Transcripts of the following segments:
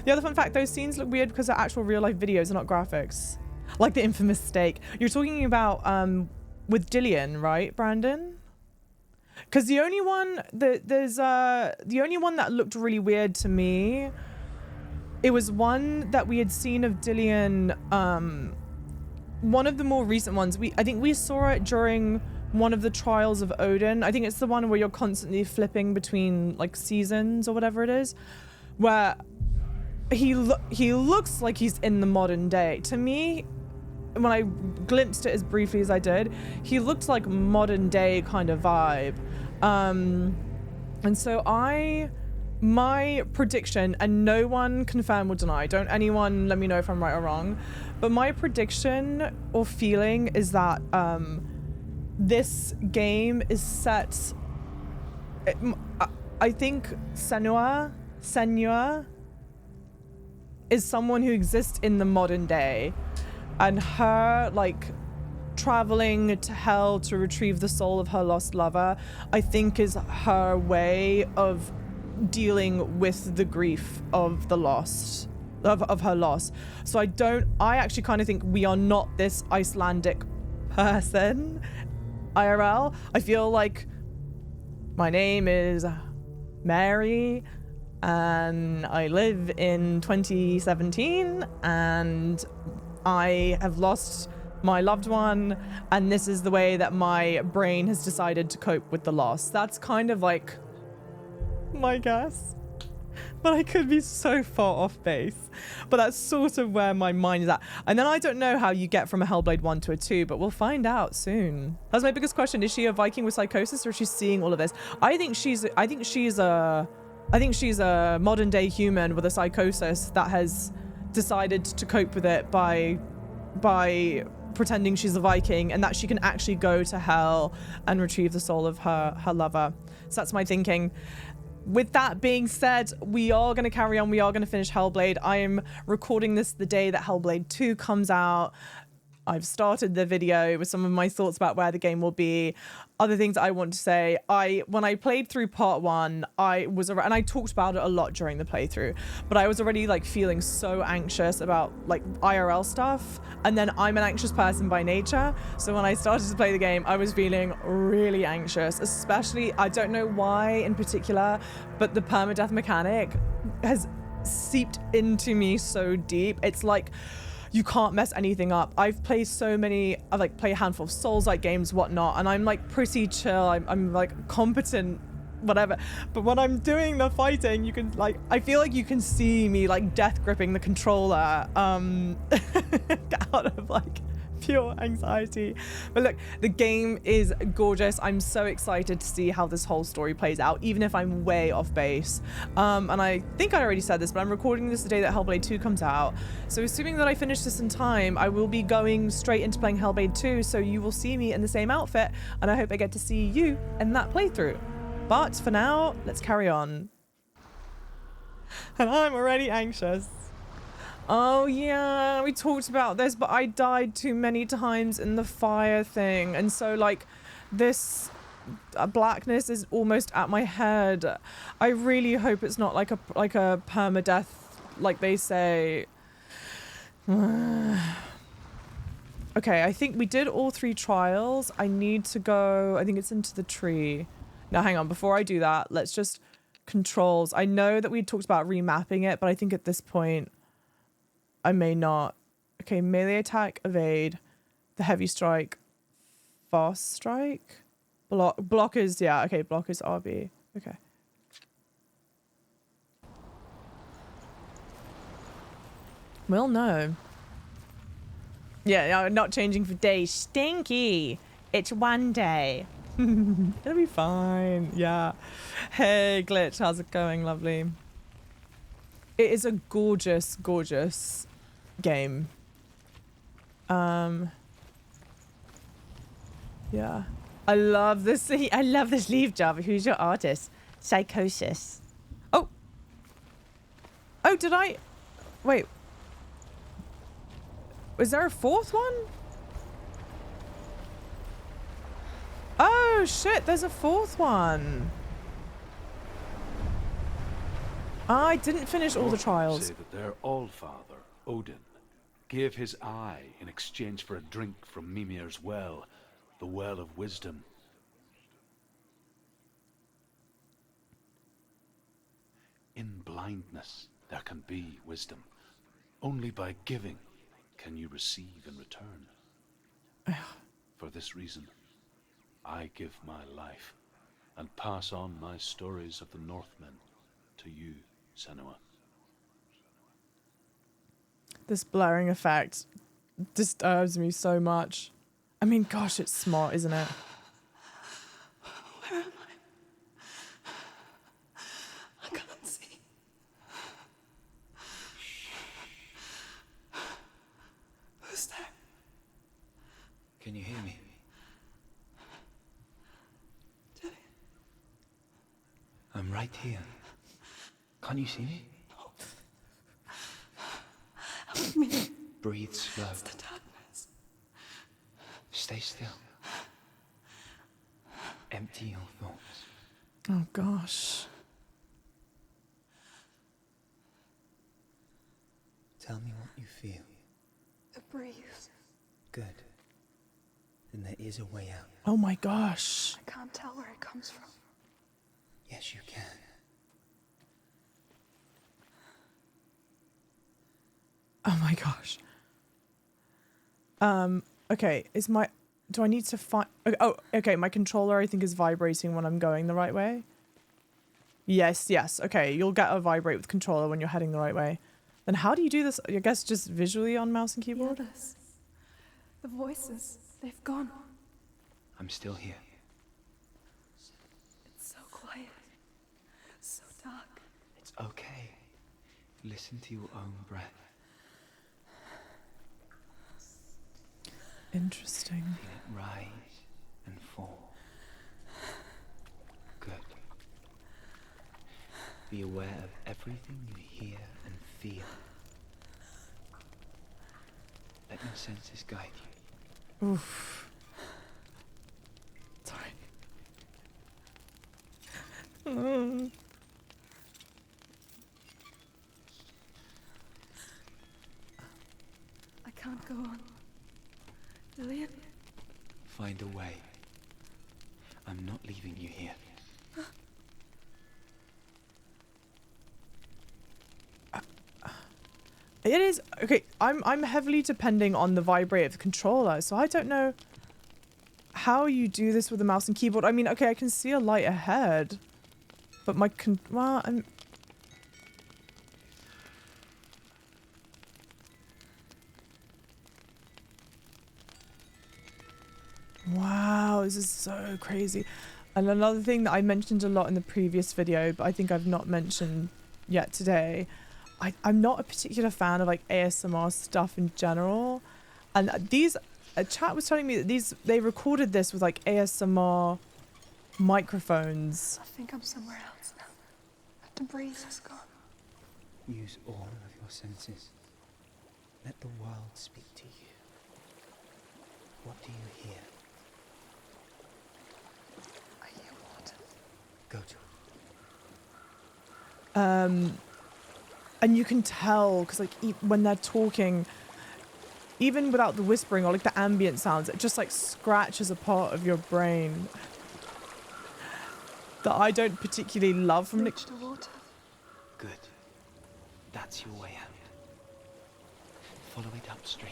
The other fun fact, those scenes look weird because they're actual real life videos and not graphics. Like the infamous steak. You're talking about with Dillian, right, Brandon? Because the only one that the only one that looked really weird to me, it was one that we had seen of Dillian, one of the more recent ones. I think we saw it during one of the trials of Odin. I think it's the one where you're constantly flipping between like seasons or whatever it is, where he looks like he's in the modern day. To me, when I glimpsed it as briefly as I did, he looked like modern day kind of vibe. And so my prediction, and no one confirm or deny, don't anyone let me know if I'm right or wrong, but my prediction or feeling is that this game is set, I think Senua is someone who exists in the modern day, and her like traveling to hell to retrieve the soul of her lost lover, I think is her way of dealing with the grief of the lost, of her loss. So I actually kind of think we are not this Icelandic person IRL. I feel like my name is Mary and I live in 2017 and I have lost my loved one, and this is the way that my brain has decided to cope with the loss. That's kind of like my guess, but I could be so far off base, but that's sort of where my mind is at. And then I don't know how you get from a Hellblade 1 to a 2, but we'll find out soon. That's my biggest question. Is she a Viking with psychosis, or is she seeing all of this? I think she's a modern day human with a psychosis that has decided to cope with it by pretending she's a Viking, and that she can actually go to hell and retrieve the soul of her lover. So that's my thinking. With that being said, we are going to carry on. We are going to finish Hellblade. I am recording this the day that Hellblade 2 comes out. I've started the video with some of my thoughts about where the game will be. Other things I want to say, when I played through part 1, and I talked about it a lot during the playthrough, but I was already like feeling so anxious about like IRL stuff, and then I'm an anxious person by nature, so when I started to play the game, I was feeling really anxious, especially, I don't know why in particular, but the permadeath mechanic has seeped into me so deep. It's like, you can't mess anything up. I've played so many, I like play a handful of Souls-like games, whatnot, and I'm like pretty chill. I'm like competent, whatever. But when I'm doing the fighting, you can like, I feel like you can see me like death gripping the controller out of like pure anxiety. But look, the game is gorgeous. I'm so excited to see how this whole story plays out, even if I'm way off base. And I think I already said this, but I'm recording this the day that Hellblade 2 comes out. So assuming that I finish this in time, I will be going straight into playing Hellblade 2. So you will see me in the same outfit, and I hope I get to see you in that playthrough. But for now, let's carry on. And I'm already anxious. Oh yeah, we talked about this, but I died too many times in the fire thing, and so like this blackness is almost at my head. I really hope it's not like a permadeath like they say. Okay, I think we did all 3 trials. I need to go, I think it's into the tree. Now hang on, before I do that, let's just controls. I know that we talked about remapping it, but I think at this point I may not. Okay, melee attack, evade, the heavy strike, fast strike, blockers, yeah, okay, blockers RB, okay. Well, no. Yeah, not changing for days. Stinky. It's one day. It'll be fine, yeah. Hey, Glitch, how's it going? Lovely. It is a gorgeous, gorgeous game. Yeah. I love this leaf job. Who's your artist? Psychosis. Oh, did I? Wait. Was there a 4th one? Oh shit, there's a 4th one. I didn't finish all the Northmen trials. say that their Allfather, Odin, gave his eye in exchange for a drink from Mimir's well, the Well of Wisdom. In blindness, there can be wisdom. Only by giving can you receive in return. For this reason, I give my life and pass on my stories of the Northmen to you, Senua. This blurring effect disturbs me so much. I mean, gosh, it's smart, isn't it? Where am I can't see. Who's there? Can you hear me? I'm right here. Can't you see me? Help me. Breathe slow. It's the darkness. Stay still. Empty your thoughts. Oh, gosh. Tell me what you feel. The breeze. Good. Then there is a way out. Oh, my gosh. I can't tell where it comes from. Yes, you can. Oh, my gosh. Okay, do I need to find... Oh, okay, my controller, I think, is vibrating when I'm going the right way. Yes, okay, you'll get a vibrate with controller when you're heading the right way. Then how do you do this? I guess just visually on mouse and keyboard? The others. The voices. They've gone. I'm still here. It's so quiet. So dark. It's okay. Listen to your own breath. Interesting. Feel it rise and fall. Good. Be aware of everything you hear and feel. Let your senses guide you. Oof. Sorry. I can't go on. Lillian? Find a way. I'm not leaving you here. It is okay. I'm heavily depending on the vibrate of the controller, so I don't know how you do this with a mouse and keyboard. I mean, okay, I can see a light ahead, but wow, this is so crazy. And another thing that I mentioned a lot in the previous video, but I think I've not mentioned yet today. I'm not a particular fan of like ASMR stuff in general, and a chat was telling me that they recorded this with like ASMR microphones. I think I'm somewhere else now. The breeze has gone. Use all of your senses. Let the world speak to you. What do you hear? I hear water. Go to it. And you can tell because like when they're talking, even without the whispering or like the ambient sounds, it just like scratches a part of your brain that I don't particularly love from Reach the water. Good. That's your way out. Follow it upstream.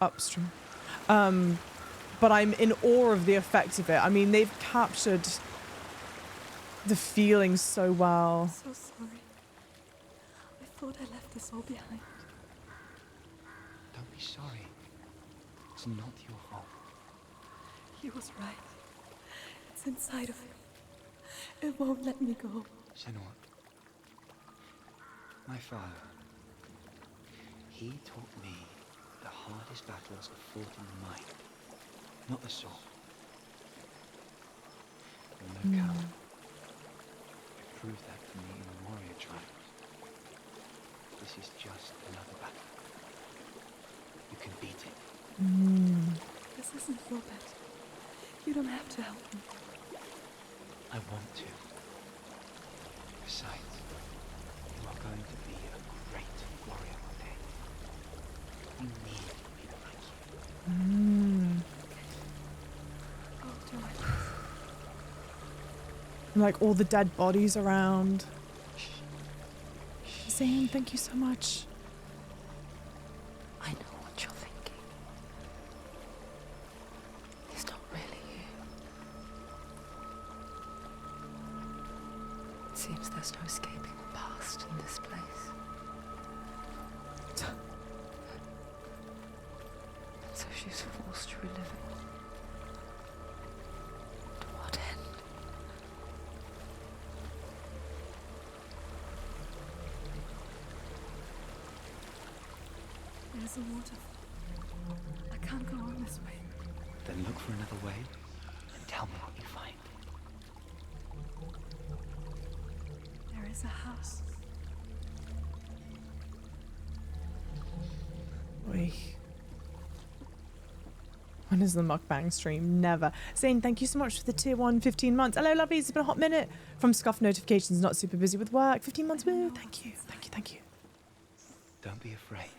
upstream. But I'm in awe of the effect of it. I mean, they've captured the feeling so well. So sorry. I thought I left this all behind. Don't be sorry. It's not your fault. He was right. It's inside of him. It won't let me go. Senua. My father. He taught me the hardest battles are fought in the mind, not the sword. No count. He proved that to me in the warrior tribe. This is just another battle. You can beat it. This isn't your battle. You don't have to help me. I want to. Besides, you are going to be a great warrior one day. You need people like you. I'll do it. And, like, all the dead bodies around. Zane, thank you so much. I know what you're thinking. He's not really you. It seems there's no escaping the past in this place. So she's forced to relive it. To what end? There's a waterfall. I can't go on this way. Then look for another way and tell me what you find. There is a house. Wait. When is the mukbang stream? Never. Zane, thank you so much for the tier 1 15 months. Hello, lovelies. It's been a hot minute. From Scuff Notifications, not super busy with work. 15 months. Woo. Thank you. Thank you. Thank you. Don't be afraid.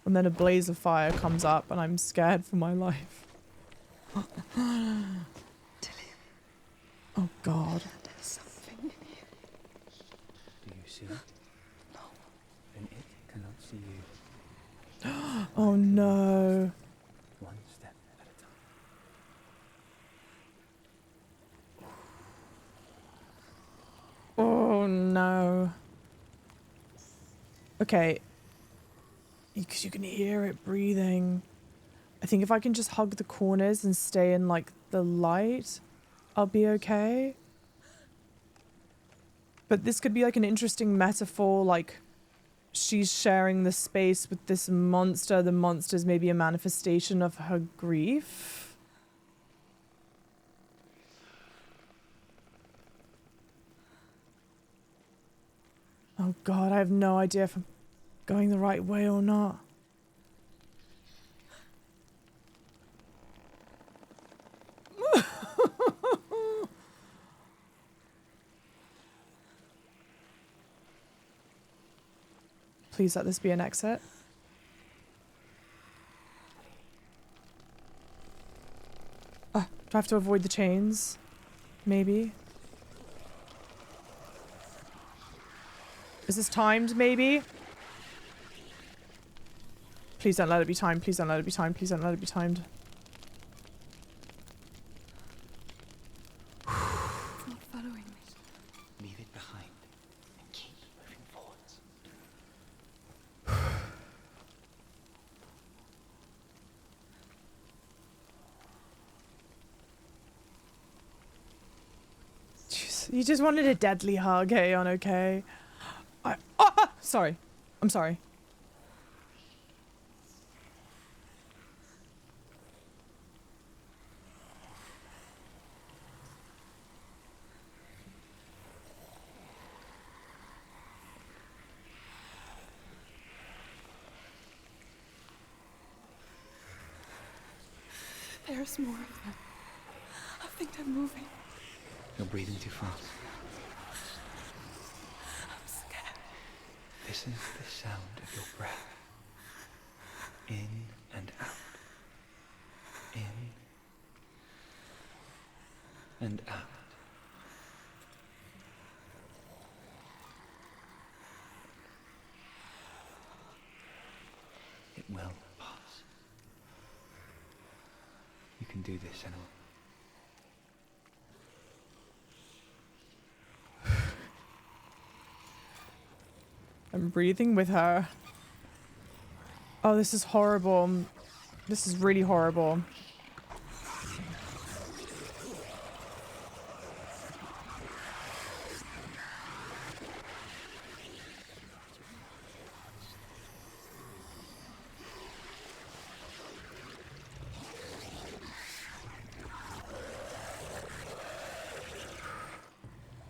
And then a blaze of fire comes up and I'm scared for my life. Oh, God. There's something in here. Do you see it? No. Then it cannot see you. Oh, no. One step at a time. Oh, no. Okay. Because you can hear it breathing. I think if I can just hug the corners and stay in, like, the light, I'll be okay. But this could be, like, an interesting metaphor, like, she's sharing the space with this monster. The monster's maybe a manifestation of her grief. Oh, God, I have no idea if I'm going the right way or not. Please let this be an exit. Do I have to avoid the chains? Maybe. Is this timed, maybe? Please don't let it be timed. Please don't let it be timed. Please don't let it be timed. It's not following me. Leave it behind and keep moving forwards. Jeez, you just wanted a deadly hug, hey, on okay? Sorry. I'm sorry. There's more of them. I think they're moving. You're breathing too fast. I'm scared. This is the sound of your breath. In and out. In and out. It will pass. You can do this, Senua. I'm breathing with her. Oh, this is horrible. This is really horrible.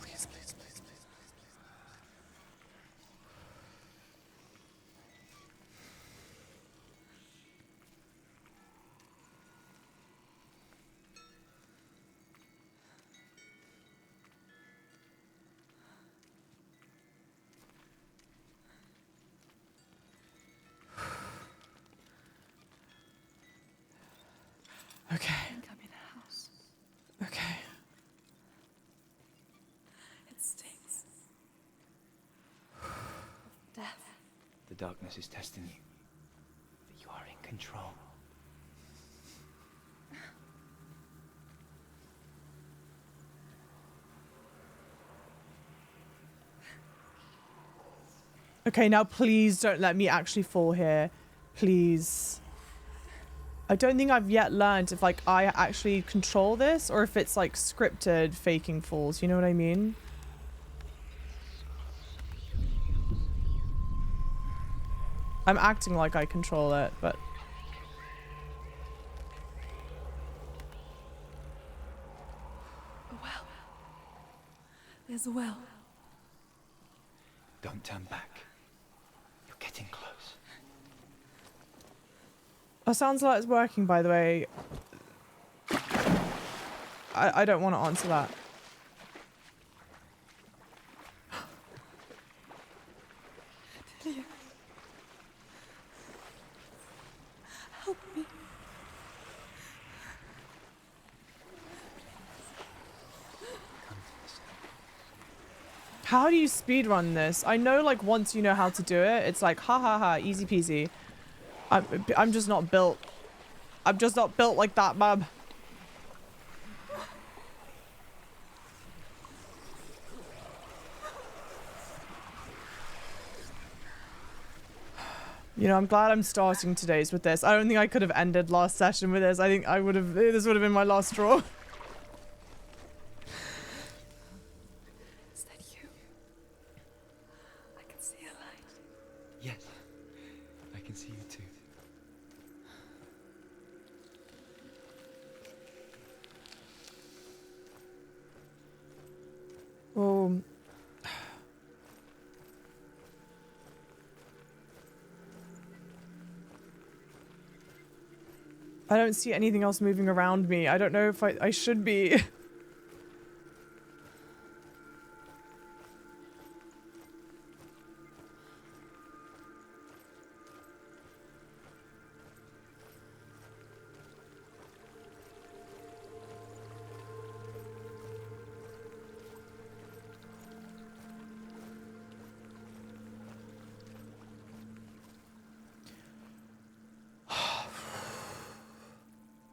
Please, please, please, please, please, please. the darkness is testing you. That you are in control. Okay, now please don't let me actually fall here. Please. I don't think I've yet learned if, like, I actually control this or if it's, like, scripted faking falls. You know what I mean? I'm acting like I control it, but... A well. There's a well. Don't turn back. You're getting close. Oh, sounds like it's working, by the way. I don't want to answer that. Dear. Help me. How do you speedrun this? I know, like, once you know how to do it, it's like, ha ha ha, easy peasy. I'm just not built. I'm just not built like that, man. You know, I'm glad I'm starting today's with this. I don't think I could have ended last session with this. I think I would have, this would have been my last straw. Is that you? I can see a light. Yes, I can see you too. Well, I don't see anything else moving around me. I don't know if I should be.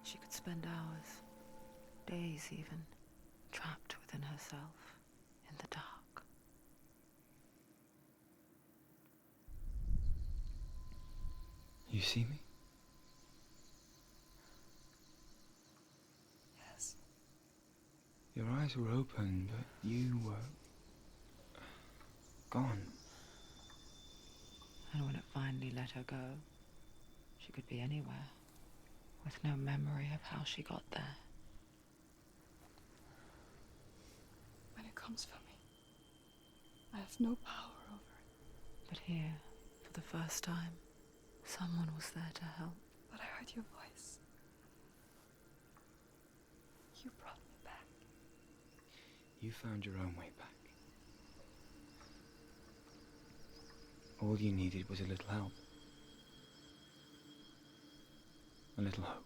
She could spend hours, days even, trapped within herself, in the dark. You see me? Yes. Your eyes were open, but you were gone. And when it finally let her go, she could be anywhere, with no memory of how she got there. When it comes for me, I have no power over it. But here, for the first time, someone was there to help. But I heard your voice. You brought me back. You found your own way back. All you needed was a little help. A little hope.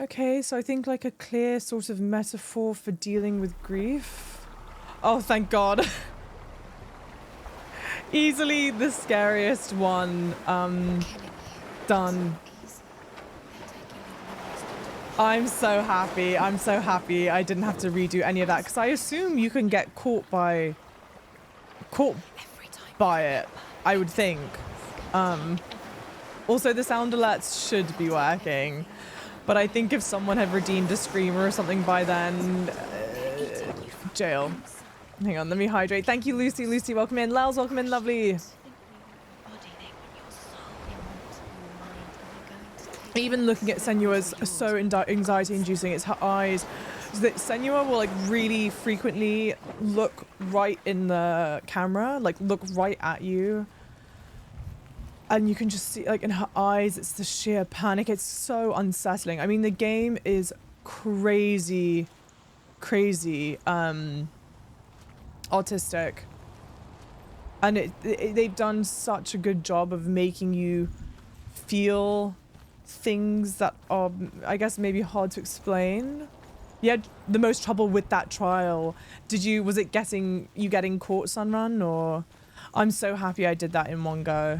Okay, so I think like a clear sort of metaphor for dealing with grief. Oh, thank God. Easily the scariest one. Done. I'm so happy. I'm so happy I didn't have to redo any of that because I assume you can get caught by it, I would think. Also, the sound alerts should be working, but I think if someone had redeemed a screamer or something by then, jail. Hang on, let me hydrate. Thank you, Lucy. Lucy, welcome in. Lels, welcome in. Lovely. Even looking at Senua's so anxiety-inducing. It's her eyes. So that Senua will like really frequently look right in the camera, like look right at you. And you can just see like in her eyes, it's the sheer panic. It's so unsettling. I mean, the game is crazy, autistic. And they've done such a good job of making you feel things that are, I guess, maybe hard to explain. You had the most trouble with that trial. Was it getting caught, Sunrun, or? I'm so happy I did that in one go.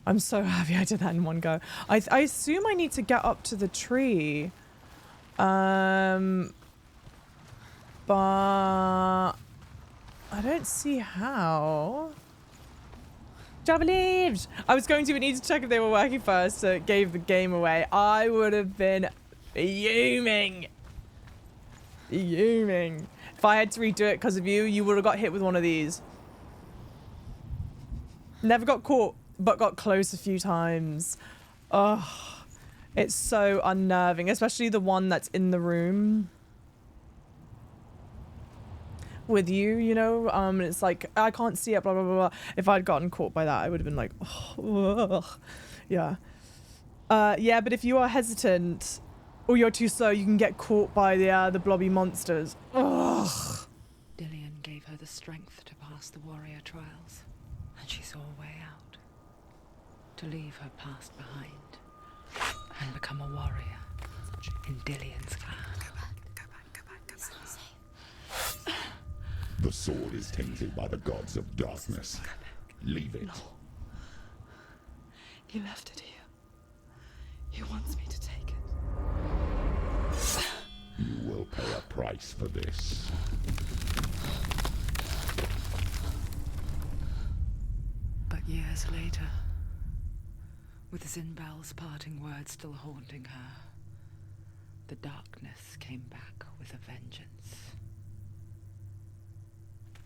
I'm so happy I did that in one go. I assume I need to get up to the tree. But I don't see how. Javelins! I was going to need to check if they were working first, so it gave the game away. I would have been fuming. Fuming. If I had to redo it because of you, you would have got hit with one of these. Never got caught, but got close a few times. Ugh. It's so unnerving, especially the one that's in the room with you, you know? And it's like, I can't see it, blah, blah, blah, blah. If I'd gotten caught by that, I would have been like, oh, ugh. Yeah. Yeah, but if you are hesitant or you're too slow, you can get caught by the blobby monsters. Ugh. Dillion gave her the strength to pass the warrior trials, and she saw a way out. To leave her past behind and become a warrior in Dillion's clan. Go back. It's not safe. The sword is tainted by the gods of darkness. Leave it. No. He left it here. He wants me to take it. You will pay a price for this. But years later, with Zinbel's parting words still haunting her, the darkness came back with a vengeance.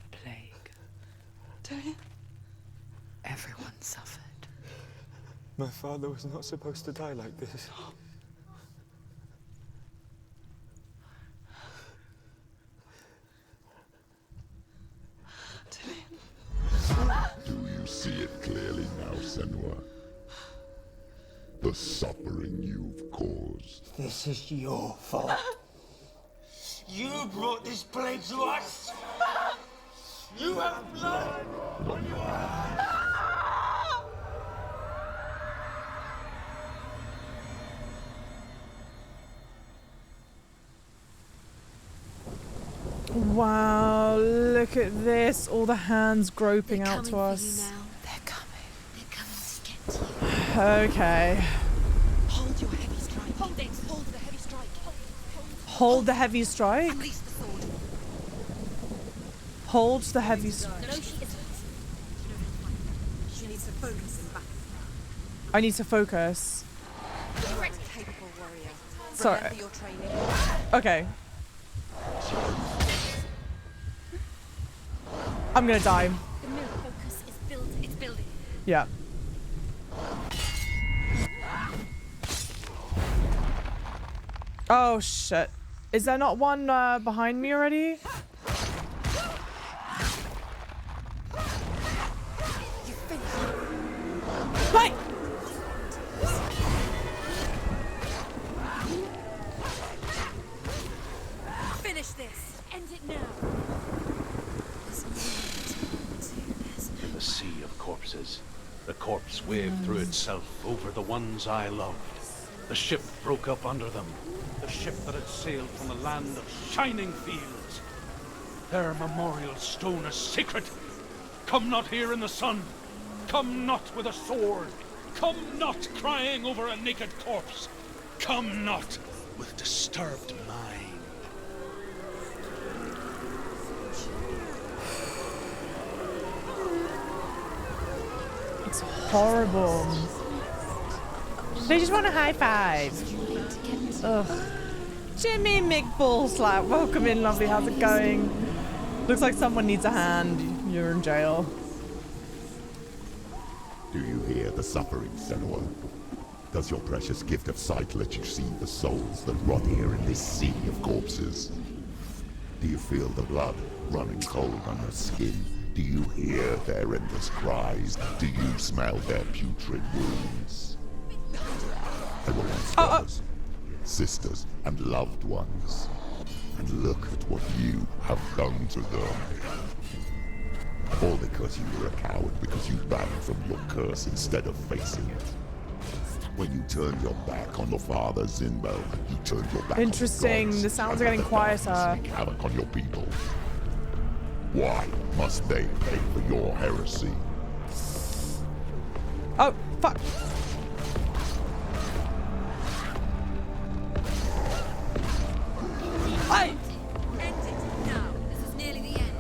A plague. Dillion? Everyone suffered. My father was not supposed to die like this. Do you see it clearly now, Senua? The suffering you've caused. This is your fault. You brought this plague to us! You have blood on your hands! Wow, look at this. All the hands groping out to us. They're coming. They're coming to get to you. Okay. Hold your heavy strike. Hold it. Hold the heavy strike. Hold the heavy strike? Unleash the sword. Hold the heavy strike. No, she isn't. She needs to focus and back. I need to focus. You're a capable warrior. Sorry. Remember your training. Okay. I'm gonna die. The mill focus is building. It's building. Yeah. Oh shit. Is there not one behind me already? Wait! Finish this. End it now. In the sea of corpses, the corpse waved through itself over the ones I loved. The ship broke up under them. The ship that had sailed from a land of shining fields. Their memorial stone is sacred. Come not here in the sun. Come not with a sword. Come not crying over a naked corpse. Come not with disturbed mind. It's horrible. They just want a high five. Ugh. Jimmy McBullslap, welcome in, lovely. How's it going? Looks like someone needs a hand. You're in jail. Do you hear the suffering, Senua? Does your precious gift of sight let you see the souls that rot here in this sea of corpses? Do you feel the blood running cold on her skin? Do you hear their endless cries? Do you smell their putrid wounds? They were once brothers, sisters, and loved ones. And look at what you have done to them. All because you were a coward, because you ran from your curse instead of facing it. When you turned your back on your father, Zinbel, you turned your back Interesting. on the gods, The sounds and are getting let the darkness quieter. wreak havoc on your people. Why must they pay for your heresy? Oh, fuck. I... End it now. This is nearly the end.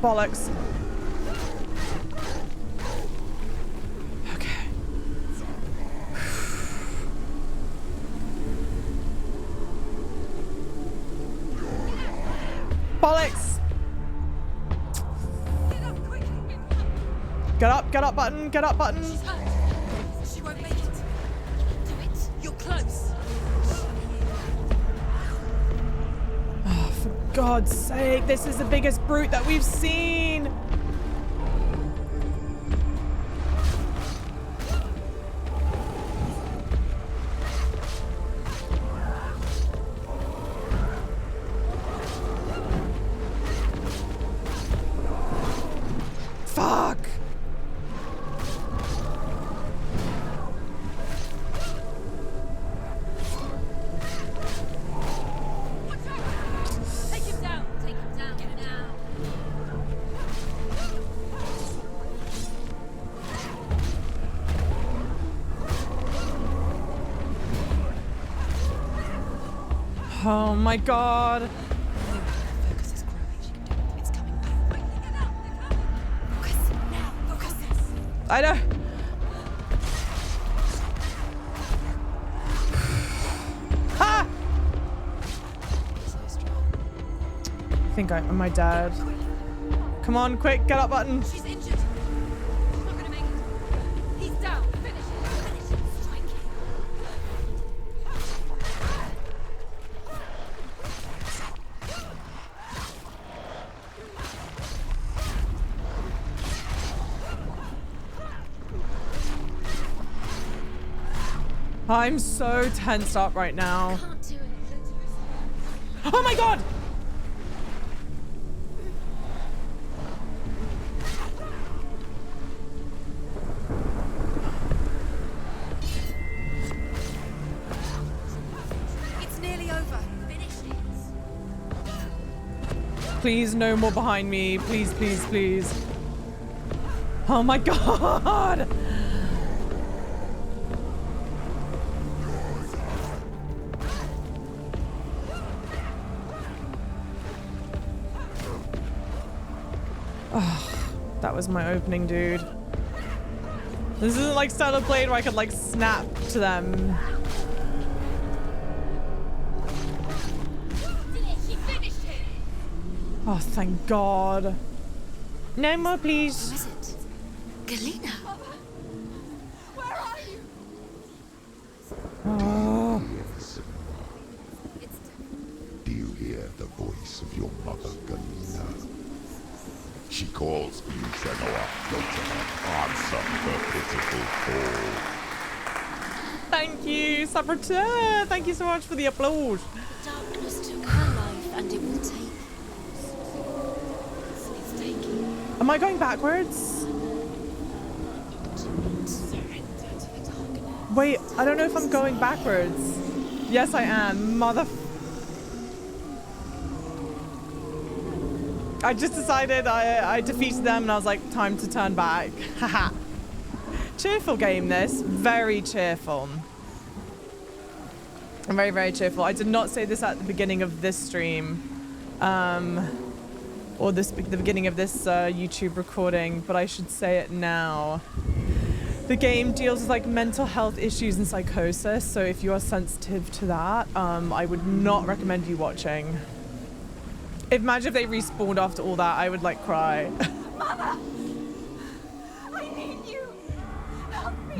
Bollocks. Okay. Bollocks. Get up button, get up button. She's hurt. She won't make it. Do it. You're close. Oh, for God's sake, this is the biggest brute that we've seen. Fuck. Take him down. Take him down now. Oh my God. Focus is growing. She can do it. It's coming back. Wait, get up. Focus now. Focus. I know. Ah! So strong. I think am I dead? Come on, quick, get up button. She's injured. She's not gonna make it. He's down. Finish it. Finish it. Strike it. I'm so tensed up right now. Can't do it. Oh my God! It's nearly over. Finish it. Please, no more behind me. Please, please, please. Oh my God! Oh, that was my opening, dude. This isn't like Stellar Blade where I could like snap to them. She finished him. Oh, thank God. No more, Who please. is it? Galena. Where are you? Oh. It's Do you hear the voice of your mother, Galena? She calls for you, Senua. Go to her. Answer her pitiful call. Thank you, Saboteur. Thank you so much for the applause. Darkness took her life, and it will take. It's taking. Am I going backwards? Surrender to the darkness. Wait, I don't know if I'm going backwards. Yes, I am. Mother. I just decided I defeated them and I was like, time to turn back. Haha. Cheerful game, this. Very cheerful. Very, very cheerful. I did not say this at the beginning of this stream. Or the beginning of this YouTube recording, but I should say it now. The game deals with like mental health issues and psychosis, so if you are sensitive to that, I would not recommend you watching. Imagine if they respawned after all that, I would like cry. Mother! I need you! Help me!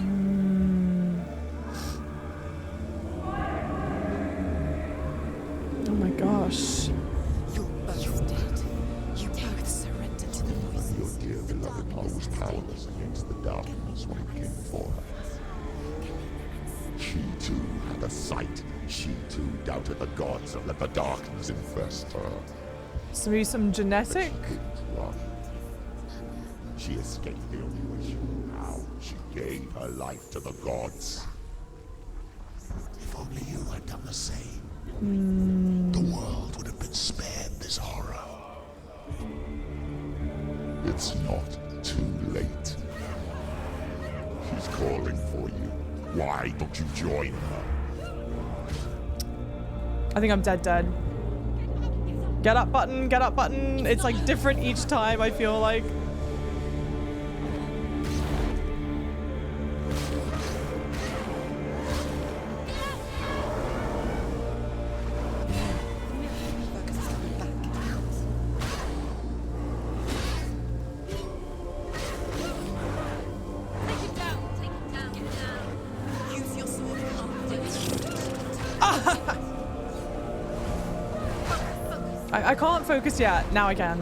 Oh my gosh. You're both dead. You both surrendered to the Your voices. dear beloved mother was powerless against the darkness when it came for her. She too had a sight. She too doubted the gods and let the darkness infest her. So maybe some genetic? She couldn't run. She escaped the only way she knew how. She gave her life to the gods. If only you had done the same, the world would have been spared this horror. It's not too late. She's calling for you. Why don't you join her? I think I'm dead. Get up button, get up button. It's like different each time, I feel like. I can't focus yet. Now I can.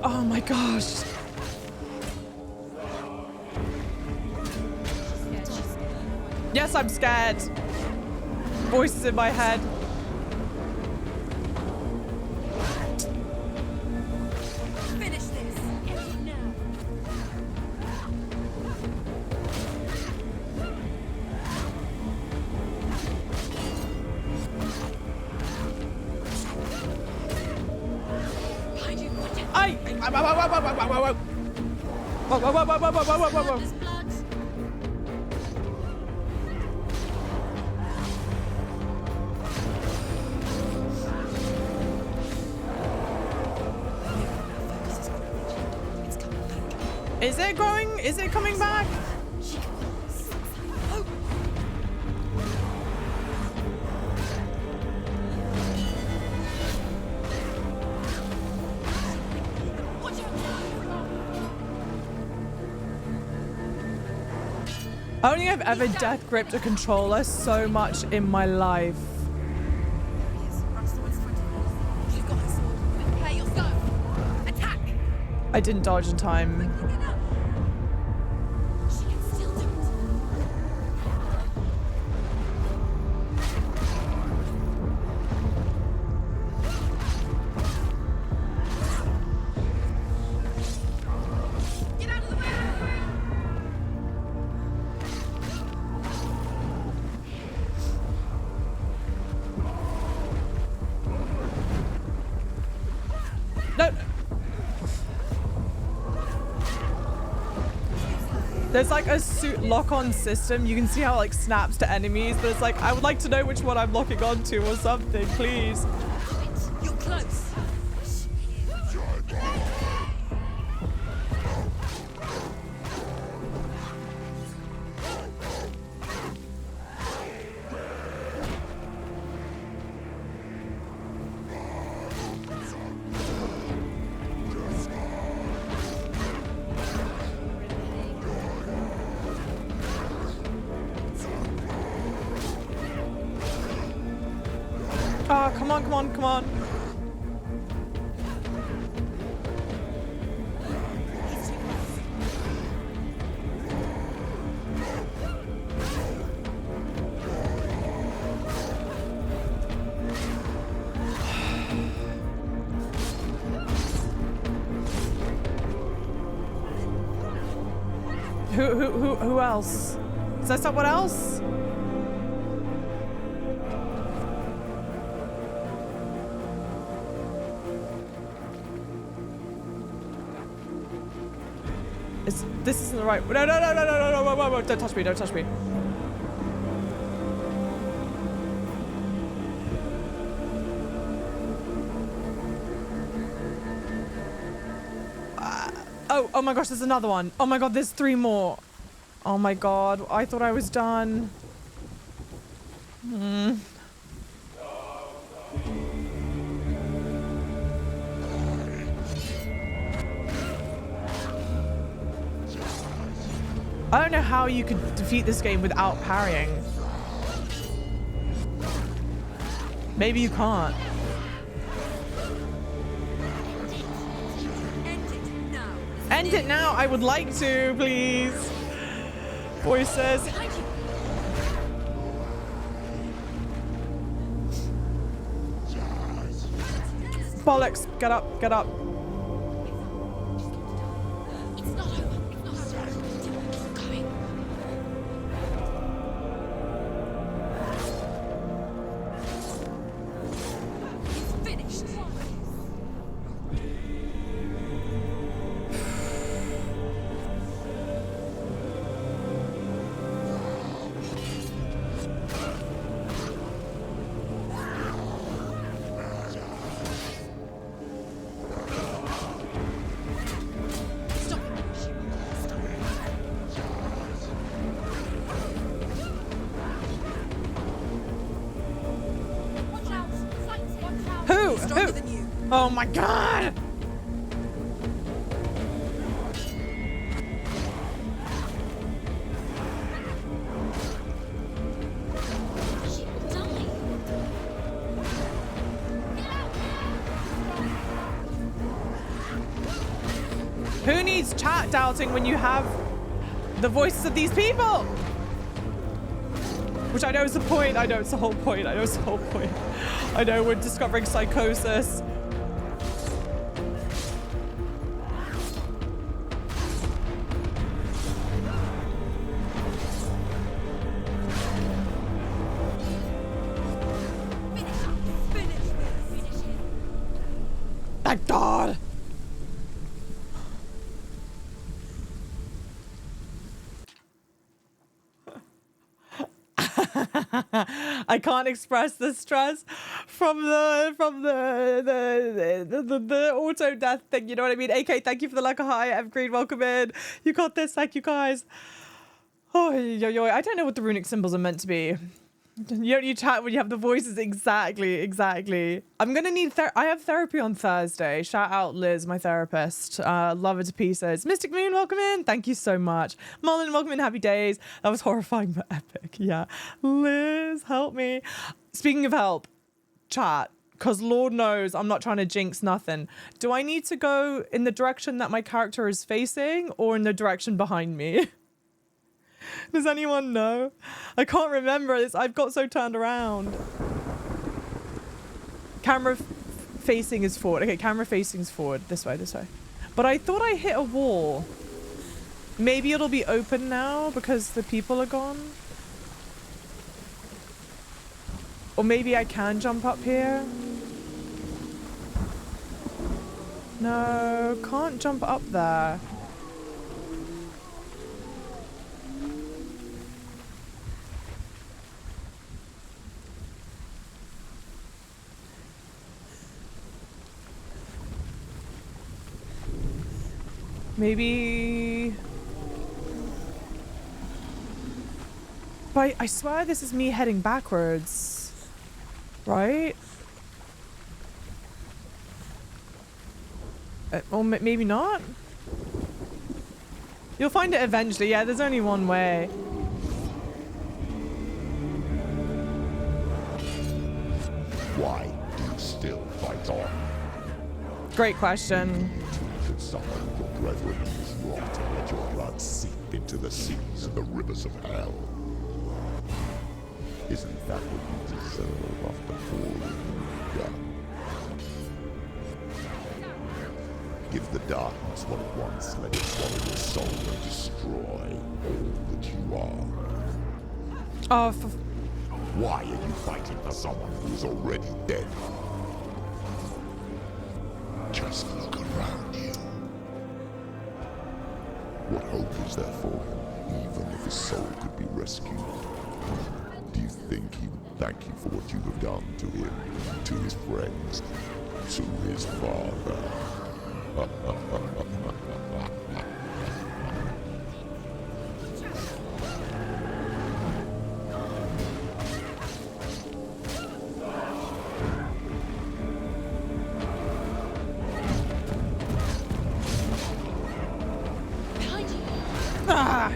Oh my gosh. Yes, I'm scared. Voices in my head. Whoa. Is it growing? Is it coming back? I don't think I've ever death gripped a controller so much in my life. I didn't dodge in time. There's like a suit lock-on system. You can see how it like snaps to enemies, but it's like, I would like to know which one I'm locking onto or something, please. You're close. Oh, come on. Who else? Is there someone else? This isn't the right. No, whoa, don't touch me, Oh my gosh, there's another one. Oh my god, there's 3 more. Oh my god, I thought I was done. I don't know how you could defeat this game without parrying. Maybe you can't. End it now. End it now. I would like to, please. Voices. Bollocks. Get up. Get up. Oh my god! Who needs chat doubting when you have the voices of these people? Which I know is the point. I know it's the whole point. I know it's the whole point. I know we're discovering Psychosis. Thank God! I can't express the stress from the auto death thing. You know what I mean? AK, thank you for the like. Hi, Evergreen, welcome in. You got this. Thank you guys. Oh, yo, I don't know what the runic symbols are meant to be. You don't need chat when you have the voices. Exactly. I'm gonna need I have therapy on Thursday. Shout out Liz, my therapist. Love her to pieces. Mystic Moon, welcome in. Thank you so much. Mullen, welcome in. Happy days. That was horrifying but epic. Yeah. Liz, help me. Speaking of help, chat. Because Lord knows I'm not trying to jinx nothing. Do I need to go in the direction that my character is facing or in the direction behind me? Does anyone know? I can't remember this. I've got so turned around. Camera facing is forward. Okay, camera facing is forward. This way. But I thought I hit a wall. Maybe it'll be open now because the people are gone. Or maybe I can jump up here. No, can't jump up there. Maybe... But I swear this is me heading backwards. Right? Or maybe not? You'll find it eventually. Yeah, there's only one way. Why do you still fight on? Great question. Should someone of your brethren is wrong to let your blood seep into the seas and the rivers of hell? Isn't that what you deserve after all you've done? Give the darkness what it wants, let it swallow your soul and destroy all that you are. Oh, why are you fighting for someone who is already dead? Just look around you. What hope is there for him, even if his soul could be rescued? Do you think he would thank you for what you have done to him, to his friends, to his father? Ah!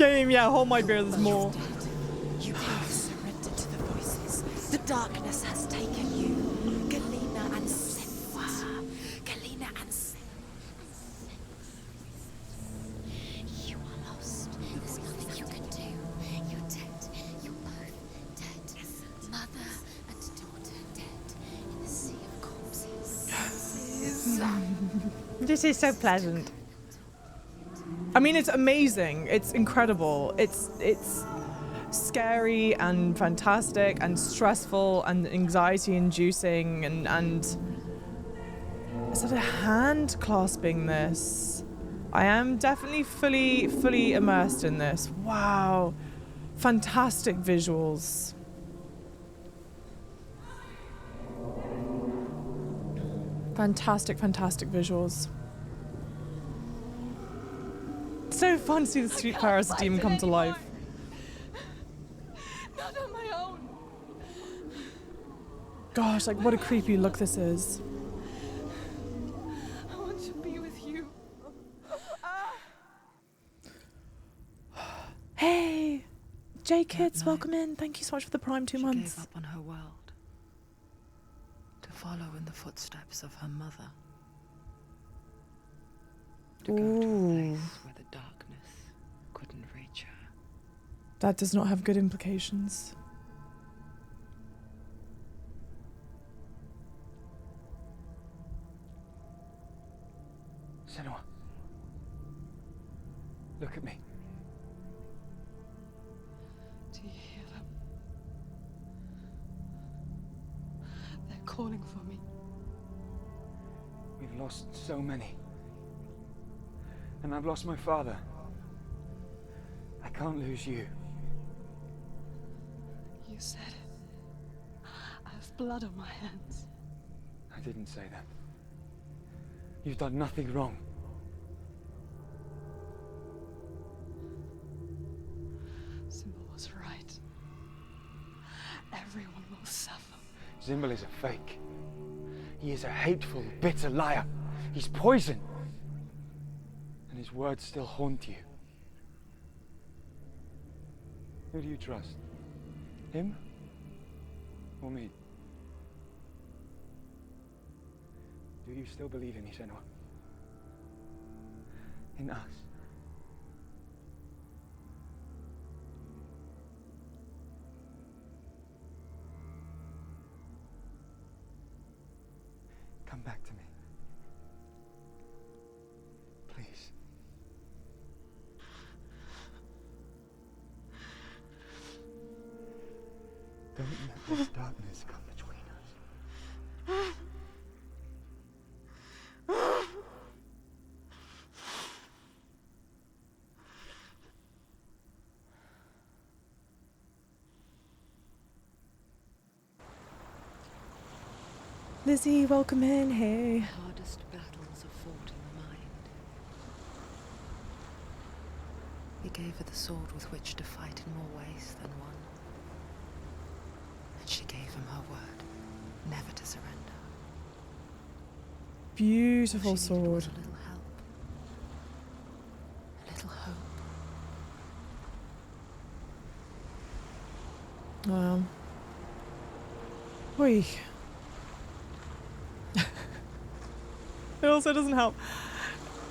Same, yeah, hold my beer, there's more. You have surrendered to the voices. The darkness has taken you. Galena and Senua. Galena and Senua. You are lost. There's nothing you can do. You're dead. You're both dead. Mother and daughter dead in the sea of corpses. This is so pleasant. I mean, it's amazing. It's incredible. It's scary and fantastic and stressful and anxiety-inducing and is that a hand clasping this? I am definitely fully immersed in this. Wow. Fantastic visuals. Fantastic visuals. So fun to see the street Paris demon come to life. Not on my own. Gosh, like what a creepy look this is. I want to be with you. Hey, J Kids, welcome in. Thank you so much for the Prime 2 months. She gave up on her world to follow in the footsteps of her mother. To go to a place where the darkness couldn't reach her. That does not have good implications. Senua. Look at me. Do you hear them? They're calling for me. We've lost so many. And I've lost my father. I can't lose you. You said it. I have blood on my hands. I didn't say that. You've done nothing wrong. Symbol was right. Everyone will suffer. Symbol is a fake. He is a hateful, bitter liar. He's poison. And his words still haunt you. Who do you trust? Him? Or me? Do you still believe in me, Senua? In us? Come back to me. Please. Don't let this darkness come between us. Lizzie, welcome in. Hey. The hardest battles are fought in the mind. He gave her the sword with which to fight in more ways than one. And she gave him her word, never to surrender. Beautiful All she needed sword. was a little help. A little hope. Wow. Oi. It also doesn't help.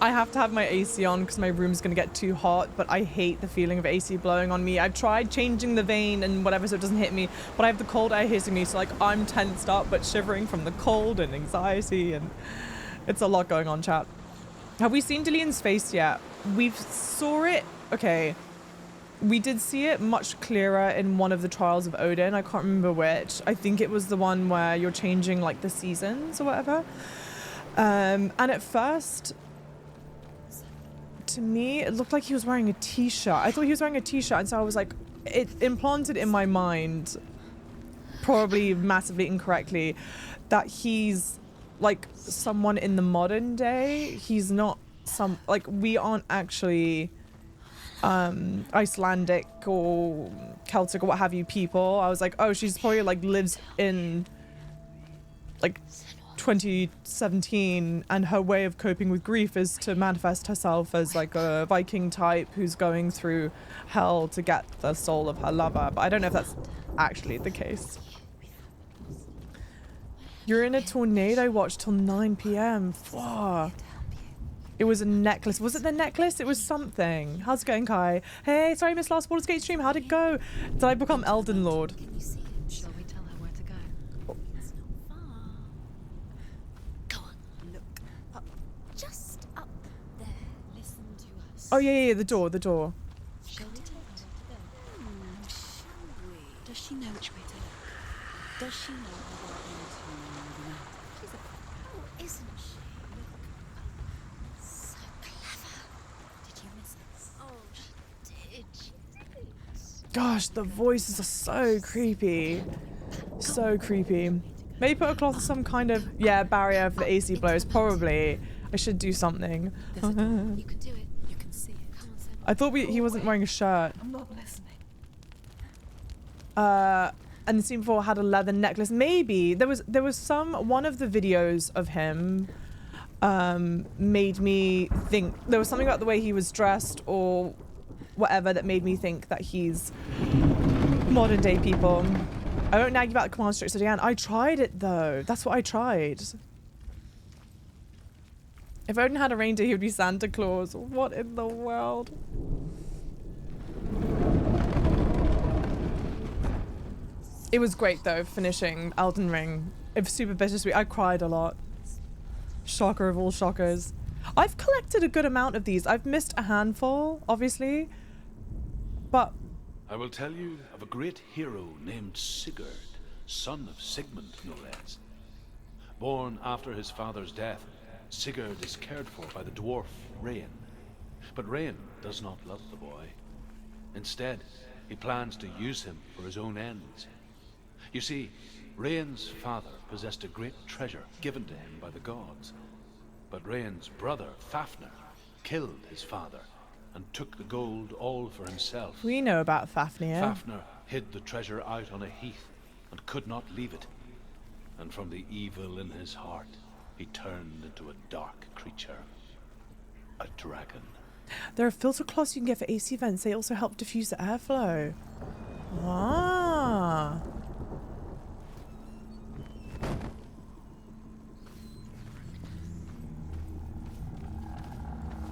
I have to have my AC on because my room's going to get too hot, but I hate the feeling of AC blowing on me. I've tried changing the vane and whatever so it doesn't hit me, but I have the cold air hitting me, so like I'm tensed up but shivering from the cold and anxiety, and it's a lot going on, chat. Have we seen Delian's face yet? We saw it. Okay. We did see it much clearer in one of the Trials of Odin. I can't remember which. I think it was the one where you're changing like the seasons or whatever. And at first, to me, it looked like he was wearing a t-shirt. I thought he was wearing a t-shirt, and so I was like, it implanted in my mind, probably massively incorrectly, that he's like someone in the modern day. He's not some, like, we aren't actually Icelandic or Celtic or what have you people. I was like, oh, she's probably like lives in like 2017, and her way of coping with grief is to manifest herself as like a Viking type who's going through hell to get the soul of her lover. But I don't know if that's actually the case. You're in a tornado watch till 9 p.m. Whoa. It was a necklace. Was it the necklace? It was something. How's it going, Kai? Hey, sorry I missed last Baldur's Gate stream. How'd it go? Did I become Elden Lord? Shall we tell her where to go? It's not far. Go on, look up, just up there. Listen to us. Oh, yeah, the door. Shall we tell her where to go? Shall we? Does she know which way to look? Does she know how to get into the mountain? She's a oh, isn't she? Look. So clever. Did you miss us? Oh, she did. She did. Gosh, the voices are so creepy. So creepy. Maybe put a cloth of some kind of, yeah, barrier for the AC blows. Probably. I should do something. You can do it. You can see it. Come on, Senua. I thought he wasn't wearing a shirt. I'm not listening. And the scene before had a leather necklace. Maybe there was one of the videos of him made me think there was something about the way he was dressed or whatever that made me think that he's modern day people. I won't nag you about the command structure again. I tried it though. That's what I tried. If Odin had a reindeer, he would be Santa Claus. What in the world? It was great though, finishing Elden Ring. It was super bittersweet. I cried a lot. Shocker of all shockers. I've collected a good amount of these. I've missed a handful, obviously. But I will tell you of a great hero named Sigurd, son of Sigmund, no less. Born after his father's death, Sigurd is cared for by the dwarf Rain. But Rain does not love the boy. Instead, he plans to use him for his own ends. You see, Rain's father possessed a great treasure given to him by the gods. But Rain's brother, Fafnir, killed his father and took the gold all for himself. we know about Fafnir. Fafnir hid the treasure out on a heath and could not leave it. And from the evil in his heart, he turned into a dark creature. A dragon. There are filter cloths you can get for AC vents. They also help diffuse the airflow. Ah.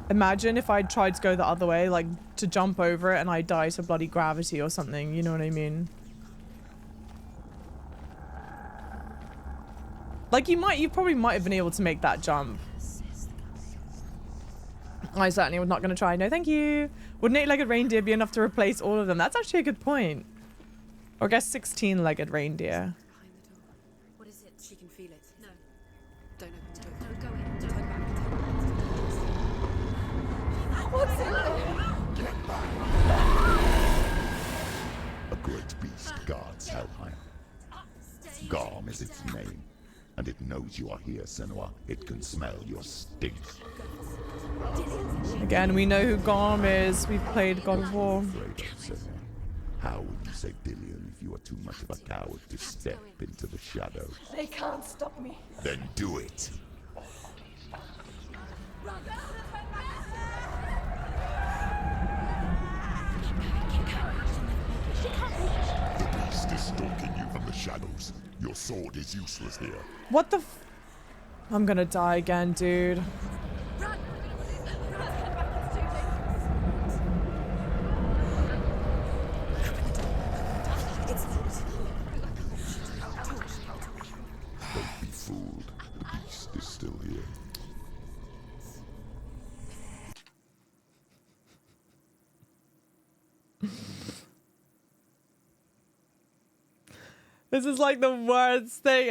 Imagine if I tried to go the other way, like to jump over it and I die to bloody gravity or something, you know what I mean? Like you probably might have been able to make that jump. I certainly was not going to try. No, thank you. Would an 8-legged reindeer be enough to replace all of them? That's actually a good point. Or I guess 16-legged reindeer. What is it? She can feel it. No. Don't open the door. No, go in. Don't turn back. What's in there? Get back. A great beast guards Helheim. Garm is its name, and it knows you are here, Senua. It can smell your stink. Again, we know who Garm is. We've played God of War. Afraid of Senua. How would you say Dillion if you are too much of a coward to step into the shadows? They can't stop me. Then do it. The beast is stalking you from the shadows. Your sword is useless here. What the f- I'm gonna die again, dude. Don't be fooled. The beast is still here. This is like the worst thing.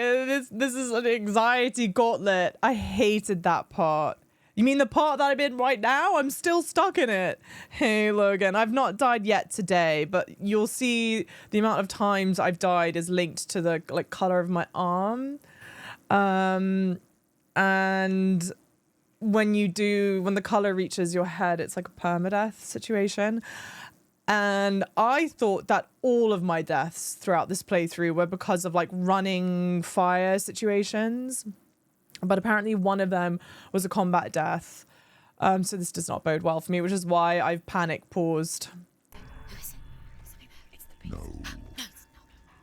This is an anxiety gauntlet. I hated that part. You mean the part that I'm in right now? I'm still stuck in it. Hey, Logan, I've not died yet today, but you'll see the amount of times I've died is linked to the like color of my arm. And when the color reaches your head, it's like a permadeath situation. And I thought that all of my deaths throughout this playthrough were because of like running fire situations. but apparently one of them was a combat death. So this does not bode well for me, which is why I've panic paused. No,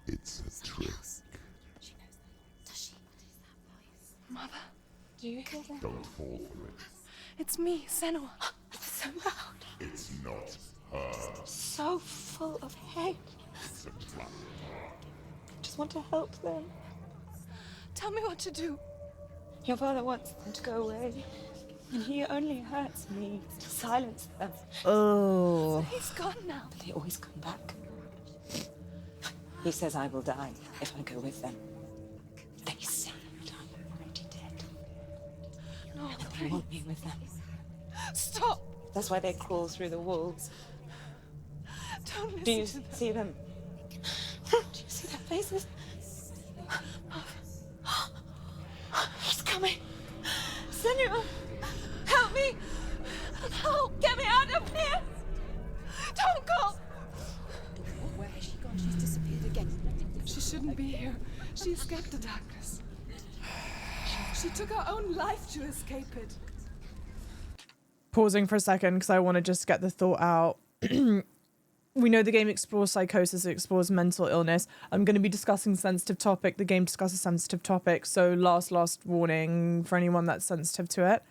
it's a trick. Mother, do you hear that? Don't fall for it. It's me, Senua. So loud. It's not her. So full of hate. It's a trap. I just want to help them. Tell me what to do. Your father wants them to go away, and he only hurts me to silence them. Oh. He's gone now. But they always come back. He says I will die if I go with them. They say that I'm already dead. No, They want me with them. stop. That's why they crawl through the walls. Don't listen Do you to them. see them? Do you see their faces? He's coming. Senua, help me. Help, get me out of here. Don't go. Where has she gone? She's disappeared again. She shouldn't be here. She escaped the darkness. She took her own life to escape it. Pausing for a second because I want to just get the thought out. We know the game explores psychosis, it explores mental illness. I'm going to be discussing sensitive topic. The game discusses sensitive topic, so last warning for anyone that's sensitive to it.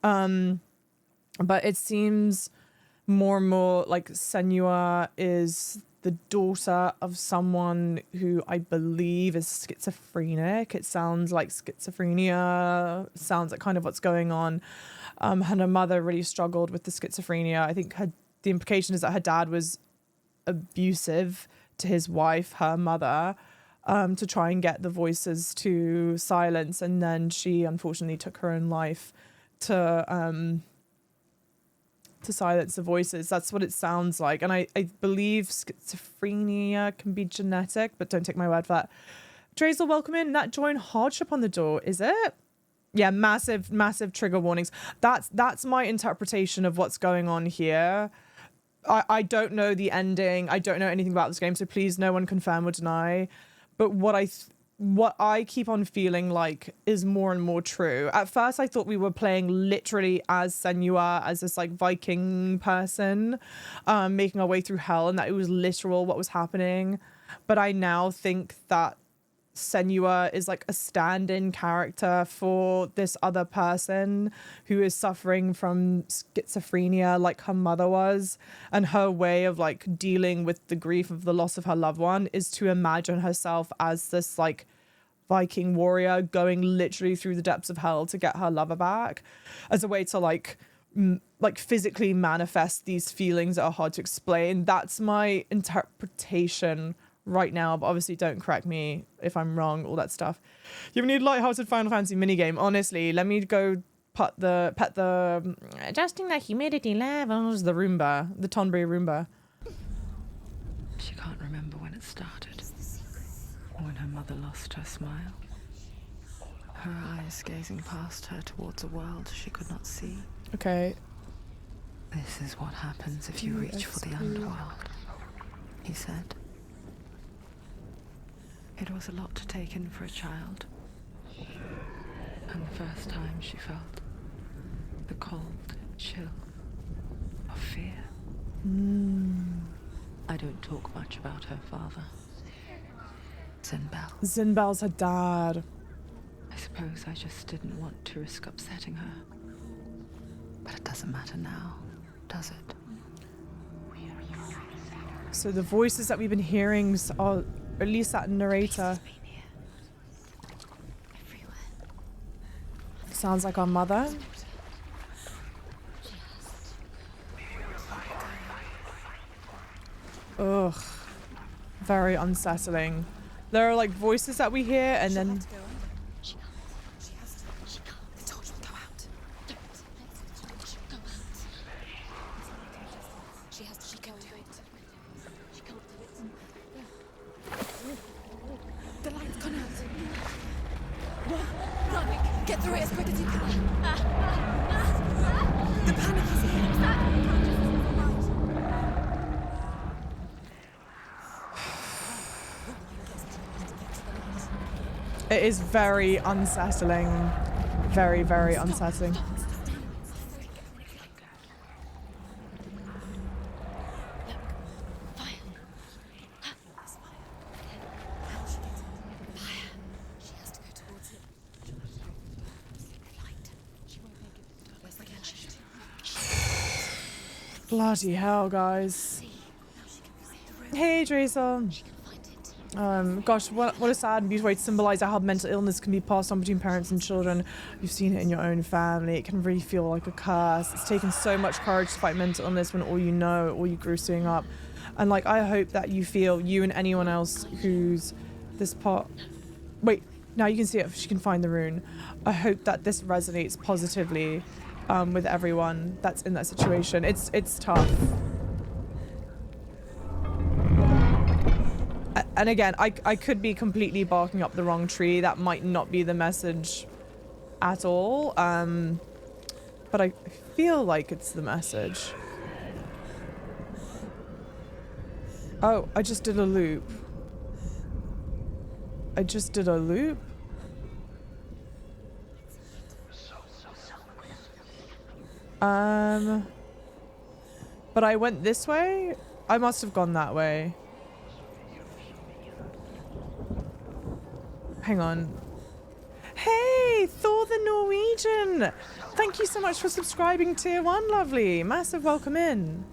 But it seems more and more like Senua is the daughter of someone who I believe is schizophrenic. It sounds like schizophrenia, sounds like kind of what's going on. And her mother really struggled with the schizophrenia. I think the implication is that her dad was abusive to his wife, her mother, to try and get the voices to silence. And then she unfortunately took her own life to silence the voices. That's what it sounds like. And I believe schizophrenia can be genetic, but don't take my word for that. Drazel, welcome in. That join hardship on the door, is it? Yeah, massive trigger warnings. That's my interpretation of what's going on here. I don't know the ending. I don't know anything about this game, so please no one confirm or deny. But what I keep on feeling like is more and more true. At first, I thought we were playing literally as Senua, as this like Viking person, making our way through hell, and that it was literal what was happening. But I now think that Senua is like a stand-in character for this other person who is suffering from schizophrenia like her mother was, and her way of like dealing with the grief of the loss of her loved one is to imagine herself as this like Viking warrior going literally through the depths of hell to get her lover back, as a way to like physically manifest these feelings that are hard to explain. That's my interpretation right now, but obviously don't correct me if I'm wrong, all that stuff. You need a lighthearted Final Fantasy minigame. Honestly, let me go pet the adjusting the humidity levels, the Roomba, the Tonberry Roomba. She can't remember when it started, or when her mother lost her smile. Her eyes gazing past her towards a world she could not see. Okay. This is what happens if you reach for the underworld, he said. It was a lot to take in for a child. And the first time she felt the cold chill of fear. I don't talk much about her father. Zinbel. Zinbel's her dad. I suppose I just didn't want to risk upsetting her. But it doesn't matter now, does it? So the voices that we've been hearing are at least that narrator. Sounds like our mother. Ugh. Very unsettling. There are like voices that we hear and then... The light's gone out. Run! Get through it as quick as you can. The panic is here. It is very unsettling. very, very unsettling. Bloody hell, guys. Hey, Drazel. Gosh, what a sad and beautiful way to symbolize how mental illness can be passed on between parents and children. You've seen it in your own family. It can really feel like a curse. It's taken so much courage to fight mental illness when all you grew suing up. And like, I hope that you feel, you and anyone else who's this part. Wait, now you can see it if she can find the rune. I hope that this resonates positively with everyone that's in that situation. It's tough. And again, I could be completely barking up the wrong tree. That might not be the message at all. But I feel like it's the message. Oh, I just did a loop. I just did a loop? But I went this way? I must have gone that way. Hang on. Hey, Thor the Norwegian! Thank you so much for subscribing, tier 1, lovely. Massive welcome in.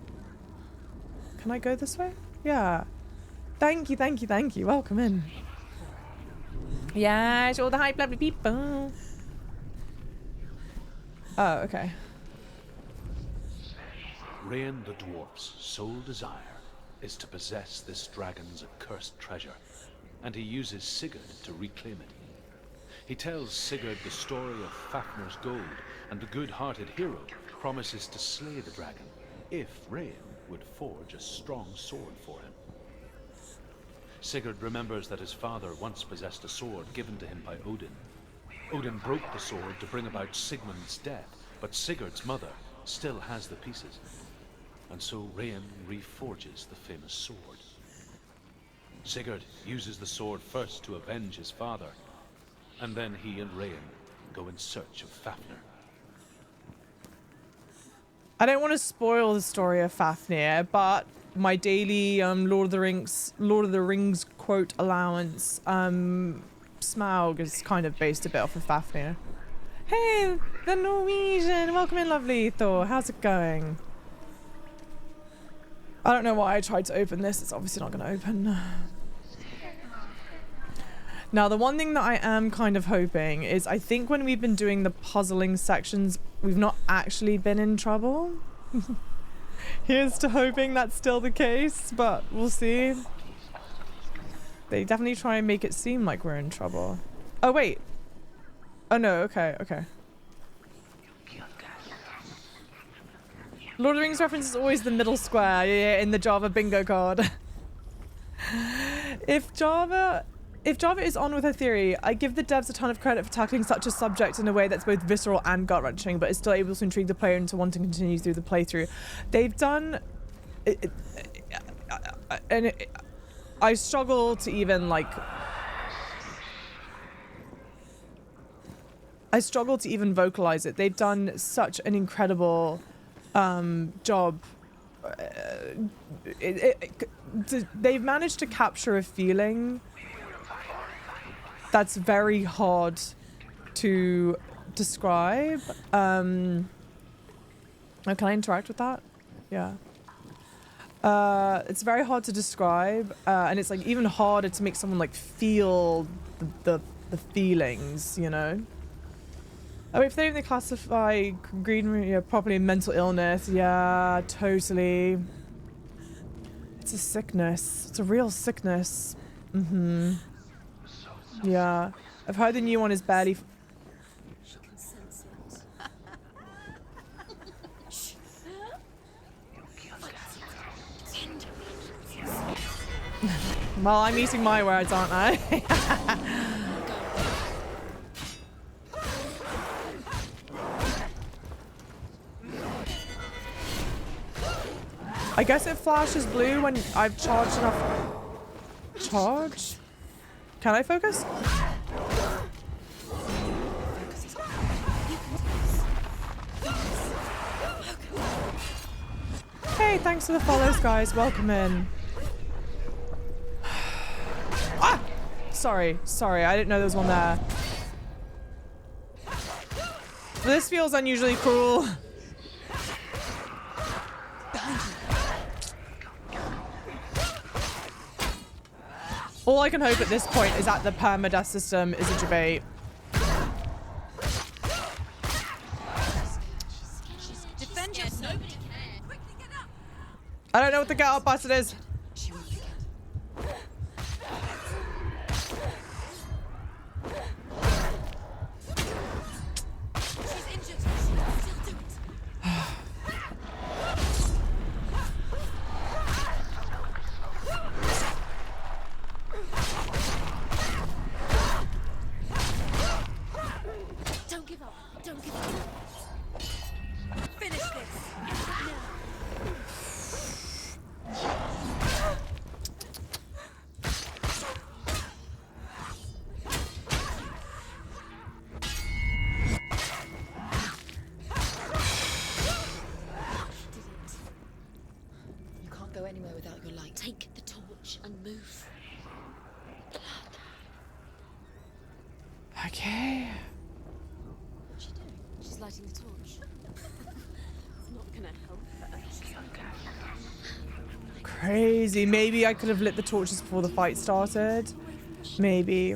Can I go this way? Yeah. Thank you, thank you, thank you. Welcome in. Yeah, it's all the hype, lovely people. Oh, okay. Rain the dwarf's sole desire is to possess this dragon's accursed treasure, and he uses Sigurd to reclaim it. He tells Sigurd the story of Fafnir's gold, and the good-hearted hero promises to slay the dragon if Rain would forge a strong sword for him. Sigurd remembers that his father once possessed a sword given to him by Odin. Odin broke the sword to bring about Sigmund's death, but Sigurd's mother still has the pieces. And so Rain reforges the famous sword. Sigurd uses the sword first to avenge his father, and then he and Rain go in search of Fafnir. I don't want to spoil the story of Fafnir, but my daily Lord of the Rings quote allowance, Smaug is kind of based a bit off of Fafnir. Hey, the Norwegian! Welcome in, lovely Thor. How's it going? I don't know why I tried to open this. It's obviously not going to open. Now, the one thing that I am kind of hoping is I think when we've been doing the puzzling sections, we've not actually been in trouble. Here's to hoping that's still the case, but we'll see. They definitely try and make it seem like we're in trouble. Oh, wait. Oh, no. Okay, okay. Lord of the Rings reference is always the middle square, yeah, in the Java bingo card. If Java is on with her theory, I give the devs a ton of credit for tackling such a subject in a way that's both visceral and gut-wrenching, but is still able to intrigue the player into wanting to continue through the playthrough. They've done... I struggle to even, like... I struggle to even vocalize it. They've done such an incredible job. They've managed to capture a feeling that's very hard to describe. Oh, can I interact with that? Yeah. It's very hard to describe, and it's like even harder to make someone like feel the feelings, you know. Oh, if they classify green properly mental illness, yeah, totally. It's a sickness. It's a real sickness. Mm-hmm. Yeah. I've heard the new one is barely... Well, I'm eating my words, aren't I? I guess it flashes blue when I've charged enough. Charge? Can I focus? Hey, thanks for the follows, guys. Welcome in. Ah! Sorry. I didn't know there was one there. This feels unusually cruel. All I can hope at this point is that the permadeath system is a debate. Defend yourself. I don't know what the get up button is. Okay. What's she doing? She's lighting the torch. It's not gonna help her. Crazy. Maybe I could have lit the torches before the fight started. Maybe.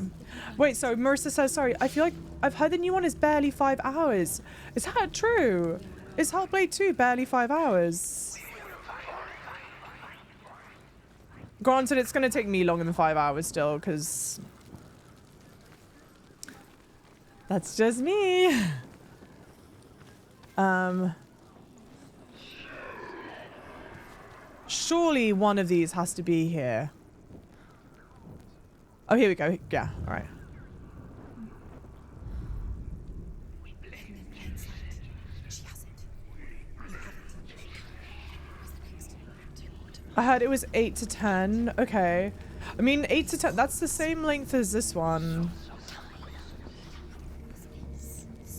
Wait, so Marissa says, sorry, I feel like I've heard the new one is barely 5 hours. Is that true? Is Hellblade 2 barely 5 hours? Granted, it's going to take me longer than 5 hours still, because that's just me. Surely one of these has to be here. Oh, here we go. Yeah, all right. I heard it was 8 to 10. Okay. I mean, 8 to 10, that's the same length as this one.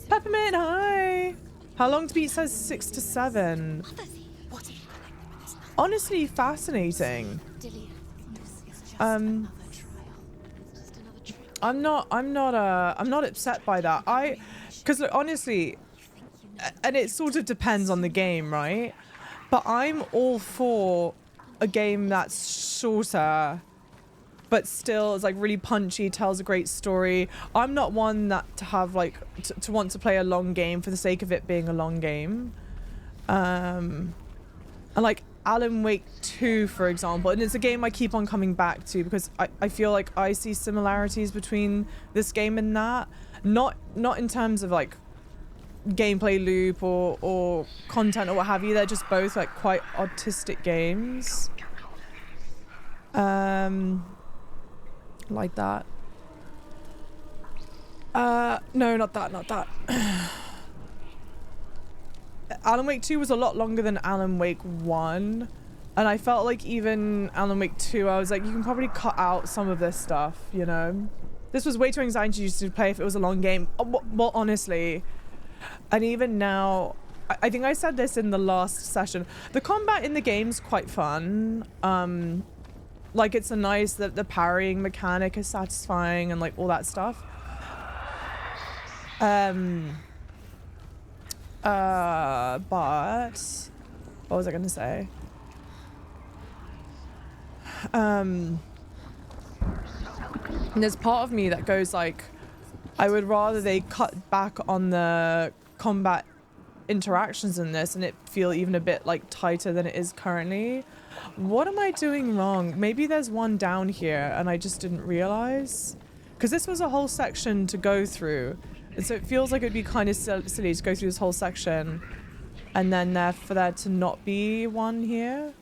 Peppermint, hi. How long to beat says 6 to 7. Honestly, fascinating. I'm not upset by that. Because look, honestly, and it sort of depends on the game, right? But I'm all for a game that's shorter, but still is like really punchy, tells a great story. I'm not one that to have like to want to play a long game for the sake of it being a long game. And like Alan Wake 2, for example, and it's a game I keep on coming back to because I feel like I see similarities between this game and that. Not in terms of like gameplay loop or content or what have you. They're just both like quite autistic games. Like that. No, not that. Alan Wake 2 was a lot longer than Alan Wake 1. And I felt like even Alan Wake 2, I was like, you can probably cut out some of this stuff, you know? This was way too anxiety to play if it was a long game. Well, honestly. And even now, I think I said this in the last session, the combat in the game's quite fun. Like, it's a nice, the parrying mechanic is satisfying and like all that stuff. But what was I gonna say? And there's part of me that goes like, I would rather they cut back on the combat interactions in this and it feel even a bit like tighter than it is currently. What am I doing wrong? Maybe there's one down here and I just didn't realize, because this was a whole section to go through, and so it feels like it'd be kind of silly to go through this whole section and then for there to not be one here,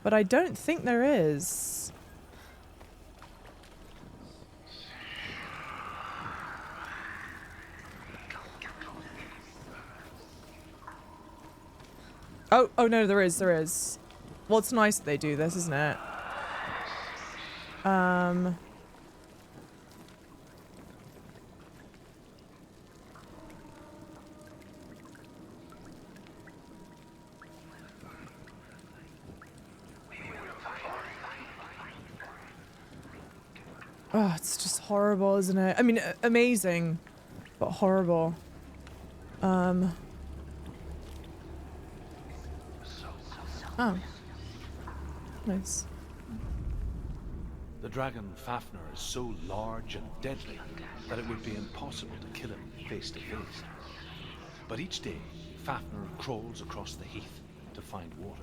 but I don't think there is. Oh no, there is. Well, it's nice that they do this, isn't it? Oh, it's just horrible, isn't it? I mean, amazing, but horrible. Oh. Nice. The dragon Fafnir is so large and deadly that it would be impossible to kill him face to face. But each day, Fafnir crawls across the heath to find water.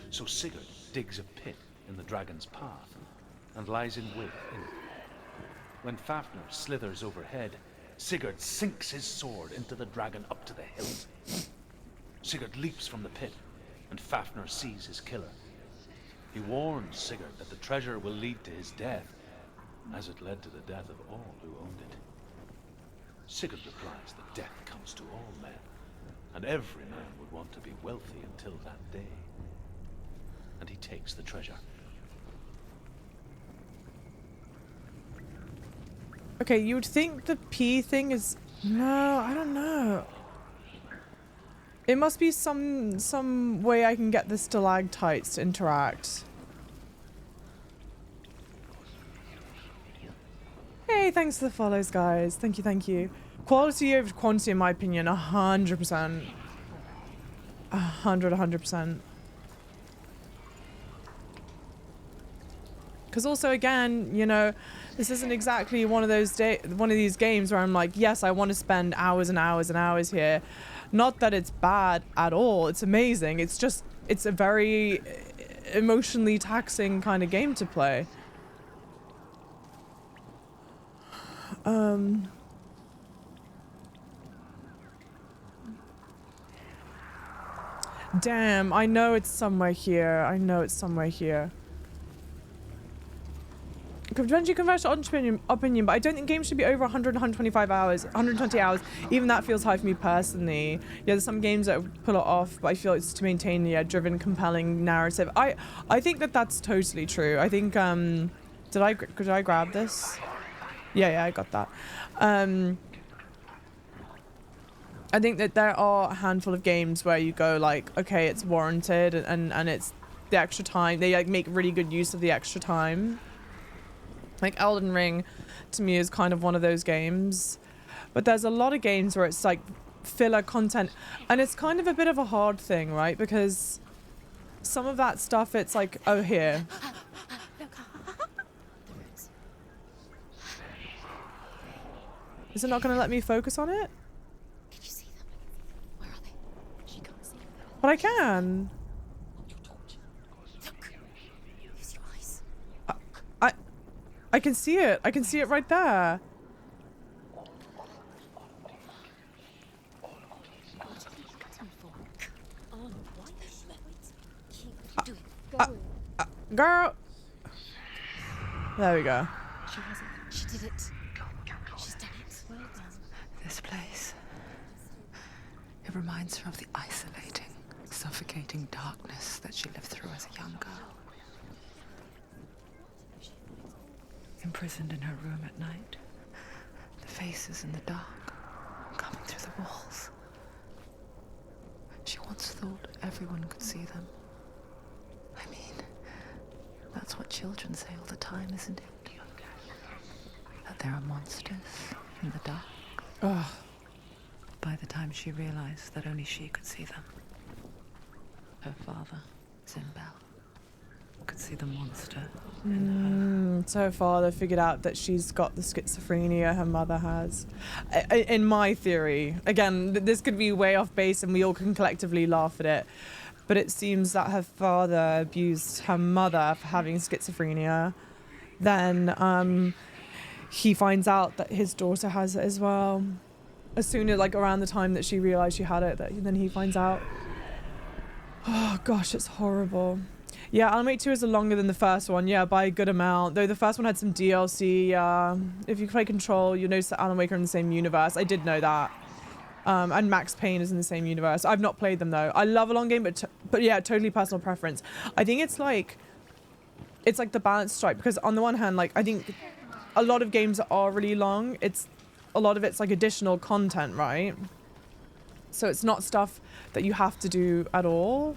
So Sigurd digs a pit in the dragon's path and lies in wait in it. When Fafnir slithers overhead, Sigurd sinks his sword into the dragon up to the hilt. Sigurd leaps from the pit, and Fafnir sees his killer. He warns Sigurd that the treasure will lead to his death, as it led to the death of all who owned it. Sigurd replies that death comes to all men, and every man would want to be wealthy until that day. And he takes the treasure. Okay, you would think the P thing is... No, I don't know. It must be some way I can get the stalactites to interact. Hey, thanks for the follows, guys. Thank you, thank you. Quality over quantity, in my opinion, 100%. 100%. Because also, again, you know, this isn't exactly one of these games where I'm like, yes, I want to spend hours and hours and hours here. Not that it's bad at all. It's amazing. It's just, it's a very emotionally taxing kind of game to play. Damn, I know it's somewhere here. I know it's somewhere here. Eventually converge to opinion, but I don't think games should be over 100, 125 hours, 120 hours. Even that feels high for me personally. Yeah, there's some games that pull it off, but I feel it's to maintain the driven, compelling narrative. I think that that's totally true. I think, did I grab this? Yeah, I got that. I think that there are a handful of games where you go like, okay, it's warranted, and it's the extra time. They like make really good use of the extra time. Like Elden Ring, to me, is kind of one of those games. But there's a lot of games where it's like filler content. And it's kind of a bit of a hard thing, right? Because some of that stuff, it's like, oh, here. Is it not going to let me focus on it? Can you see them? Where are they? She can't see them. But I can. Hold your torch. Look. Use your eyes. I can see it. I can see it right there. Girl. There we go. She wasn't. She did it. She's done it. Well done. This place. It reminds her of the isolating, suffocating darkness that she lived through as a young girl. Imprisoned in her room at night, the faces in the dark, coming through the walls. She once thought everyone could see them. I mean, that's what children say all the time, isn't it? That there are monsters in the dark. Ugh. By the time she realized that only she could see them, her father, Zinbel, could see the monster in her. So her father figured out that she's got the schizophrenia her mother has. In my theory, again, this could be way off base and we all can collectively laugh at it, but it seems that her father abused her mother for having schizophrenia. Then he finds out that his daughter has it as well. As soon as, like, around the time that she realized she had it, then he finds out. Oh gosh, it's horrible. Yeah, Alan Wake 2 is longer than the first one, yeah, by a good amount. Though the first one had some DLC. If you play Control, you'll notice that Alan Wake are in the same universe. I did know that. And Max Payne is in the same universe. I've not played them though. I love a long game, but yeah, totally personal preference. I think it's like the balance strike, because on the one hand, like, I think a lot of games are really long. A lot of it's like additional content, right? So it's not stuff that you have to do at all.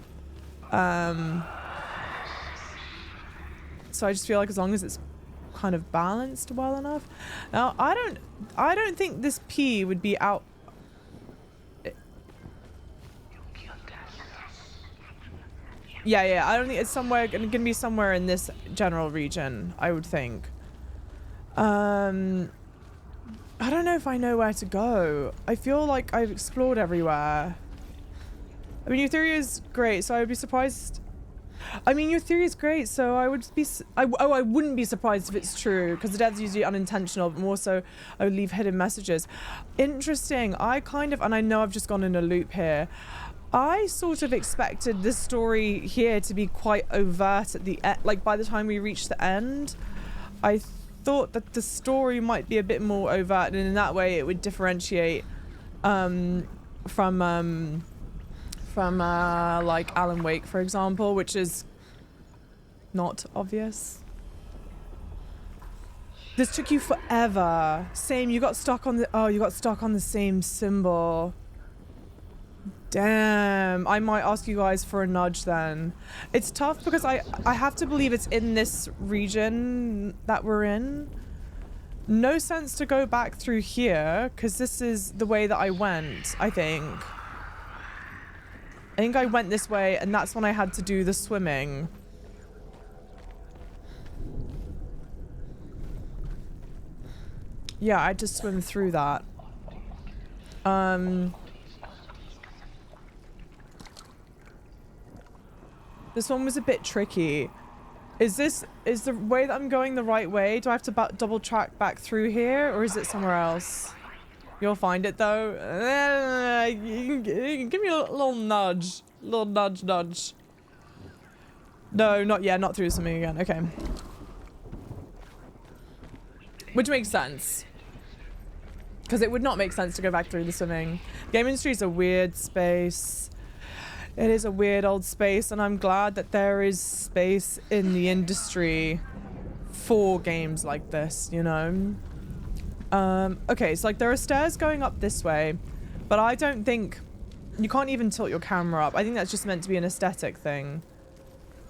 So I just feel like as long as it's kind of balanced well enough. Now, I don't think this P would be out. Yeah, I don't think it's somewhere gonna be somewhere in this general region, I would think. I don't know if I know where to go. I feel like I've explored everywhere. I mean, your theory is great, so I would be surprised. I mean, your theory is great, so I would be. I wouldn't be surprised if it's true, because the death's usually unintentional, but more so I would leave hidden messages. Interesting. I kind of, and I know I've just gone in a loop here. I sort of expected this story here to be quite overt at the end. Like, by the time we reach the end, I thought that the story might be a bit more overt, and in that way it would differentiate from like Alan Wake, for example, which is not obvious. This took you forever. Same, you got stuck on the same symbol. Damn, I might ask you guys for a nudge then. It's tough because I have to believe it's in this region that we're in. No sense to go back through here, because this is the way that I went, I think. I think I went this way, and that's when I had to do the swimming. Yeah, I had to swim through that. This one was a bit tricky. Is the way that I'm going the right way? Do I have to double track back through here, or is it somewhere else? You'll find it though. You can give me a little nudge. Little nudge. No, not yet. Not through something again. Okay. Which makes sense. Because it would not make sense to go back through the swimming. Game industry is a weird space. It is a weird old space, and I'm glad that there is space in the industry for games like this, you know? Okay, so like there are stairs going up this way, but I don't think... You can't even tilt your camera up. I think that's just meant to be an aesthetic thing.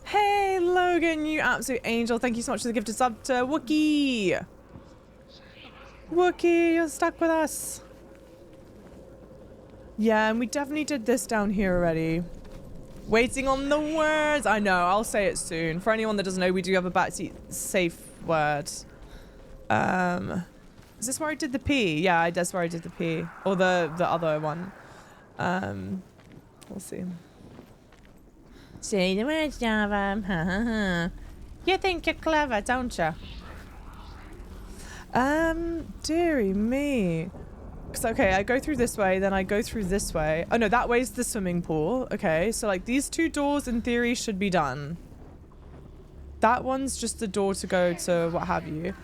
Hey, Logan, you absolute angel. Thank you so much for the gifted sub to Wookie. Wookie, you're stuck with us. Yeah, and we definitely did this down here already. Waiting on the words. I know, I'll say it soon. For anyone that doesn't know, we do have a backseat safe word. Is this where I did the P? Yeah, that's where I did the P. Or the other one. We'll see. Say the words, Java. You think you're clever, don't you? Dearie me. So, okay, I go through this way, then I go through this way. Oh no, that way's the swimming pool. Okay, so like these two doors in theory should be done. That one's just the door to go to what have you.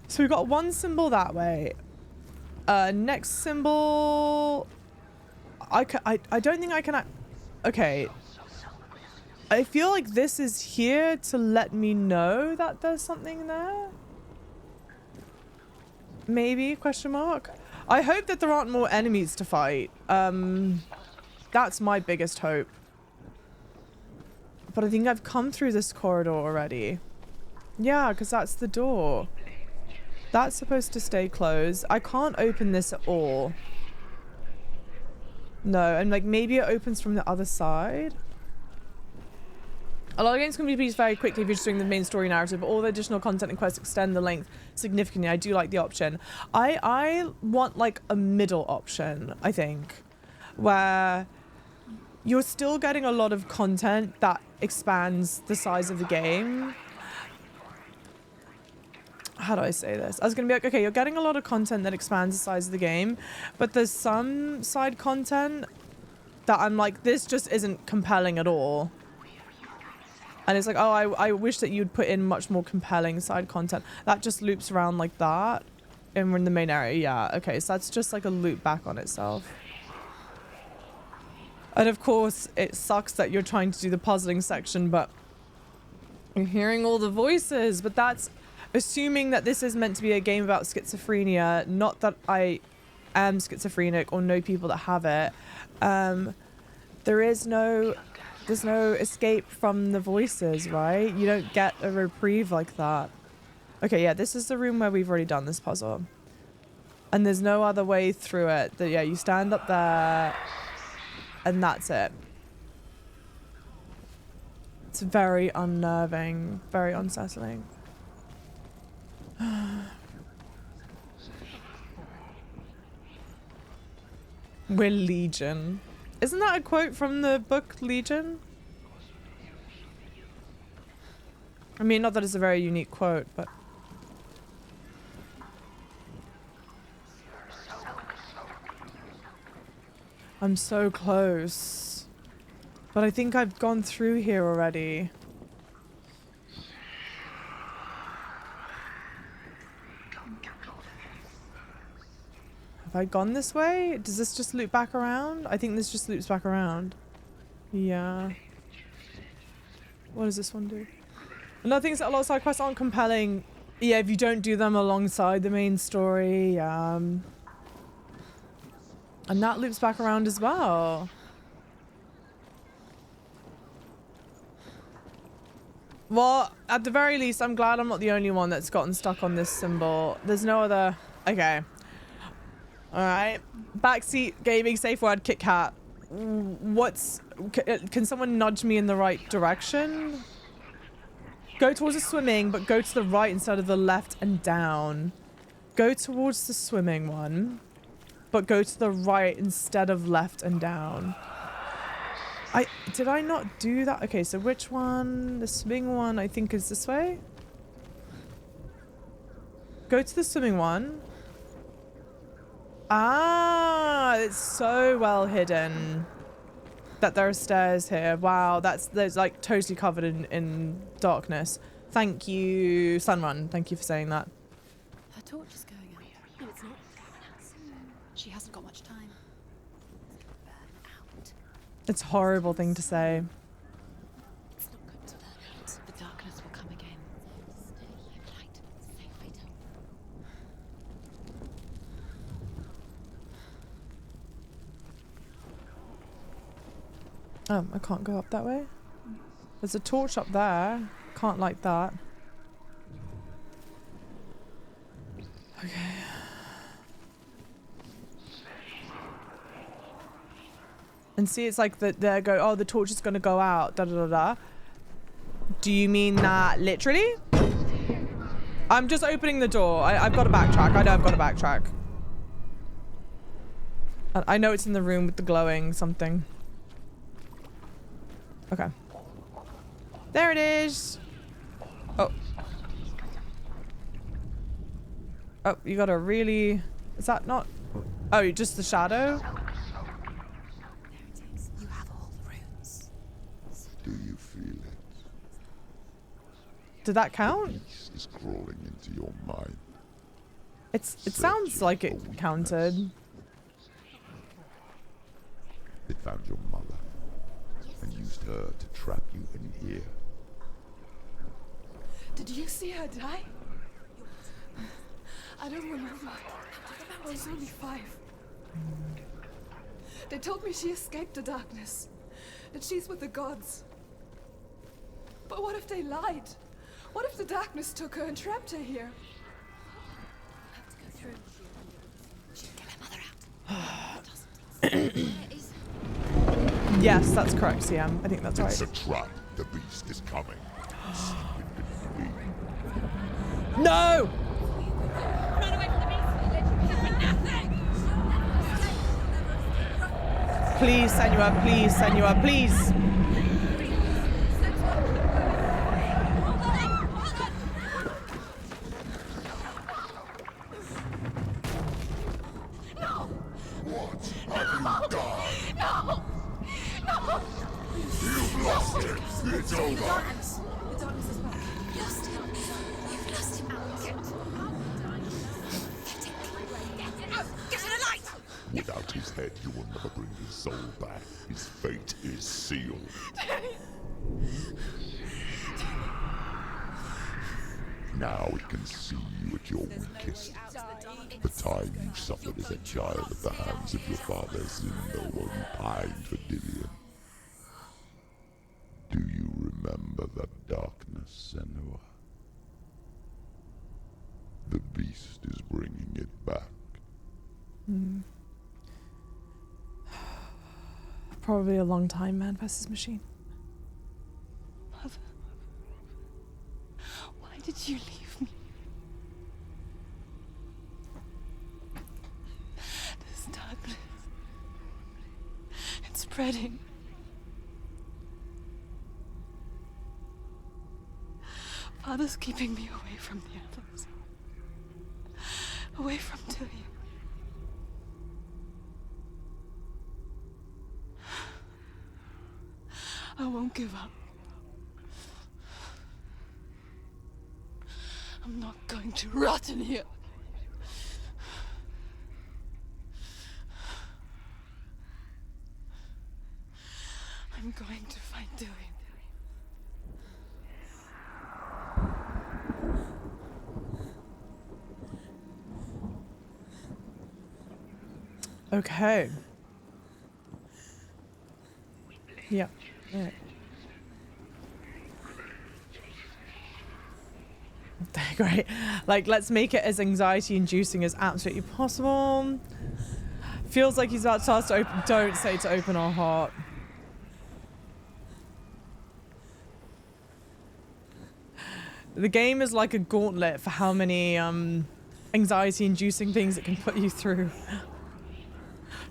So we've got one symbol that way. Next symbol... I don't think I can... Okay. I feel like this is here to let me know that there's something there. Maybe, question mark? I hope that there aren't more enemies to fight. That's my biggest hope. But I think I've come through this corridor already. Yeah, because that's the door. That's supposed to stay closed. I can't open this at all. No, and like maybe it opens from the other side. A lot of games can be released very quickly if you're just doing the main story narrative, but all the additional content and quests extend the length significantly. I do like the option. I want like a middle option, I think, where you're still getting a lot of content that expands the size of the game. How do I say this? I was going to be like, okay, you're getting a lot of content that expands the size of the game, but there's some side content that I'm like, this just isn't compelling at all. And it's like, oh, I wish that you'd put in much more compelling side content. That just loops around like that. And we're in the main area. Yeah, okay. So that's just like a loop back on itself. And of course, it sucks that you're trying to do the puzzling section, but you're hearing all the voices. But that's assuming that this is meant to be a game about schizophrenia. Not that I am schizophrenic or know people that have it. There's no escape from the voices, right? You don't get a reprieve like that. Okay, yeah, this is the room where we've already done this puzzle. And there's no other way through it. Yeah, you stand up there and that's it. It's very unnerving, very unsettling. We're Legion. Isn't that a quote from the book Legion? I mean, not that it's a very unique quote, but... I'm so close. But I think I've gone through here already. Have I gone this way? Does this just loop back around? I think this just loops back around. Yeah. What does this one do? Another thing is that a lot of side quests aren't compelling. Yeah, if you don't do them alongside the main story. And that loops back around as well. Well, at the very least, I'm glad I'm not the only one that's gotten stuck on this symbol. There's no other... Okay. Alright. Backseat gaming, safe word, Kit Kat. What's... Can someone nudge me in the right direction? Go towards the swimming, but go to the right instead of the left and down. Go towards the swimming one, but go to the right instead of left and down. Did I not do that? Okay, so which one? The swimming one, I think, is this way. Go to the swimming one. Ah, it's so well hidden that there are stairs here. Wow, that's like totally covered in darkness. Thank you, Sunrun. Thank you for saying that. Her torch is going out. No, it's not. She hasn't got much time. Burn out. It's a horrible thing to say. It's not good to burn out. The darkness will come again. Stay in light. Safe, fatal. Oh, I can't go up that way. There's a torch up there. Can't light that. Okay. And see, it's like the torch is gonna go out. Da da da da. Do you mean that literally? I'm just opening the door. I've got to backtrack. I know I've got to backtrack. I know it's in the room with the glowing something. Okay. There it is. Oh. Oh, you gotta really... Is that not... Oh, just the shadow? There it is. You have all the runes. Do you feel it? Did that count? Peace is crawling into your mind. It sounds like it counted. It found your mother and used her to trap you in here. Did you see her die? I don't remember. I was only 5. They told me she escaped the darkness, that she's with the gods. But what if they lied? What if the darkness took her and trapped her here? We'll have to go through. She'll get her mother out. Yes, that's correct, CM. I think that's right. It's a trap. The beast is coming. No! Run away from the beast. Please, Senua, please, Senua, please. You've lost it. It's over. The darkness is back. You've lost him. You've lost him. Get to the light! Without his head, you will never bring his soul back. His fate is sealed. Now it can see you at your weakest. The time you suffered as a child at the hands of your father Zindo while you pined for Dillion. Do you remember that darkness, Senua? probably a long time, man versus machine. Mother, why did you leave me? This darkness, it's spreading. Father's keeping me away from the others. Away from Tilly. I won't give up. I'm not going to rot in here. I'm going to find Tilly. Okay. Yeah. Yeah. Great. Like, let's make it as anxiety inducing as absolutely possible. Feels like he's about to ask to open. Don't say to open our heart. The game is like a gauntlet for how many anxiety inducing things it can put you through.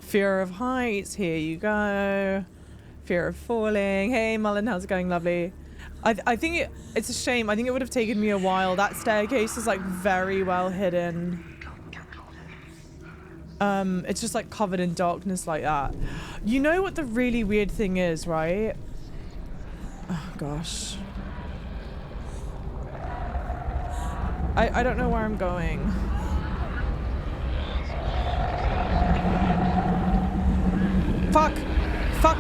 Fear of heights, here you go. Fear of falling. Hey Mullen, how's it going? Lovely. I think it's a shame. I think it would have taken me a while. That staircase is like very well hidden. It's just like covered in darkness like that. You know what the really weird thing is, right? Oh gosh. I don't know where I'm going. Fuck! Fuck!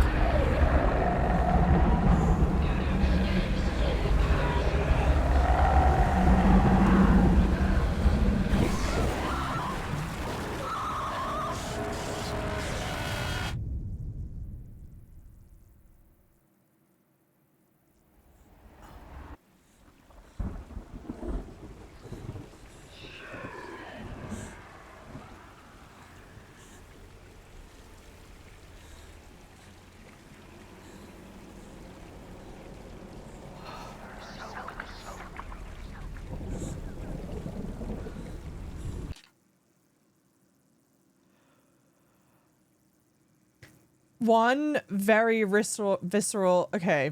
One very visceral. Okay.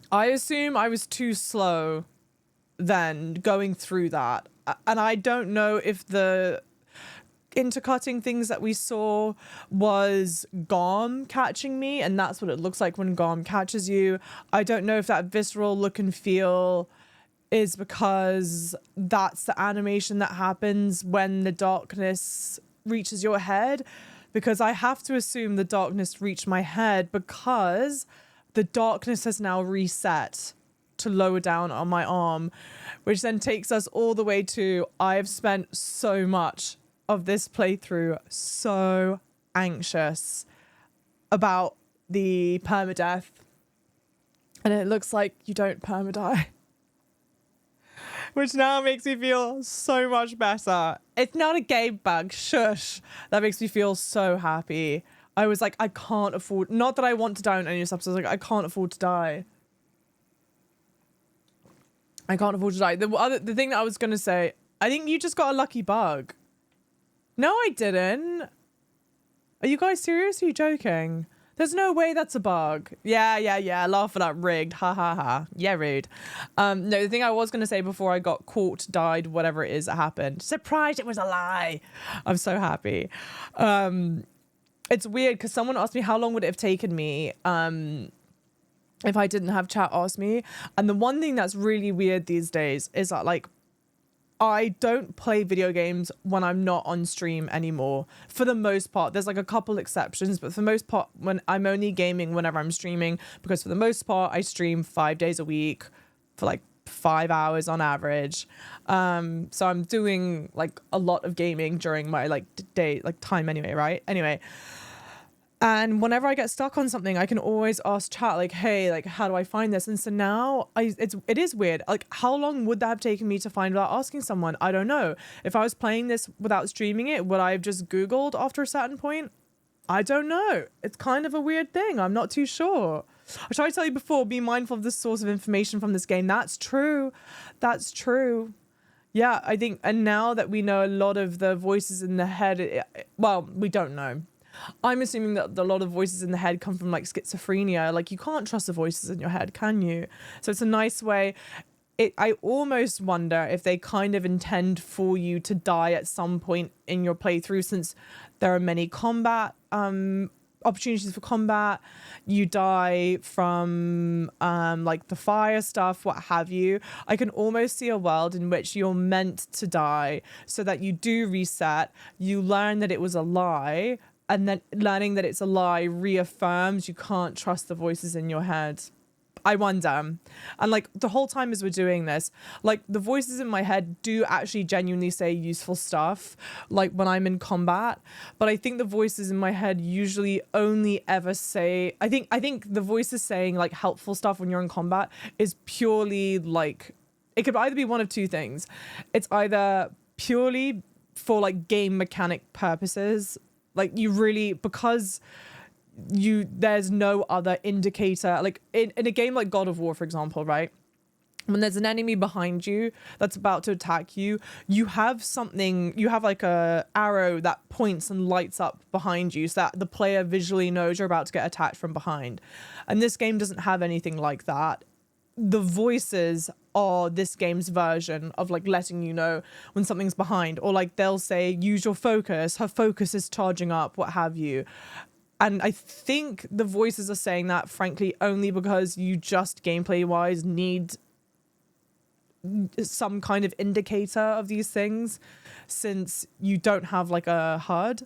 I assume I was too slow then going through that. And I don't know if the intercutting things that we saw was Gorm catching me, and that's what it looks like when Gorm catches you. I don't know if that visceral look and feel is because that's the animation that happens when the darkness reaches your head, because I have to assume the darkness reached my head because the darkness has now reset to lower down on my arm, which then takes us all the way to I've spent so much of this playthrough so anxious about the permadeath, and it looks like you don't permadie. Which now makes me feel so much better. It's not a game bug, shush. That makes me feel so happy. I was like, I can't afford, not that I want to die on any of this episode, like I can't afford to die. I can't afford to die. The thing that I was gonna say, I think you just got a lucky bug. No, I didn't. Are you guys serious? Are you joking? There's no way that's a bug. Yeah. Laugh at that, rigged. Ha ha ha. Yeah, rude. No, the thing I was going to say before I got caught, died, whatever it is that happened. Surprised it was a lie. I'm so happy. It's weird because someone asked me how long would it have taken me if I didn't have chat ask me. And the one thing that's really weird these days is that like I don't play video games when I'm not on stream anymore. For the most part, there's like a couple exceptions, but for the most part, when I'm only gaming whenever I'm streaming, because for the most part, I stream 5 days a week for like 5 hours on average. So I'm doing like a lot of gaming during my like day, like time anyway, right? Anyway. And whenever I get stuck on something, I can always ask chat, like, hey, like, how do I find this? And so now it is weird. Like, how long would that have taken me to find without asking someone? I don't know. If I was playing this without streaming it, would I have just Googled after a certain point? I don't know. It's kind of a weird thing. I'm not too sure. I tried to tell you before, be mindful of the source of information from this game. That's true. That's true. Yeah, I think, and now that we know a lot of the voices in the head, well, we don't know. I'm assuming that a lot of voices in the head come from like schizophrenia. Like you can't trust the voices in your head, can you? So it's a nice way. I almost wonder if they kind of intend for you to die at some point in your playthrough, since there are many combat opportunities for combat. You die from like the fire stuff, what have you. I can almost see a world in which you're meant to die so that you do reset, you learn that it was a lie, and then learning that it's a lie reaffirms you can't trust the voices in your head. I wonder. And like the whole time as we're doing this, like the voices in my head do actually genuinely say useful stuff, like when I'm in combat. But I think the voices in my head usually only ever say, I think the voices saying like helpful stuff when you're in combat is purely like, it could either be one of two things. It's either purely for like game mechanic purposes, like you really, because there's no other indicator, like in a game like God of War, for example, right? When there's an enemy behind you that's about to attack you, you have like a arrow that points and lights up behind you so that the player visually knows you're about to get attacked from behind. And this game doesn't have anything like that. The voices are this game's version of like letting you know when something's behind, or like they'll say use your focus, her focus is charging up, what have you. And I think the voices are saying that, frankly, only because you just gameplay-wise need some kind of indicator of these things, since you don't have like a HUD.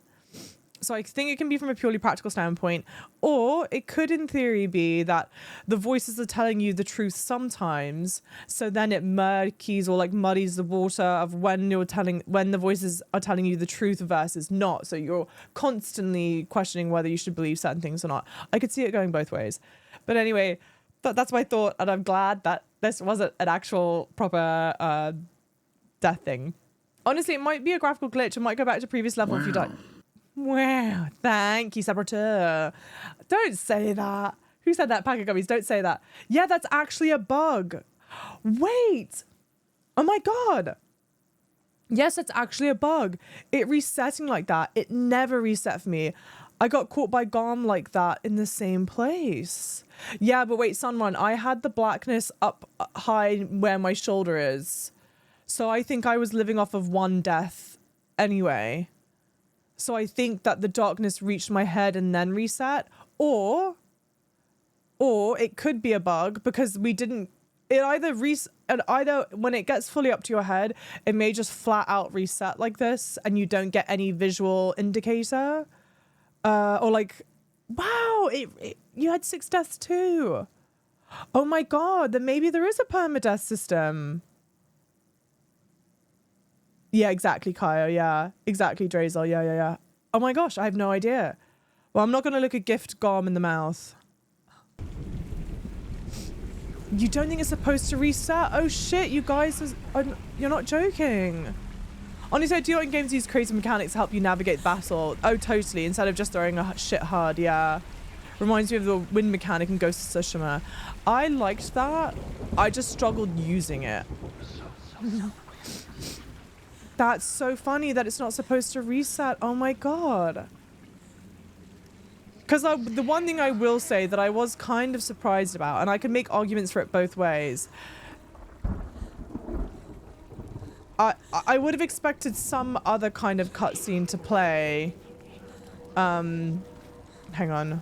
So I think it can be from a purely practical standpoint, or it could in theory be that the voices are telling you the truth sometimes, so then it muddies or like muddies the water of when the voices are telling you the truth versus not. So you're constantly questioning whether you should believe certain things or not. I could see it going both ways. But anyway, that's my thought, and I'm glad that this wasn't an actual proper death thing. Honestly, it might be a graphical glitch. It might go back to previous level if you die. Wow, thank you, Saboteur. Don't say that. Who said that? Pack of gummies, don't say that. Yeah, that's actually a bug. Wait. Oh my God. Yes, that's actually a bug. It resetting like that. It never reset for me. I got caught by Garm like that in the same place. Yeah, but wait, Sunrun, I had the blackness up high where my shoulder is. So I think I was living off of one death anyway. So I think that the darkness reached my head and then reset, or it could be a bug because we didn't. It either when it gets fully up to your head, it may just flat out reset like this, and you don't get any visual indicator, or like, wow, you had 6 deaths too. Oh my God, then maybe there is a permadeath system. Yeah, exactly, Kyle. Yeah, exactly, Drazel. Yeah. Oh my gosh, I have no idea. Well, I'm not going to look a gift Garm in the mouth. You don't think it's supposed to reset? Oh shit, you guys, you're not joking. Honestly, I do like games use crazy mechanics to help you navigate battle. Oh, totally. Instead of just throwing a shit hard, yeah. Reminds me of the wind mechanic in Ghost of Tsushima. I liked that. I just struggled using it. That's so funny that it's not supposed to reset. Oh my God. Because the one thing I will say that I was kind of surprised about, and I can make arguments for it both ways, I would have expected some other kind of cutscene to play. Hang on.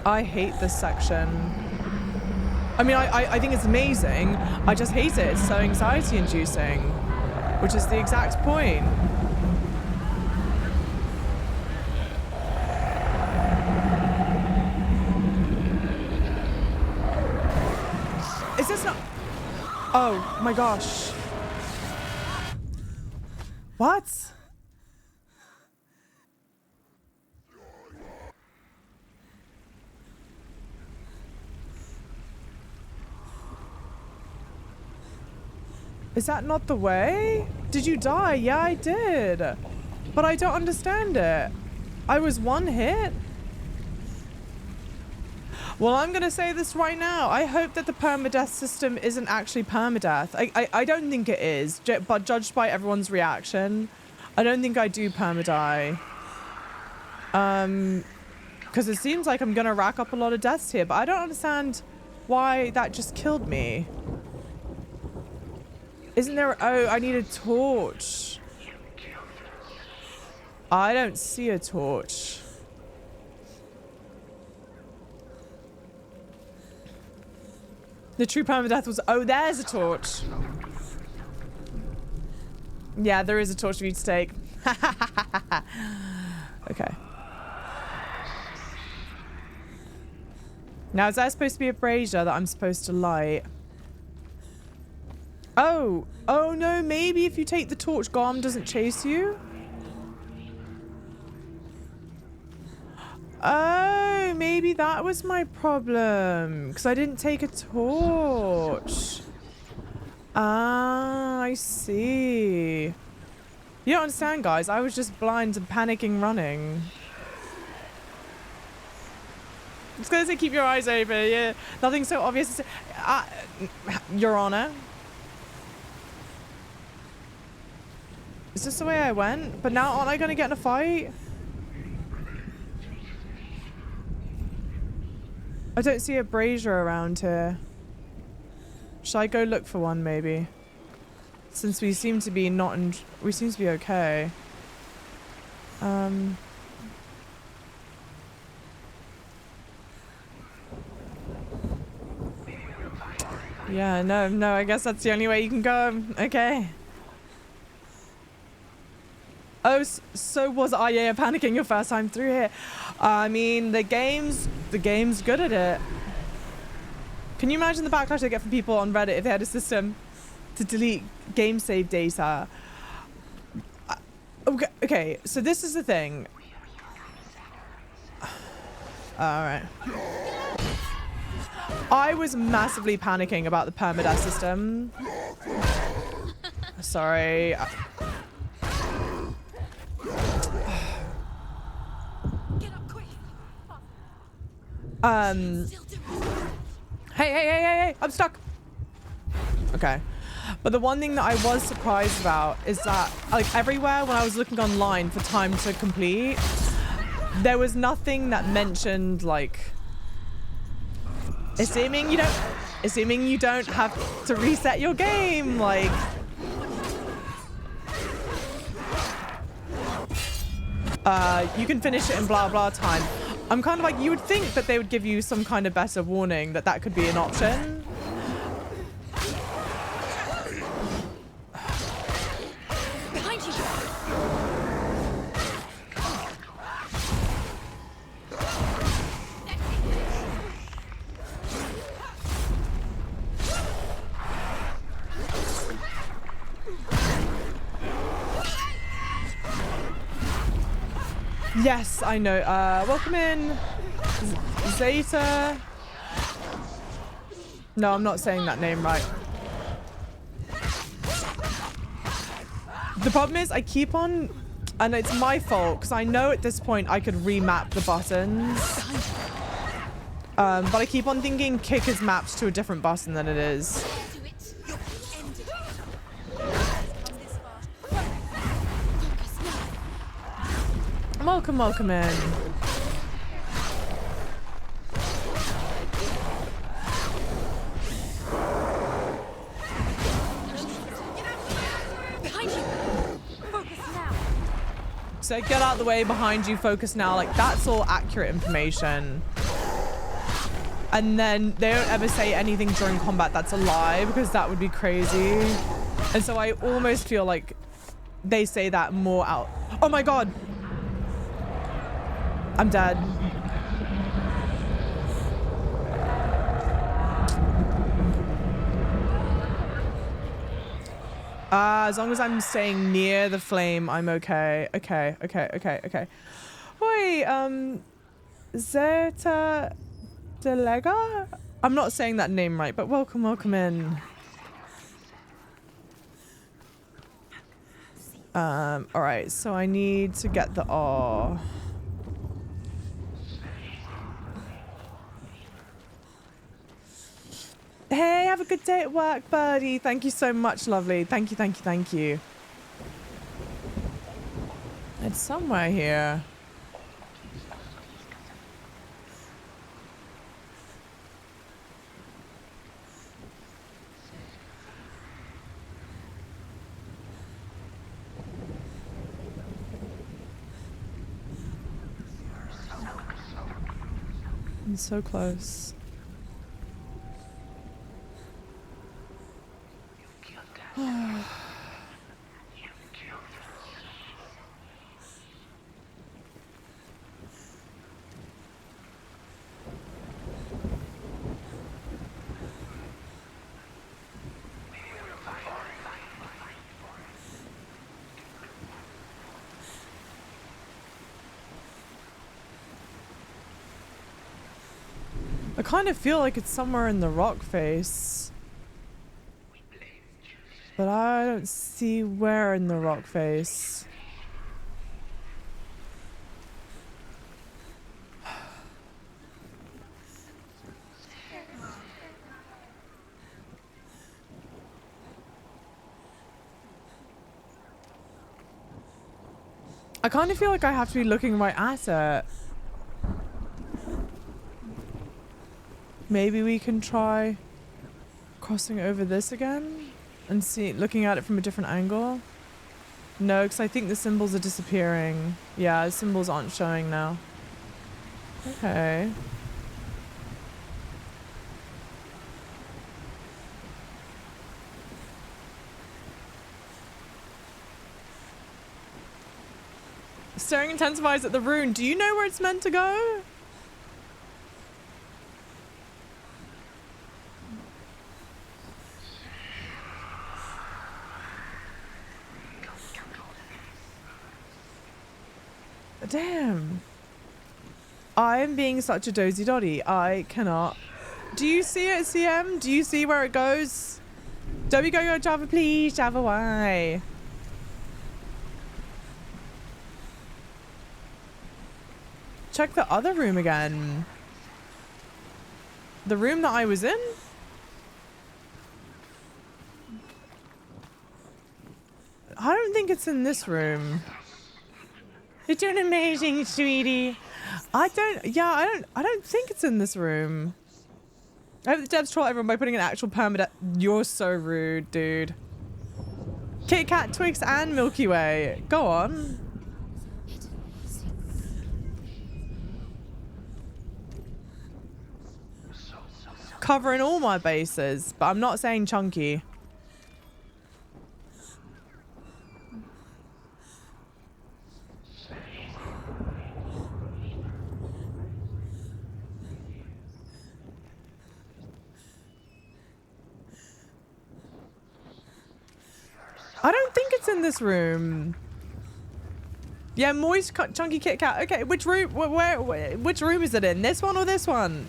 I hate this section. I mean, I think it's amazing. I just hate it. It's so anxiety inducing, which is the exact point. Is this not? Oh my gosh. What? Is that not the way? Did you die? Yeah, I did. But I don't understand it. I was one hit. Well, I'm going to say this right now. I hope that the permadeath system isn't actually permadeath. I don't think it is, but judged by everyone's reaction, I don't think I do permadie. Because it seems like I'm going to rack up a lot of deaths here, but I don't understand why that just killed me. Isn't there... Oh, I need a torch. I don't see a torch. The true permadeath was... Oh, there's a torch. Yeah, there is a torch for you to take. Okay. Now, is that supposed to be a brazier that I'm supposed to light? Oh. Oh, no. Maybe if you take the torch, Garm doesn't chase you? Oh, maybe that was my problem. Because I didn't take a torch. Ah, I see. You don't understand, guys. I was just blind and panicking running. It's gonna say keep your eyes open. Yeah, nothing so obvious. Your Honor. Is this the way I went? But now aren't I gonna get in a fight? I don't see a brazier around here. Should I go look for one maybe? Since we seem to be not in... We seem to be okay. Yeah, no, I guess that's the only way you can go. Okay. Oh, so was I panicking your first time through here? I mean, the game's good at it. Can you imagine the backlash they get from people on Reddit if they had a system to delete game save data? Okay, so this is the thing. Alright. I was massively panicking about the permadeath system. Sorry. Hey, I'm stuck. Okay. But the one thing that I was surprised about is that, like, everywhere when I was looking online for time to complete, there was nothing that mentioned, like, assuming you don't have to reset your game, like, you can finish it in blah blah time. I'm kind of like, you would think that they would give you some kind of better warning that could be an option. Behind you. Yes, I know. Welcome in, Zeta. No, I'm not saying that name right. The problem is I keep on, and it's my fault because I know at this point I could remap the buttons. But I keep on thinking kick is mapped to a different button than it is. Welcome in. Behind you. Focus now. So get out of the way, behind you, focus now. Like, that's all accurate information. And then they don't ever say anything during combat that's a lie, because that would be crazy. And so I almost feel like they say that more out. Oh my god. I'm dead. As long as I'm staying near the flame, I'm okay. Okay. Wait, Zeta Delega? I'm not saying that name right, but welcome in. Alright, so I need to get the ore. Hey, have a good day at work, birdie. Thank you so much, lovely. Thank you, thank you, thank you. It's somewhere here. I'm so close. I kind of feel like it's somewhere in the rock face. But I don't see where in the rock face. I kind of feel like I have to be looking right at it. Maybe we can try crossing over this again and looking at it from a different angle. No, because I think the symbols are disappearing. Yeah, the symbols aren't showing now. Okay. Staring intensifies at the rune. Do you know where it's meant to go? Damn. I'm being such a dozy doddy. I cannot. Do you see it, CM? Do you see where it goes? Don't be going on Java, please. Java, why? Check the other room again. The room that I was in? I don't think it's in this room. You're doing amazing, sweetie. I don't think it's in this room. I hope the devs troll everyone by putting an actual permadeath. You're so rude, dude. Kit Kat, Twix, and Milky Way. Go on. Covering all my bases, but I'm not saying chunky. I don't think it's in this room. Yeah, moist, chunky Kit Kat. Okay, which room? Which room is it in? This one or this one?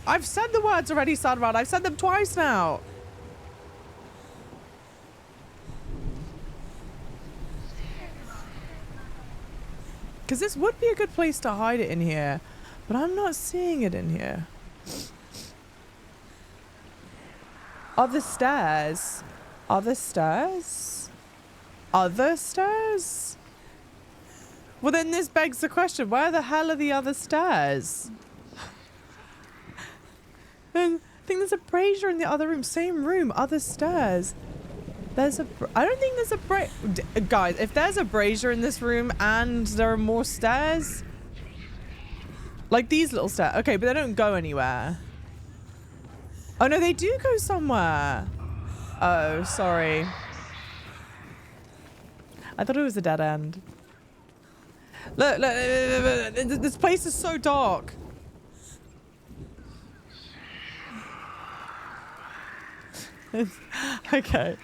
I've said the words already, Sadrad. I've said them twice now. Because this would be a good place to hide it in here, but I'm not seeing it in here. Other stairs? Other stairs? Other stairs? Well, then this begs the question, where the hell are the other stairs? I think there's a brazier in the other room. Same room, other stairs. There's a... I don't think there's a guys, if there's a brazier in this room and there are more stairs... Like these little stairs. Okay, but they don't go anywhere. Oh, no, they do go somewhere. Oh, sorry. I thought it was a dead end. Look, this place is so dark. Okay.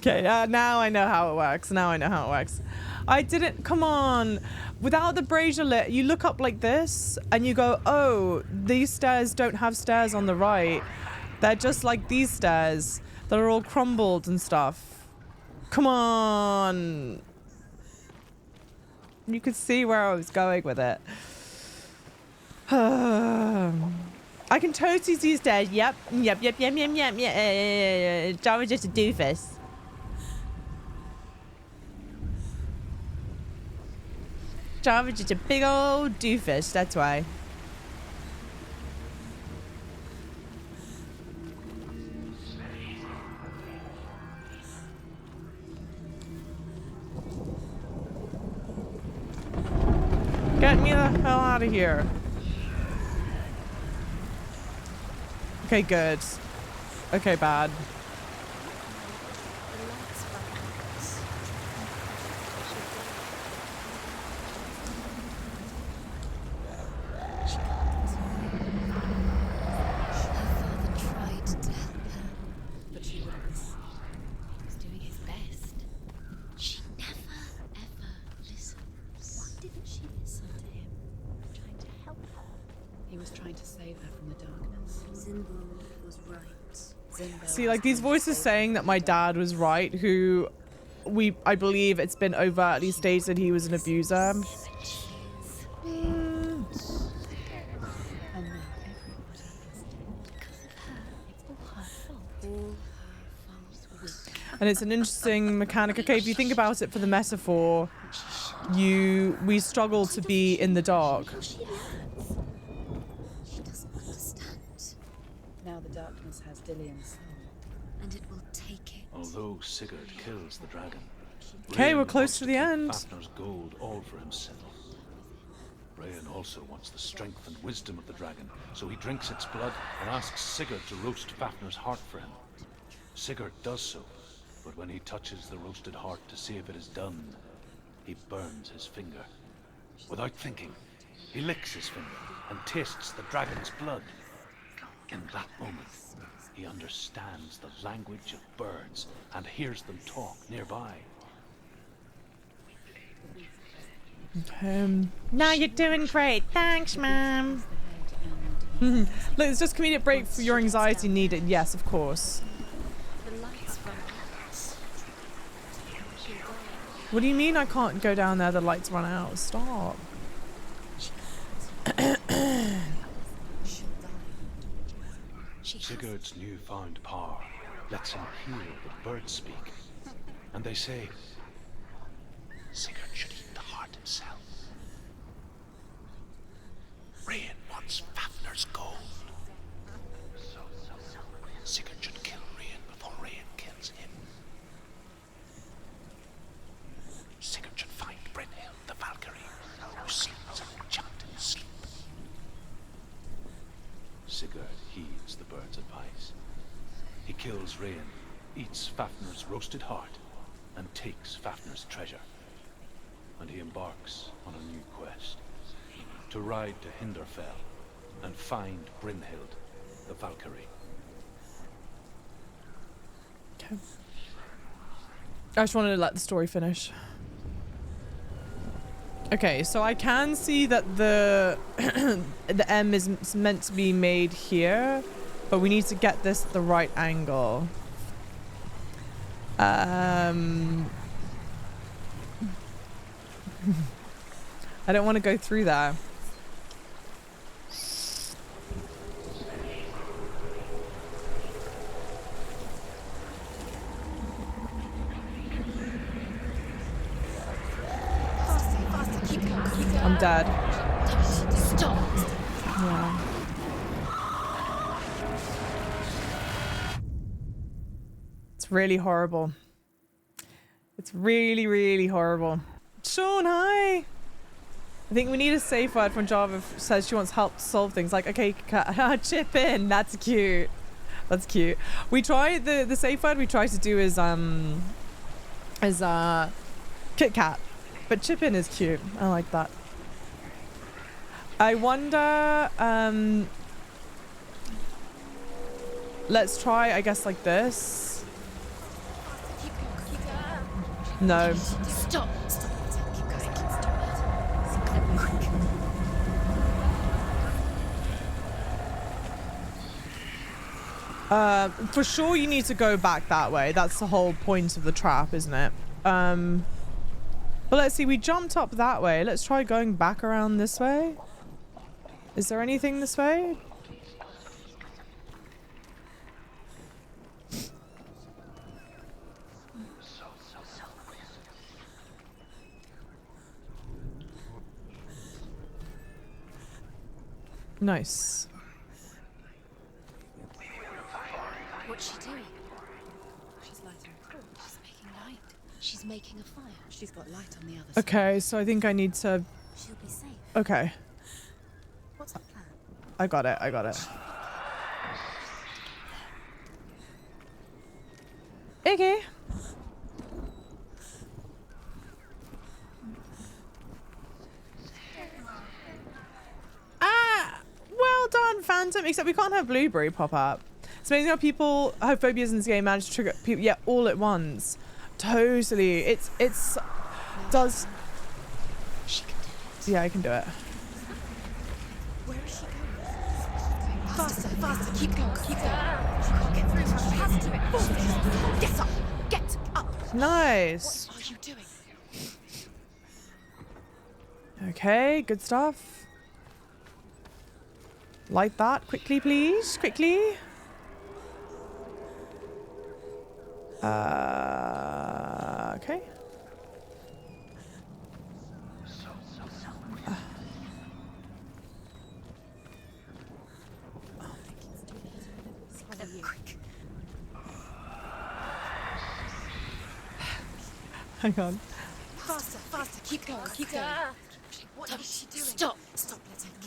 Okay, now I know how it works. Now I know how it works. I didn't, come on. Without the brazier lit, you look up like this and you go, oh, these stairs don't have stairs on the right. They're just like these stairs that are all crumbled and stuff. Come on. You could see where I was going with it. I can totally see stairs. Yep. Java's just a doofus. Java's just a big old doofus, that's why. Get me the hell out of here. Okay, good. Okay, bad. See, like, these voices saying that my dad was right, who I believe it's been overtly stated he was an abuser. And it's an interesting mechanic. Okay, if you think about it for the metaphor, we struggle to be in the dark. Now the darkness has Dillian's soul, and it will take it. Although Sigurd kills the dragon, okay, we're Rain close wants to the end. Fafnir's gold all for himself. Rain also wants the strength and wisdom of the dragon, so he drinks its blood and asks Sigurd to roast Fafnir's heart for him. Sigurd does so, but when he touches the roasted heart to see if it is done, he burns his finger. Without thinking, he licks his finger and tastes the dragon's blood. In that moment, he understands the language of birds and hears them talk nearby. Now you're doing great. Thanks, Mom. Look, it's just comedic break for your anxiety needed. Yes, of course. What do you mean I can't go down there? The lights run out. Stop. Sigurd's newfound power lets him hear the birds speak. And they say, Sigurd should eat the heart himself. Rain wants Fafnir's gold. Sigurd should kill Rain before Rain kills him. Sigurd should find Brynhild the Valkyrie, who sings an enchanted sleep. Sigurd heeds the bird's advice. He kills Rain, eats Fafnir's roasted heart, and takes Fafnir's treasure. And he embarks on a new quest, to ride to Hinderfell and find Brynhild the Valkyrie. Okay. I just wanted to let the story finish. Okay, so I can see that the the M is meant to be made here, but we need to get this at the right angle. I don't want to go through there. I'm dead. Stop. Yeah. It's really horrible. It's really, really horrible. Sean, hi. I think we need a safe word from Java. Says she wants help to solve things. Like, okay, chip in. That's cute. That's cute. We tried the safe word we tried to do is Kit Kat, but chip in is cute. I like that. I wonder. Let's try, I guess, like this. No. Stop! Stop! Keep going. For sure you need to go back that way. That's the whole point of the trap, isn't it? But let's see, we jumped up that way. Let's try going back around this way. Is there anything this way? Nice. What's she doing? She's lighting. She's making light. She's making a fire. She's got light on the other side. Okay, so I think I need to... She'll be safe. Okay. What's the plan? I got it, I got it. Okay. Well done, Phantom. Except we can't have Blueberry pop up. It's amazing how people have phobias in this game manage to trigger people, yeah, all at once. Totally. It's does. She can do it. Yeah, I can do it. Where is she going? Faster, faster. Keep going, keep going. She can't get through. She has to do it. Forward. Get up. Get up. Nice. What are you doing? Okay, good stuff. Light that quickly, please. Quickly. Okay. Hang on. Faster, faster. Keep going, keep going. What is she doing? Stop. Stop. Let's keep going.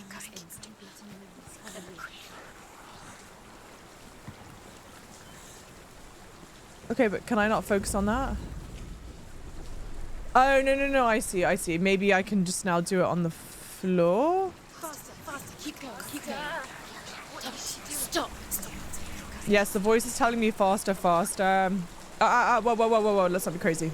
Okay, but can I not focus on that? Oh, no, I see, I see. Maybe I can just now do it on the floor? Faster, faster. Keep going, keep going. What is she doing? Stop. Stop. Yes, the voice is telling me faster, faster. Whoa, let's not be crazy.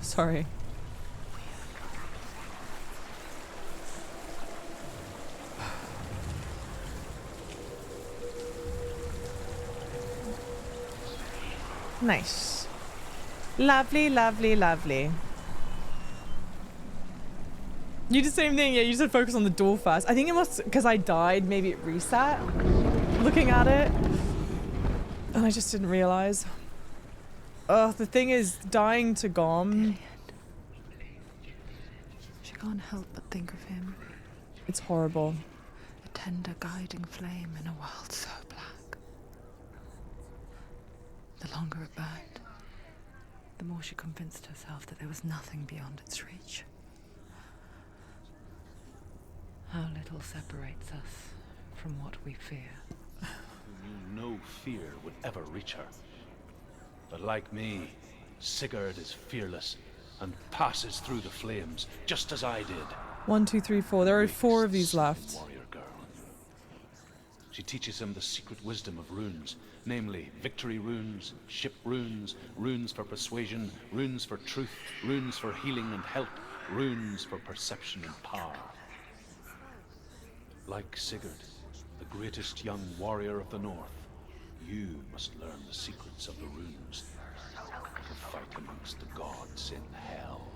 Sorry. Nice. Lovely, lovely, lovely. You did the same thing, yeah, you said focus on the door first. I think it must, because I died, maybe it reset. Looking at it. And I just didn't realize. Ugh, the thing is, dying to Gom. She can't help but think of him. It's horrible. A tender guiding flame in a world so black. The longer it burned, the more she convinced herself that there was nothing beyond its reach. How little separates us from what we fear. Who knew no fear would ever reach her. But like me, Sigurd is fearless and passes through the flames, just as I did. 1, 2, 3, 4. There are 4 of these left. Warrior girl. She teaches him the secret wisdom of runes, namely victory runes, ship runes, runes for persuasion, runes for truth, runes for healing and help, runes for perception and power. Like Sigurd, the greatest young warrior of the North, you must learn the secrets of the runes to fight amongst the gods in hell.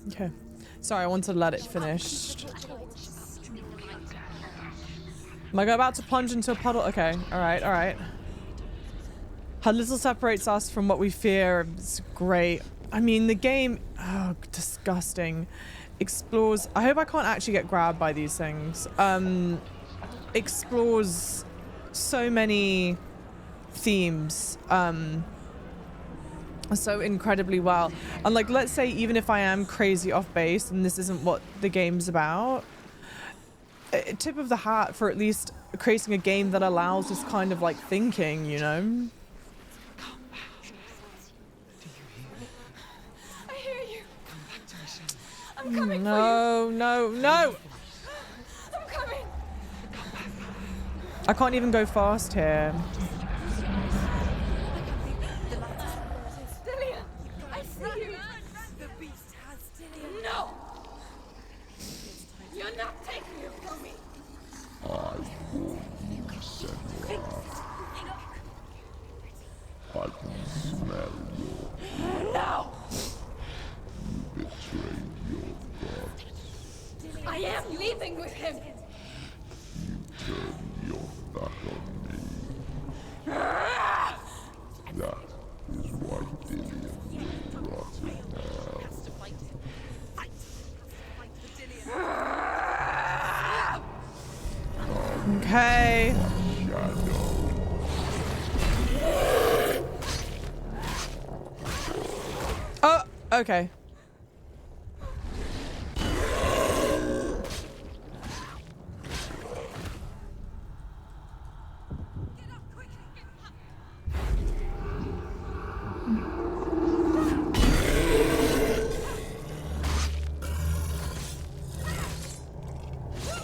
Okay. Sorry, I wanted to let it finish. Am I about to plunge into a puddle? Okay, alright. How little separates us from what we fear. It's great. I mean, the game, oh, disgusting. Explores, I hope I can't actually get grabbed by these things. Explores so many themes so incredibly well. And like, let's say even if I am crazy off base and this isn't what the game's about, tip of the hat for at least creating a game that allows this kind of like thinking, you know? I hear you. I'm coming for you. No, no, no! I'm coming. I can't even go fast here. Dillian, I see you. The beast has Dillian. No! You're not taking it from me. I warn you, Senua. I can smell your... No! You betrayed your god. I am leaving with him. You turned your back on me. That is why Dillian will rot it now. Okay. Oh, okay.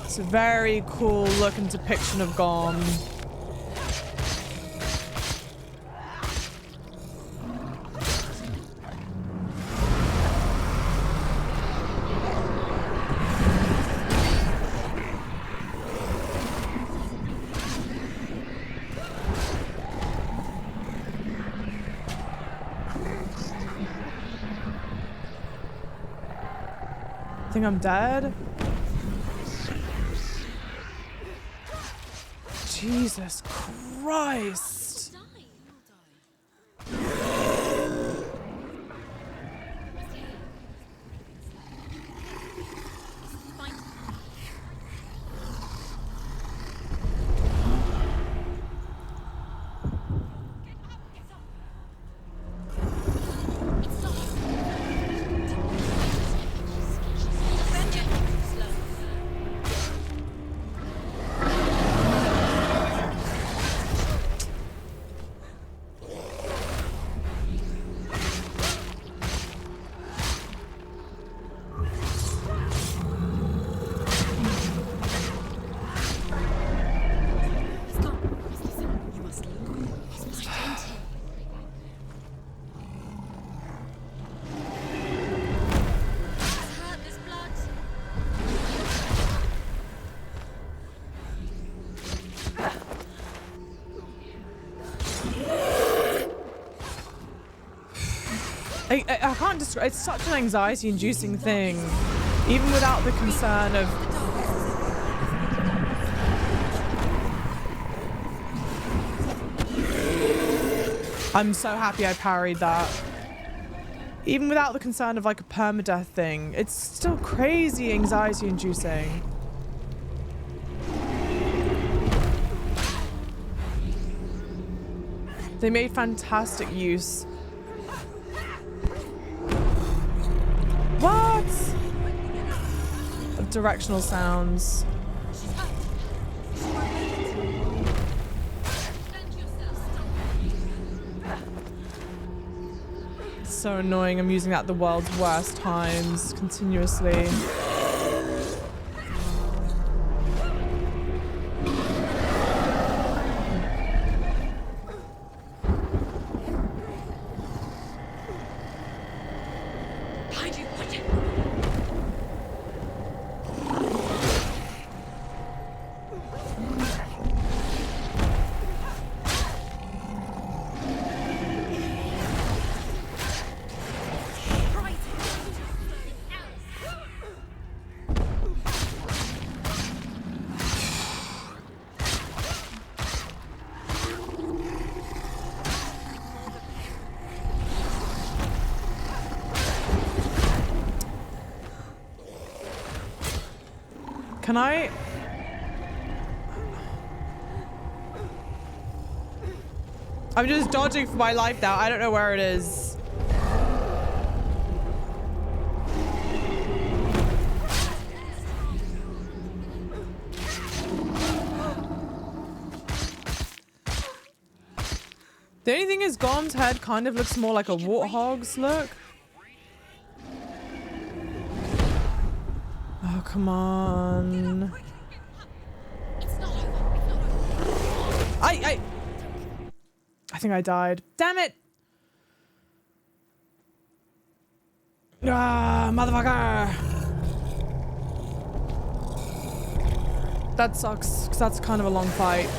It's a very cool looking depiction of Gorm. I think I'm dead. Jesus Christ. I can't describe. It's such an anxiety-inducing thing, even without the concern of. I'm so happy I parried that. Even without the concern of like a permadeath thing, it's still crazy anxiety-inducing. They made fantastic use. What? Of directional sounds. It's so annoying. I'm using that at the world's worst times continuously. Can I? I'm just dodging for my life now. I don't know where it is. The only thing is Gorm's head kind of looks more like a warthog's look. Oh, come on. I think I died. Damn it! Ah, motherfucker! That sucks, because that's kind of a long fight.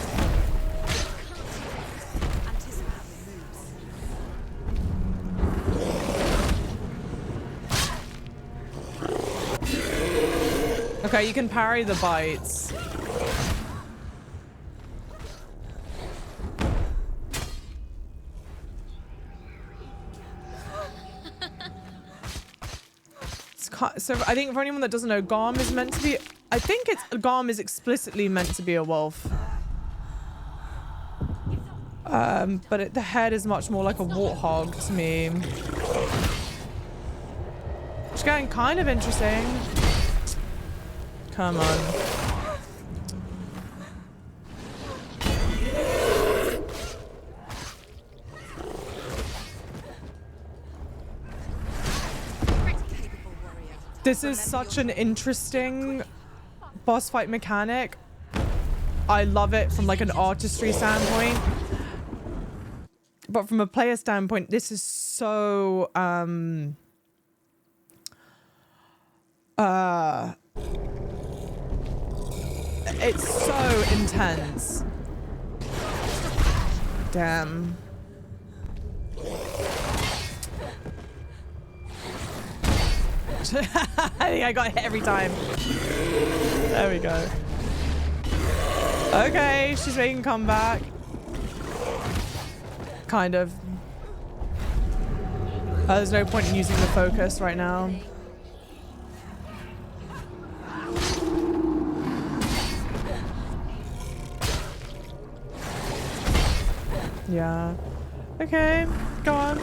Okay, you can parry the bites. So I think for anyone that doesn't know, Garm is meant to be... I think Garm is explicitly meant to be a wolf. But the head is much more like a warthog to me. Which is getting kind of interesting. Come on. This is such an interesting boss fight mechanic. I love it from like an artistry standpoint. But from a player standpoint, this is so it's so intense. Damn. I think I got hit every time. There we go. Okay, she's making a comeback. Kind of. There's no point in using the focus right now. Yeah. Okay, go on.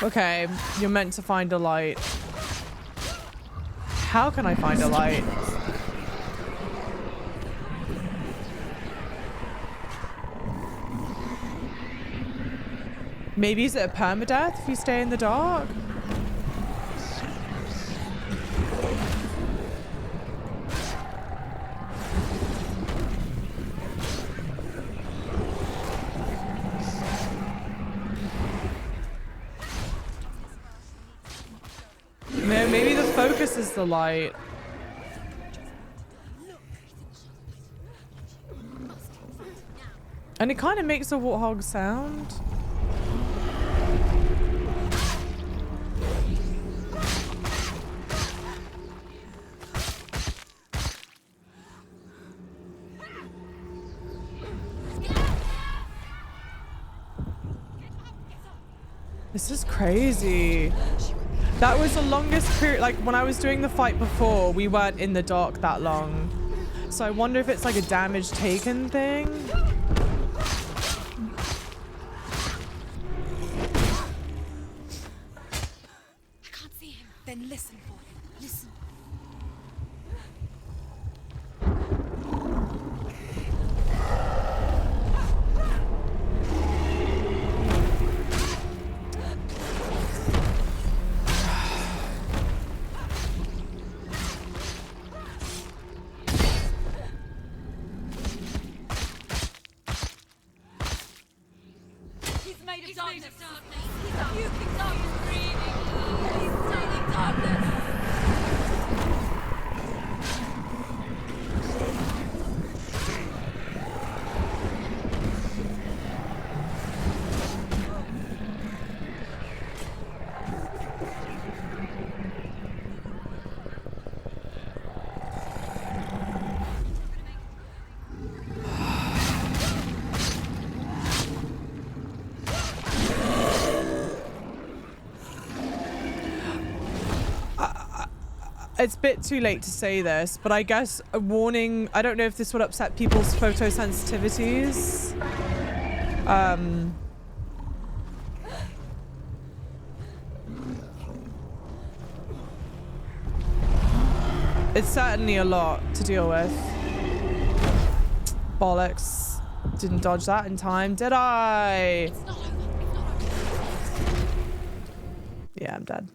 Okay, you're meant to find a light. How can I find a light? Maybe is it a permadeath if you stay in the dark? No, maybe the focus is the light. And it kind of makes a warthog sound. This is crazy. That was the longest period. Like when I was doing the fight before, we weren't in the dark that long. So I wonder if it's like a damage taken thing. I can't see him. Then listen for him. Listen. it's a bit too late to say this, but I guess a warning, I don't know if this would upset people's photosensitivities. It's certainly a lot to deal with. Bollocks. Didn't dodge that in time, did I? Yeah, I'm dead.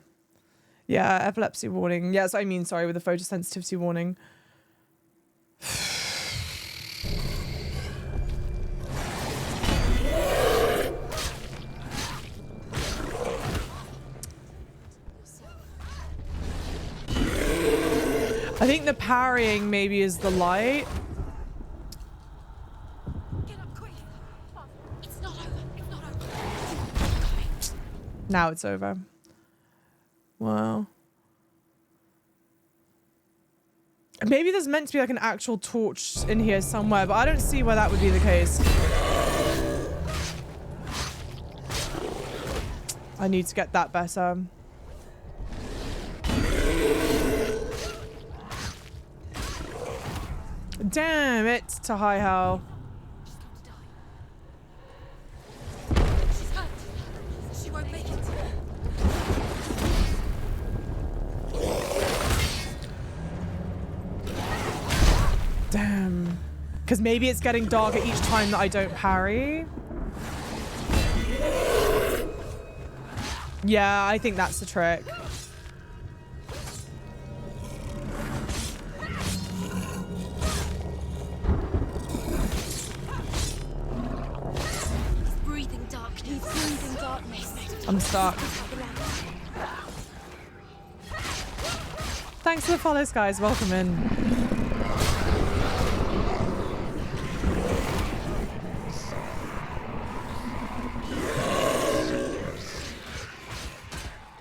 Yeah, epilepsy warning. Yes, I mean, sorry, with the photosensitivity warning. I think the parrying maybe is the light. Get up quick. It's not over. It's not over. Now it's over. Wow. Maybe there's meant to be like an actual torch in here somewhere, but I don't see where that would be the case. I need to get that better. Damn it to high hell. She's hurt. She won't make it. Damn. Because maybe it's getting darker each time that I don't parry. Yeah, I think that's the trick. He's breathing darkness. He's breathing darkness. I'm stuck. Thanks for the follows, guys. Welcome in.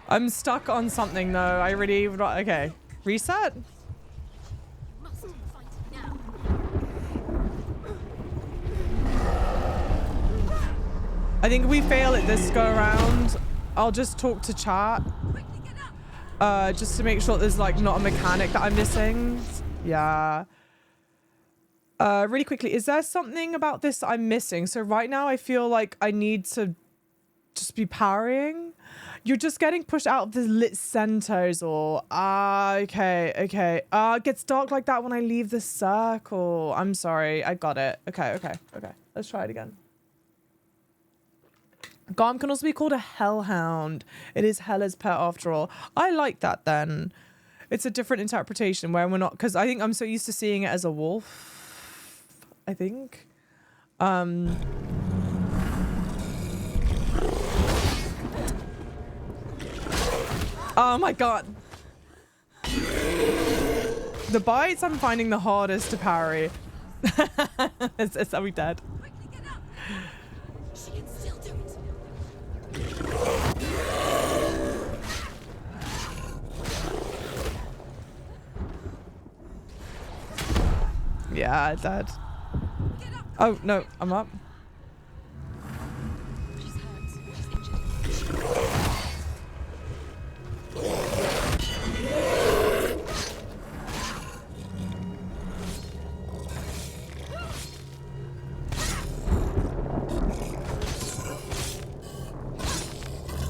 I'm stuck on something though. I really... Okay. Reset? Must fight it now. I think if we fail at this go around, I'll just talk to chat. Just to make sure there's like not a mechanic that I'm missing. Yeah. Really quickly, is there something about this I'm missing? So right now I feel like I need to just be parrying. You're just getting pushed out of the lit centers or... okay, okay. It gets dark like that when I leave the circle. I'm sorry, I got it. Okay, okay, okay. Let's try it again. Garm can also be called a hellhound. It is Hela's pet after all. I like that then. It's a different interpretation where we're not... Because I think I'm so used to seeing it as a wolf. I think. Oh my god. The bites I'm finding the hardest to parry. Are we dead? Quickly get up. She can still do it. Yeah, dead. Oh no, I'm up. She's hurt. She's injured.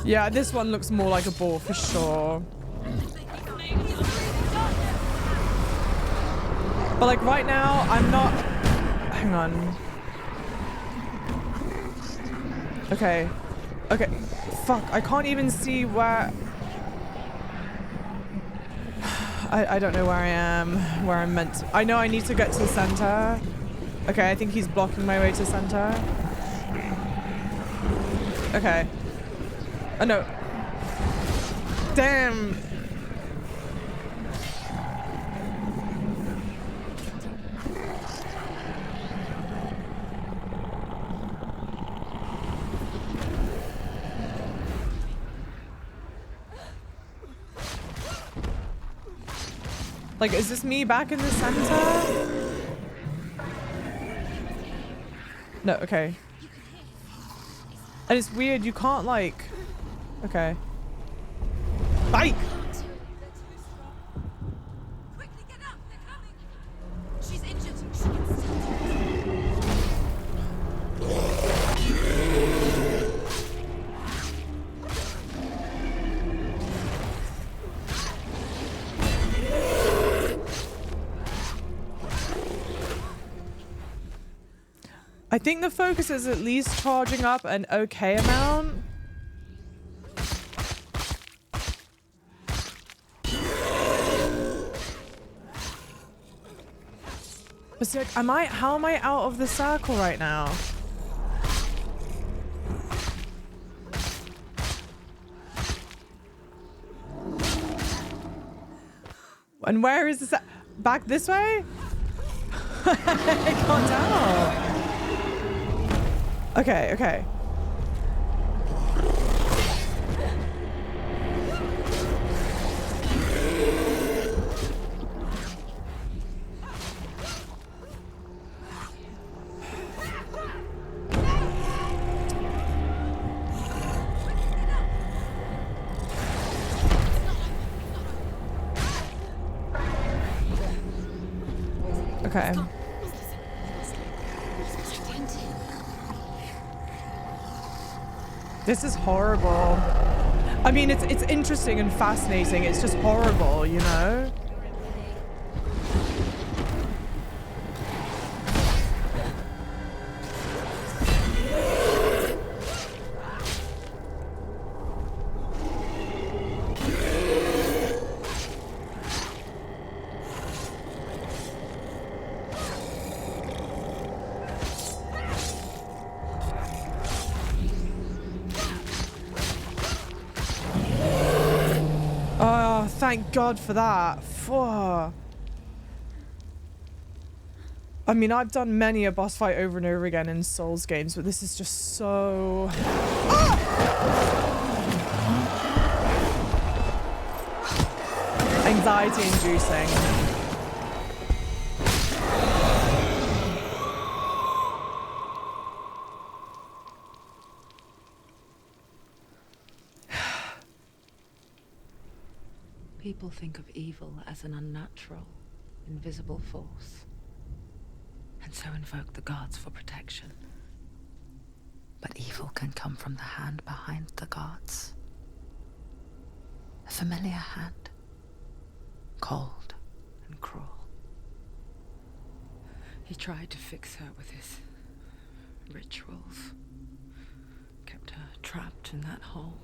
Yeah, this one looks more like a ball for sure. But like right now, I'm not... Hang on. Okay. Okay. Fuck, I can't even see where... I don't know where I am, where I'm meant to... I know I need to get to the center. Okay, I think he's blocking my way to center. Okay. Oh no. Damn. Like, is this me back in the center? No, okay. And it's weird, you can't like... Okay. Bye! I think the focus is at least charging up an okay amount. But see, like, how am I out of the circle right now? And where is this? Back this way? I can't tell. Okay, okay. Okay. This is horrible. I mean, it's interesting and fascinating. It's just horrible, you know? Thank God for that. I mean, I've done many a boss fight over and over again in Souls games, but this is just so... anxiety inducing. People think of evil as an unnatural, invisible force, and so invoke the gods for protection. But evil can come from the hand behind the gods. A familiar hand, cold and cruel. He tried to fix her with his rituals, kept her trapped in that hole.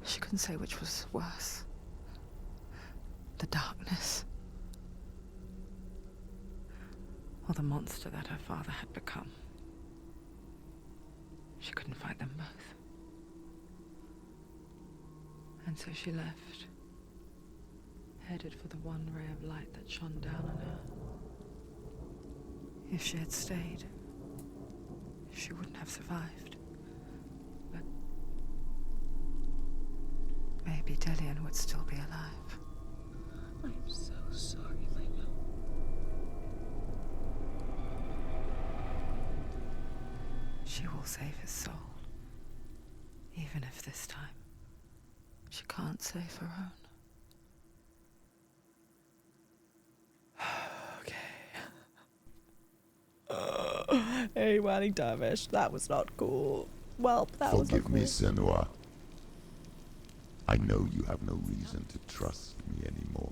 She couldn't say which was worse. The darkness. Or the monster that her father had become. She couldn't fight them both. And so she left. Headed for the one ray of light that shone down on her. If she had stayed, she wouldn't have survived. Maybe Dillian would still be alive. I'm so sorry, my love. She will save his soul. Even if this time she can't save her own. Okay. Hey, Wanny Dervish, that was not cool. Well, that was not cool. Forgive me, Senua. I know you have no reason to trust me anymore.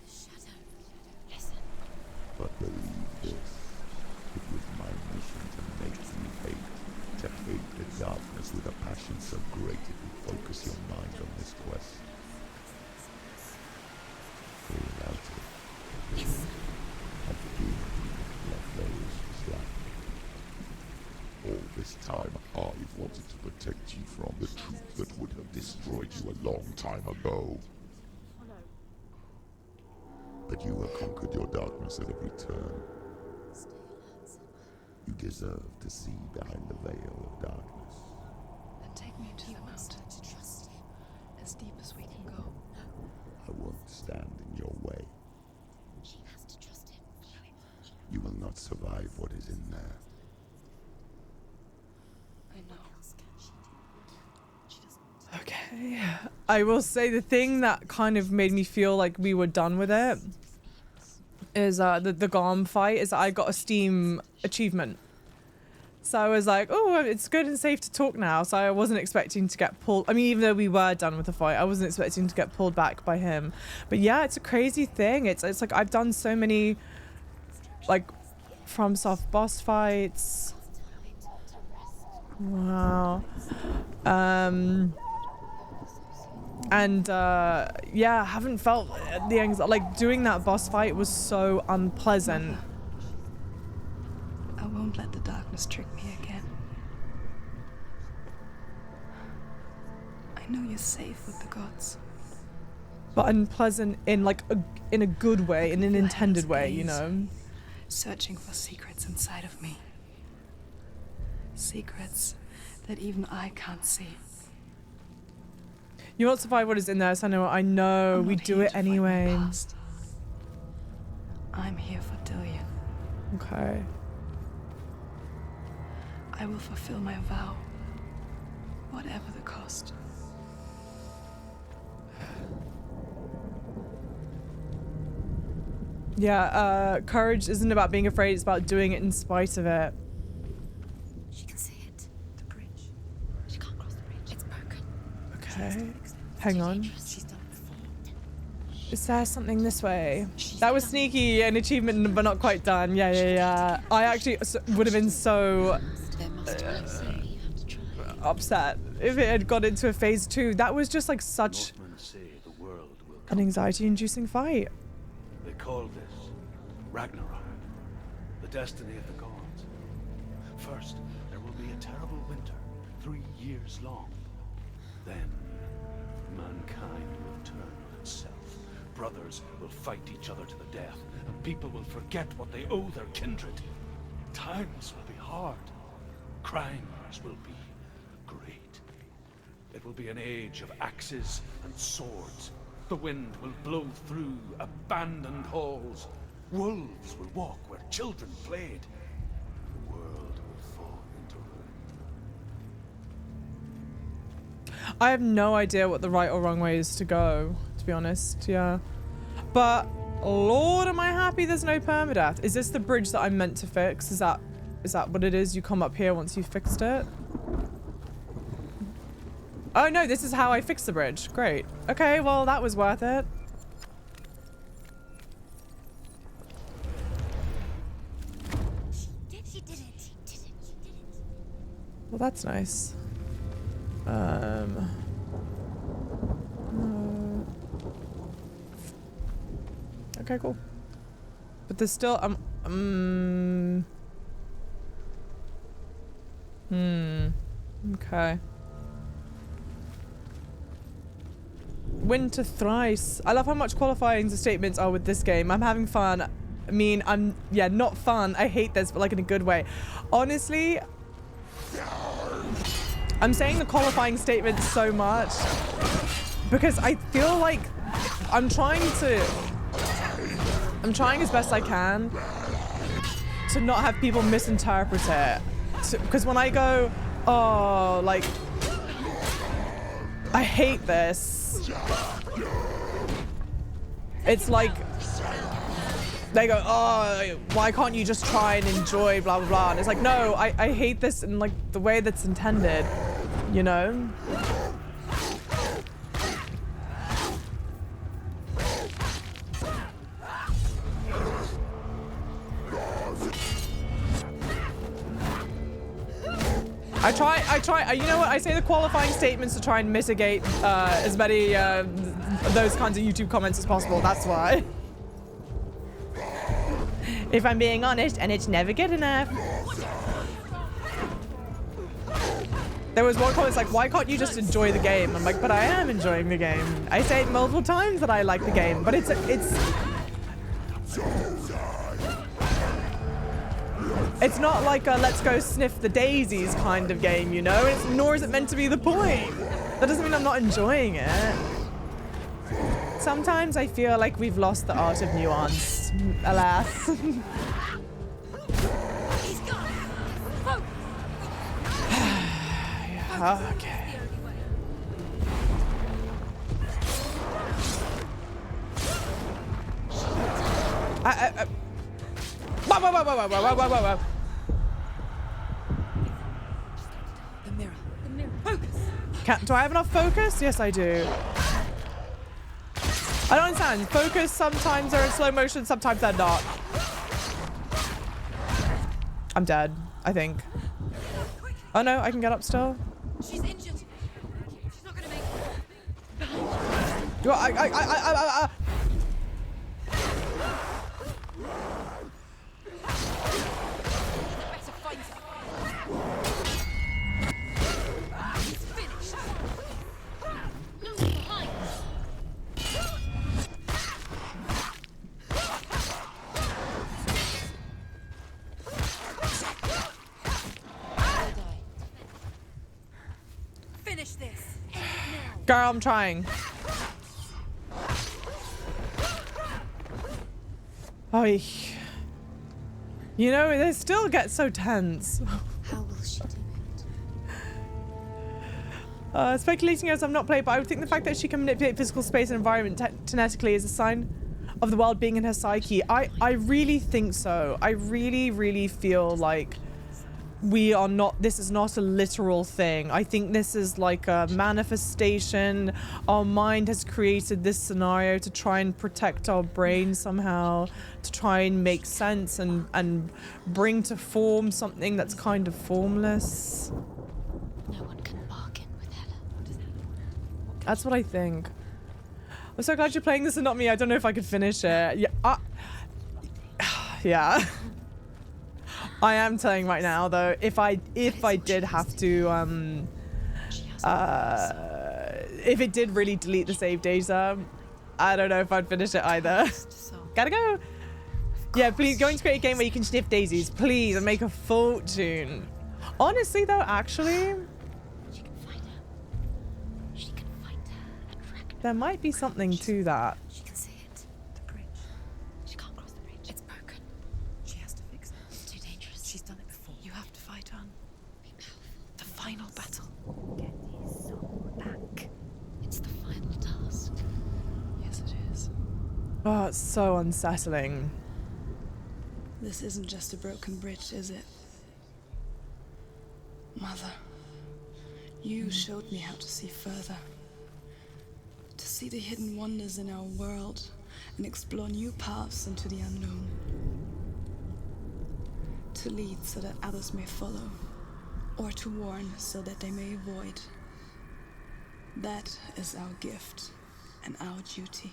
Shadow, listen. But believe this, it was my mission to make you hate the darkness with a passion so great it will focus your mind on this quest. Without it, and fear like those slack. All this time, I've wanted to protect you from the truth that would have destroyed you a long time ago. But you have conquered your darkness at every turn. You deserve to see behind the veil of darkness. Then take me to the mountain to trust him, as deep as we can go. I won't stand in your way. She has to trust him. You will not survive what is in there. Okay. I will say the thing that kind of made me feel like we were done with it is the Gorm fight is I got a Steam achievement. So I was like, oh, it's good and safe to talk now. So I wasn't expecting to get pulled. I mean, even though we were done with the fight, I wasn't expecting to get pulled back by him. But yeah, it's a crazy thing. It's like I've done so many like From soft boss fights. Wow. Yeah, I haven't felt the anxiety. Like, doing that boss fight was so unpleasant. I won't let the darkness trick me again. I know you're safe with the gods. But unpleasant in like in a good way, in an intended way, you know. Searching for secrets inside of me. Secrets that even I can't see. You won't survive what is in there, Senua. I know. We do it anyway. I'm here for Dillion. Okay. I will fulfill my vow, whatever the cost. Yeah, courage isn't about being afraid, it's about doing it in spite of it. She can see it. The bridge. She can't cross the bridge. It's broken. Okay. Hang on. Is there something this way? That was sneaky, an achievement, but not quite done. Yeah. I actually would have been so upset if it had got into a phase 2. That was just like such an anxiety-inducing fight. They call this Ragnarok, the destiny of the gods. First, there will be a terrible winter, 3 years long. Then, mankind will turn on itself. Brothers will fight each other to the death, and people will forget what they owe their kindred. Times will be hard. Crimes will be great. It will be an age of axes and swords. The wind will blow through abandoned halls. Wolves will walk where children played. The world will fall into ruin. I have no idea what the right or wrong way is to go, to be honest, yeah. But, Lord, am I happy there's no permadeath. Is this the bridge that I'm meant to fix? Is that what it is? You come up here once you've fixed it? Oh no, this is how I fix the bridge. Great. Okay, well, that was worth it. She did it. Well, that's nice. Okay, cool. But there's still okay. Winter thrice. I love how much qualifying the statements are with this game. I'm having fun. I mean, not fun. I hate this, but like in a good way. Honestly, I'm saying the qualifying statements so much because I feel like I'm trying as best I can to not have people misinterpret it. Because when I go, oh, like, I hate this. It's like they go, oh, why can't you just try and enjoy blah blah blah, and it's like, no, I hate this in like the way that's intended, you know. I try, you know what, I say the qualifying statements to try and mitigate as many those kinds of YouTube comments as possible, that's why. If I'm being honest, and it's never good enough. There was one comment like, why can't you just enjoy the game? I'm like, but I am enjoying the game. I say it multiple times that I like the game, but it's not like a let's go sniff the daisies kind of game, you know? Nor is it meant to be the point. That doesn't mean I'm not enjoying it. Sometimes I feel like we've lost the art of nuance, alas. Okay. Whoa. The mirror. Focus. Do I have enough focus? Yes, I do. I don't understand. Focus, sometimes they're in slow motion, sometimes they're not. I'm dead, I think. Oh no, I can get up still. She's injured. She's not gonna make it. Better find her. It's finished. No one behind. Finish this. End it now. Girl, I'm trying. Oh, you know, they still get so tense. How will she do it? Speculating as I've not played, but I would think the fact that she can manipulate physical space and environment genetically is a sign of the world being in her psyche. I really think so. I really feel like this is not a literal thing. I think this is like a manifestation. Our mind has created this scenario to try and protect our brain somehow, to try and make sense and bring to form something that's kind of formless. No one can bargain with Hela. That's what I think. I'm so glad you're playing this and not me. I don't know if I could finish it. Yeah. Yeah. I am telling right now though, if I did have to if it did really delete the save data, I don't know if I'd finish it either. Gotta go. Yeah, please go and create a game where you can sniff daisies, please, and make a fortune. Honestly though, actually, She can find her. She can find her and wreck her. there might be something to that. She can see it. The bridge. She can't cross the bridge. It's broken. She has to fix it. It's too dangerous. She's done it before. You have to fight on. Be powerful. The final battle. Get his soul back. It's the final task. Yes, it is. Oh, it's so unsettling. This isn't just a broken bridge, is it? Mother, you showed me how to see further. To see the hidden wonders in our world and explore new paths into the unknown. To lead so that others may follow, or to warn so that they may avoid. That is our gift and our duty.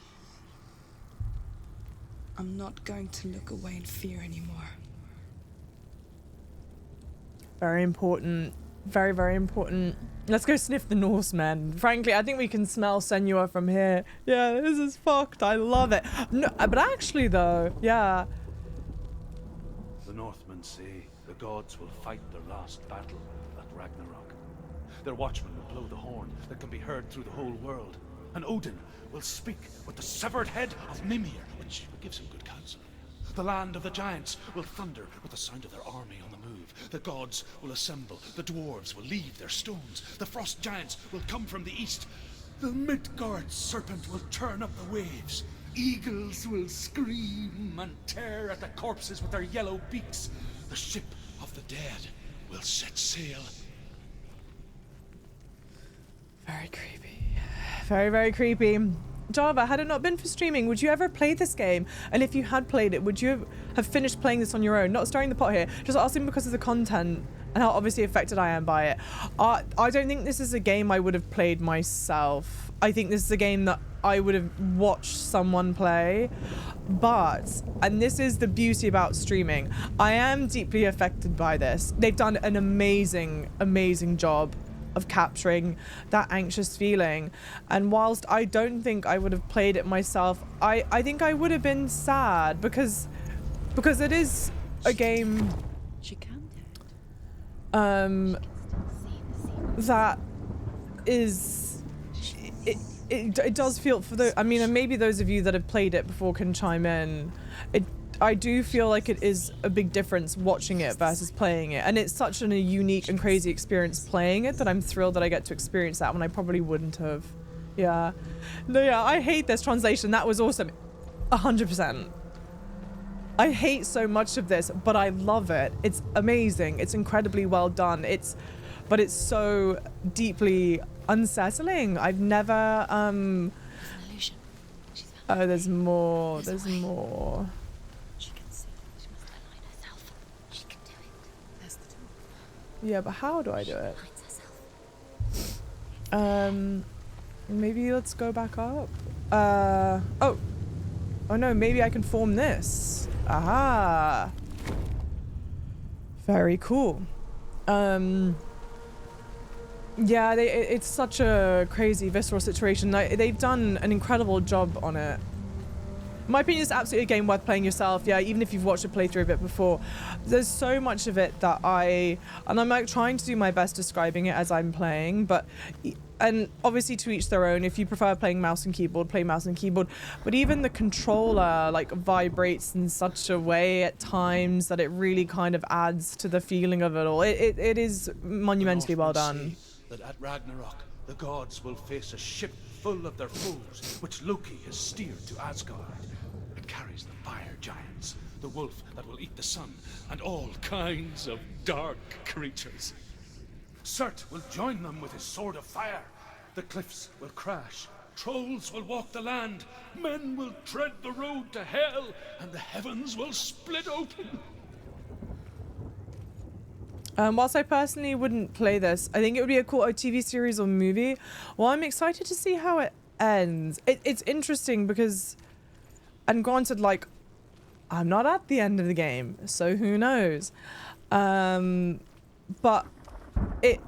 I'm not going to look away in fear anymore. Very important. Very, very important. Let's go sniff the Norsemen. Frankly, I think we can smell Senua from here. Yeah, this is fucked. I love it. No, but actually though, yeah. The Northmen say the gods will fight their last battle at Ragnarok. Their watchmen will blow the horn that can be heard through the whole world. And Odin will speak with the severed head of Mimir, which gives him good counsel. The land of the giants will thunder with the sound of their army on the move. The gods will assemble. The dwarves will leave their stones. The frost giants will come from the east. The Midgard serpent will turn up the waves. Eagles will scream and tear at the corpses with their yellow beaks. The ship of the dead will set sail. Very creepy. Very, very creepy. Java, had it not been for streaming, would you ever play this game? And if you had played it, would you have finished playing this on your own? Not stirring the pot here, just asking because of the content and how obviously affected I am by it. I don't think this is a game I would have played myself. I think this is a game that I would have watched someone play. But, and this is the beauty about streaming, I am deeply affected by this. They've done an amazing, amazing job of capturing that anxious feeling. And whilst I don't think I would have played it myself, I think I would have been sad because it is a game that is it does feel for the, I mean, and maybe those of you that have played it before can chime in. I do feel like it is a big difference watching it versus playing it, and it's such a unique and crazy experience playing it that I'm thrilled that I get to experience that when I probably wouldn't have. Yeah. No, yeah, I hate this translation. That was awesome. 100%. I hate so much of this, but I love it. It's amazing. It's incredibly well done. But it's so deeply unsettling. I've never oh, there's more. There's more. She can see. She must align herself. She can do it. Yeah, but how do I do it? Maybe let's go back up. Oh no, maybe I can form this. Aha. Very cool. Yeah, it's such a crazy visceral situation. They've done an incredible job on it. In my opinion, it's absolutely a game worth playing yourself. Yeah, even if you've watched a playthrough of it before. There's so much of it that and I'm like trying to do my best describing it as I'm playing, and obviously to each their own. If you prefer playing mouse and keyboard, play mouse and keyboard. But even the controller like vibrates in such a way at times that it really kind of adds to the feeling of it all. It is monumentally well done. That at Ragnarok, the gods will face a ship full of their foes, which Loki has steered to Asgard. It carries the fire giants, the wolf that will eat the sun, and all kinds of dark creatures. Surt will join them with his sword of fire. The cliffs will crash, trolls will walk the land, men will tread the road to hell, and the heavens will split open. Whilst I personally wouldn't play this, I think it would be a cool TV series or movie. Well, I'm excited to see how it ends. It's interesting because, and granted, like, I'm not at the end of the game, so who knows? But it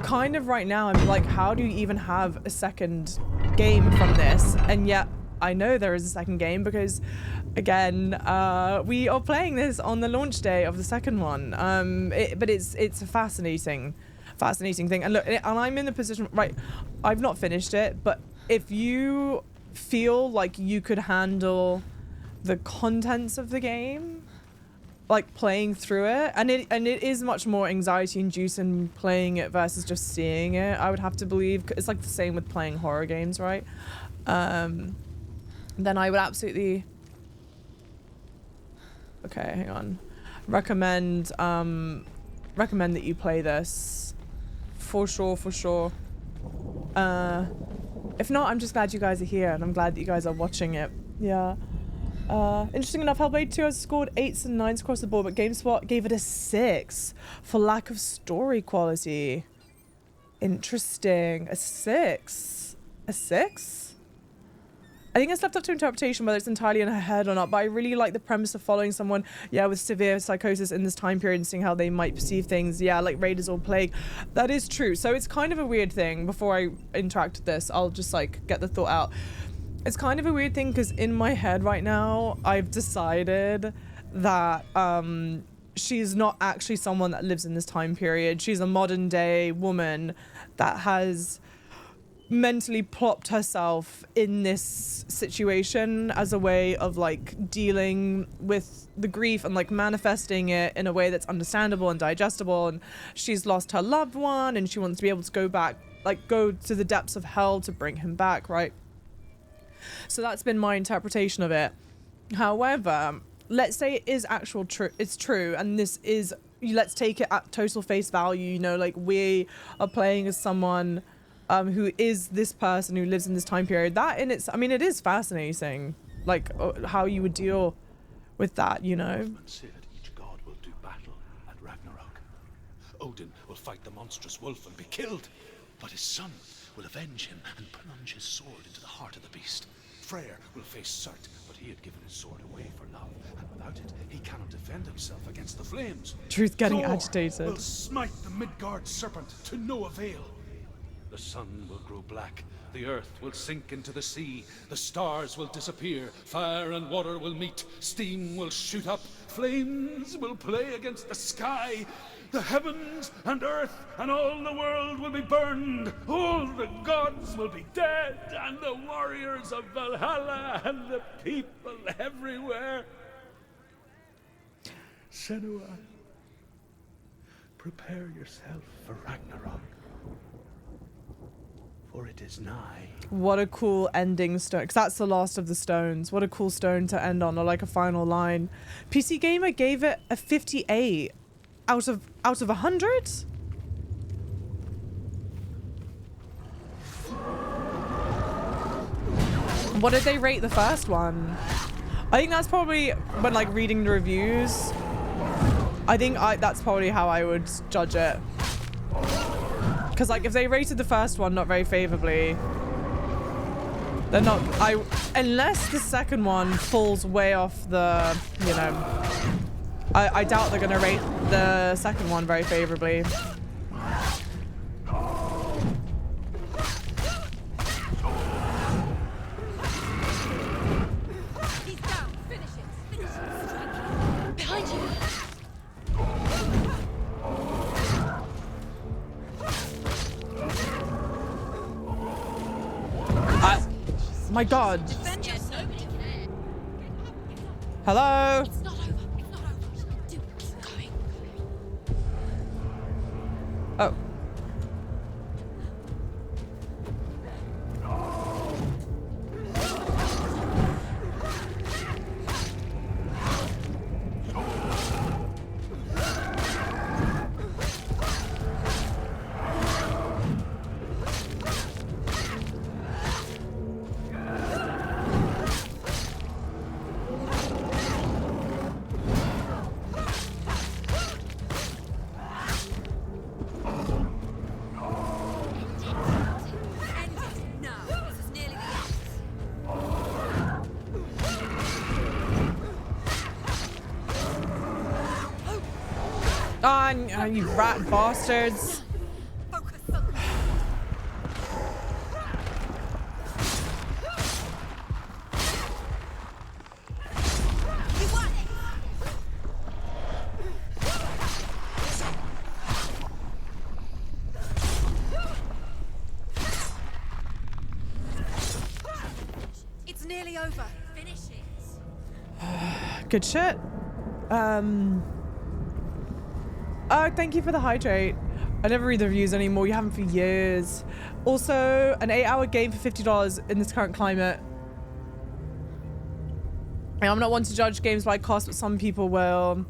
kind of right now, I'm like, how do you even have a second game from this? And yet I know there is a second game because, again, we are playing this on the launch day of the second one. But it's a fascinating thing. And look, and I'm in the position, right, I've not finished it, but if you feel like you could handle the contents of the game, like playing through it, and it is much more anxiety inducing playing it versus just seeing it, I would have to believe. It's like the same with playing horror games, right? Then I would absolutely, okay, hang on, recommend that you play this for sure. If not, I'm just glad you guys are here, and I'm glad that you guys are watching it. Yeah. Interesting enough, Hellblade 2 has scored 8s and 9s across the board, but GameSpot gave it a 6 for lack of story quality. Interesting. A 6? A 6? I think it's left up to interpretation whether it's entirely in her head or not, but I really like the premise of following someone, yeah, with severe psychosis in this time period and seeing how they might perceive things. Yeah, like Raiders or Plague. That is true. So it's kind of a weird thing. Before I interact with this, I'll just like get the thought out. It's kind of a weird thing because in my head right now, I've decided that she's not actually someone that lives in this time period. She's a modern day woman that has mentally plopped herself in this situation as a way of like dealing with the grief and like manifesting it in a way that's understandable and digestible. And she's lost her loved one and she wants to be able to go back, like go to the depths of hell to bring him back, right? So that's been my interpretation of it. However, let's say it is it's true, and this is, let's take it at total face value, you know, like we are playing as someone who is this person who lives in this time period. That in its, I mean, it is fascinating, like how you would deal with that, you know. Said each god will do battle at Ragnarok. Odin will fight the monstrous wolf and be killed, but his son will avenge him and plunge his sword into the heart of the beast. Freyr will face Surt, but he had given his sword away for love, and without it, he cannot defend himself against the flames. Truth getting Thor agitated. will smite the Midgard serpent to no avail. The sun will grow black, the earth will sink into the sea, the stars will disappear, fire and water will meet, steam will shoot up, flames will play against the sky. The heavens and earth and all the world will be burned. All the gods will be dead, and the warriors of Valhalla and the people everywhere. Senua, prepare yourself for Ragnarok, for it is nigh. What a cool ending stone, because that's the last of the stones. What a cool stone to end on, or like a final line. PC Gamer gave it a 58 out of 100. What did they rate the first one? I think that's probably when like reading the reviews. I think that's probably how I would judge it. Because like if they rated the first one not very favorably, they're not, unless the second one falls way off the, you know, I doubt they're gonna rate the second one very favorably. My God. Hello? It's not over. It's not over. Dude, keep going. Oh. You rat bastards. It's nearly over. Finish it. Good shit. Thank you for the hydrate. I never read the reviews anymore. You haven't for years. Also, an 8-hour game for $50 in this current climate. I'm not one to judge games by cost, but some people will.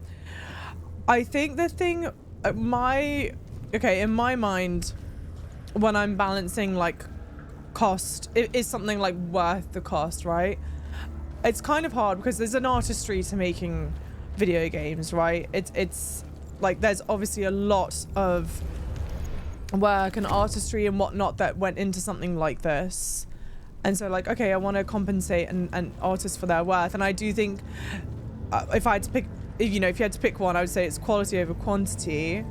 I think the thing, in my mind, when I'm balancing like cost, it is something like worth the cost, right? It's kind of hard because there's an artistry to making video games, right? It's like there's obviously a lot of work and artistry and whatnot that went into something like this. And so like, okay, I want to compensate an artist for their worth. And I do think if I had to pick, you know, if you had to pick one, I would say it's quality over quantity.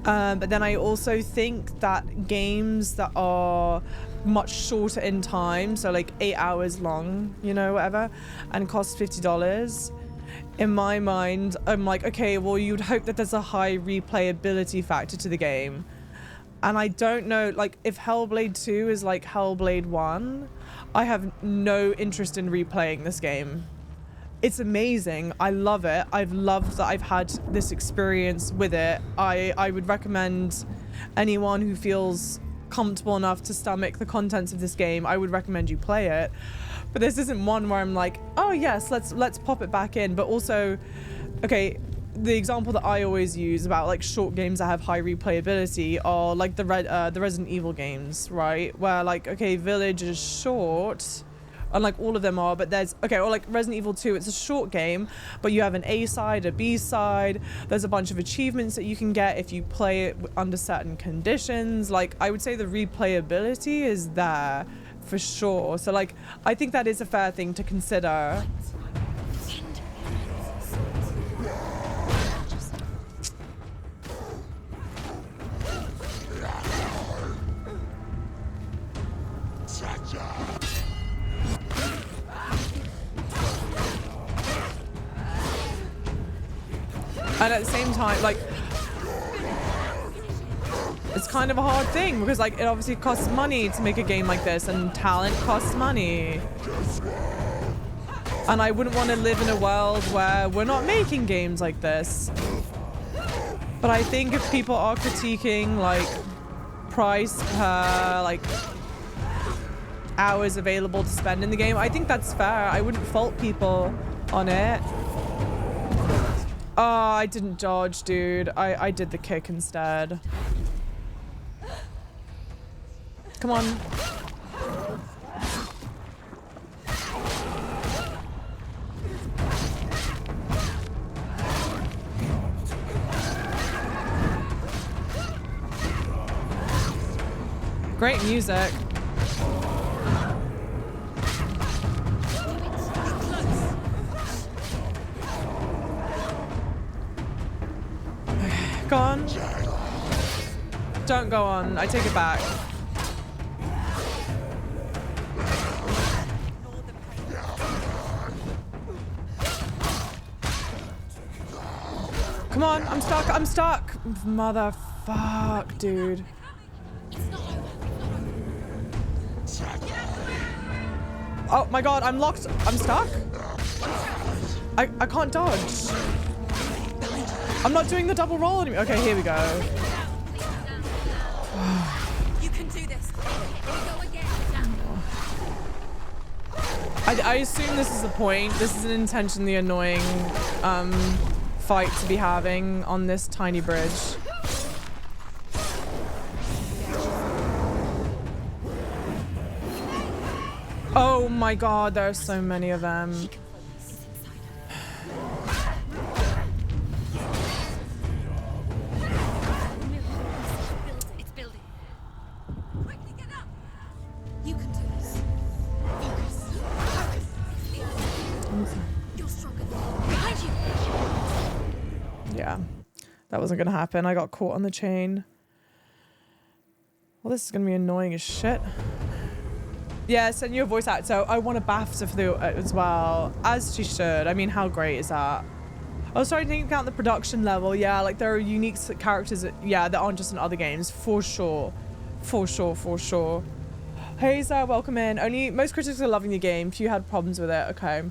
But then I also think that games that are much shorter in time, so like 8 hours long, you know, whatever, and cost $50, in my mind, I'm like, okay, well, you'd hope that there's a high replayability factor to the game. And I don't know, like, if Hellblade 2 is like Hellblade 1, I have no interest in replaying this game. It's amazing. I love it. I've loved that I've had this experience with it. I would recommend anyone who feels comfortable enough to stomach the contents of this game, I would recommend you play it. But this isn't one where I'm like, oh yes, let's pop it back in. But also, okay, the example that I always use about like short games that have high replayability are like the Resident Evil games, right? Where like, okay, Village is short, and like all of them are, but there's, okay, or like Resident Evil 2, it's a short game, but you have an A side, a B side, there's a bunch of achievements that you can get if you play it under certain conditions. Like, I would say the replayability is there for sure. So like, I think that is a fair thing to consider. And at the same time, like, it's kind of a hard thing because like it obviously costs money to make a game like this, and talent costs money. And I wouldn't want to live in a world where we're not making games like this. But I think if people are critiquing like price per like hours available to spend in the game, I think that's fair. I wouldn't fault people on it. Oh, I didn't dodge, dude. I did the kick instead. Come on. Great music. Go on. Don't go on. I take it back. Come on. I'm stuck. I'm stuck. Motherfuck, dude. Oh my god, I'm locked. I'm stuck. I can't dodge. I'm not doing the double roll anymore. Okay, here we go. You can do this. Go again. I assume this is the point. This is an intentionally annoying fight to be having on this tiny bridge. Oh my god, there are so many of them. Yeah, that wasn't gonna happen. I got caught on the chain. Well, this is gonna be annoying as shit. Yeah, send you a voice actor. I want a BAFTA for the as well, as she should. I mean, how great is that? Oh, sorry, didn't count the production level. Yeah, like there are unique characters that, yeah, that aren't just in other games, for sure. For sure, for sure. Hey, Zara, welcome in. Most critics are loving the game. Few had problems with it. Okay.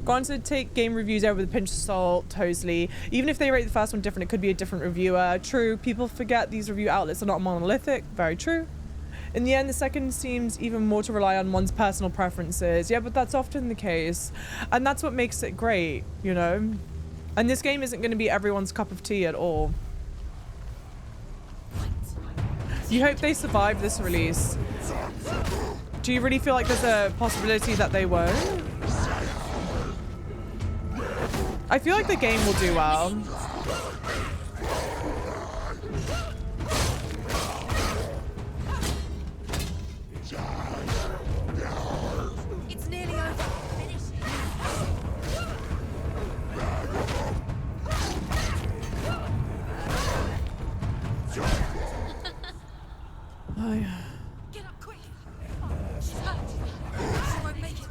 Go on to take game reviews over with a pinch of salt, totally. Even if they rate the first one different, it could be a different reviewer. True, people forget these review outlets are not monolithic. Very true. In the end, the second seems even more to rely on one's personal preferences. Yeah, but that's often the case. And that's what makes it great, you know? And this game isn't going to be everyone's cup of tea at all. You hope they survive this release. Do you really feel like there's a possibility that they won't? I feel like the game will do well. It's nearly over. Finish it. Oh, yeah. Get up quick. She's hurt. She won't make it.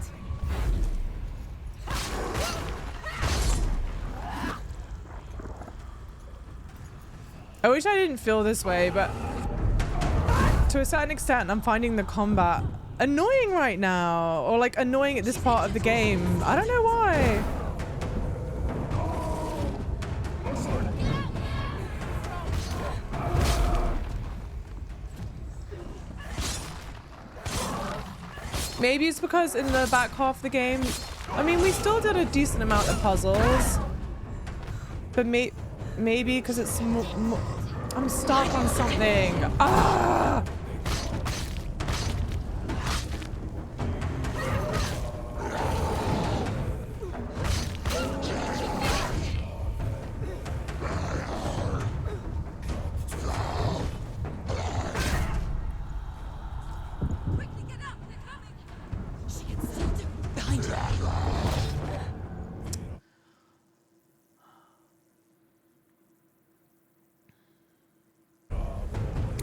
I wish I didn't feel this way, but to a certain extent, I'm finding the combat annoying right now, or like annoying at this part of the game. I don't know why. Maybe it's because in the back half of the game, I mean, we still did a decent amount of puzzles, but maybe because it's I'm stuck on something. Ah!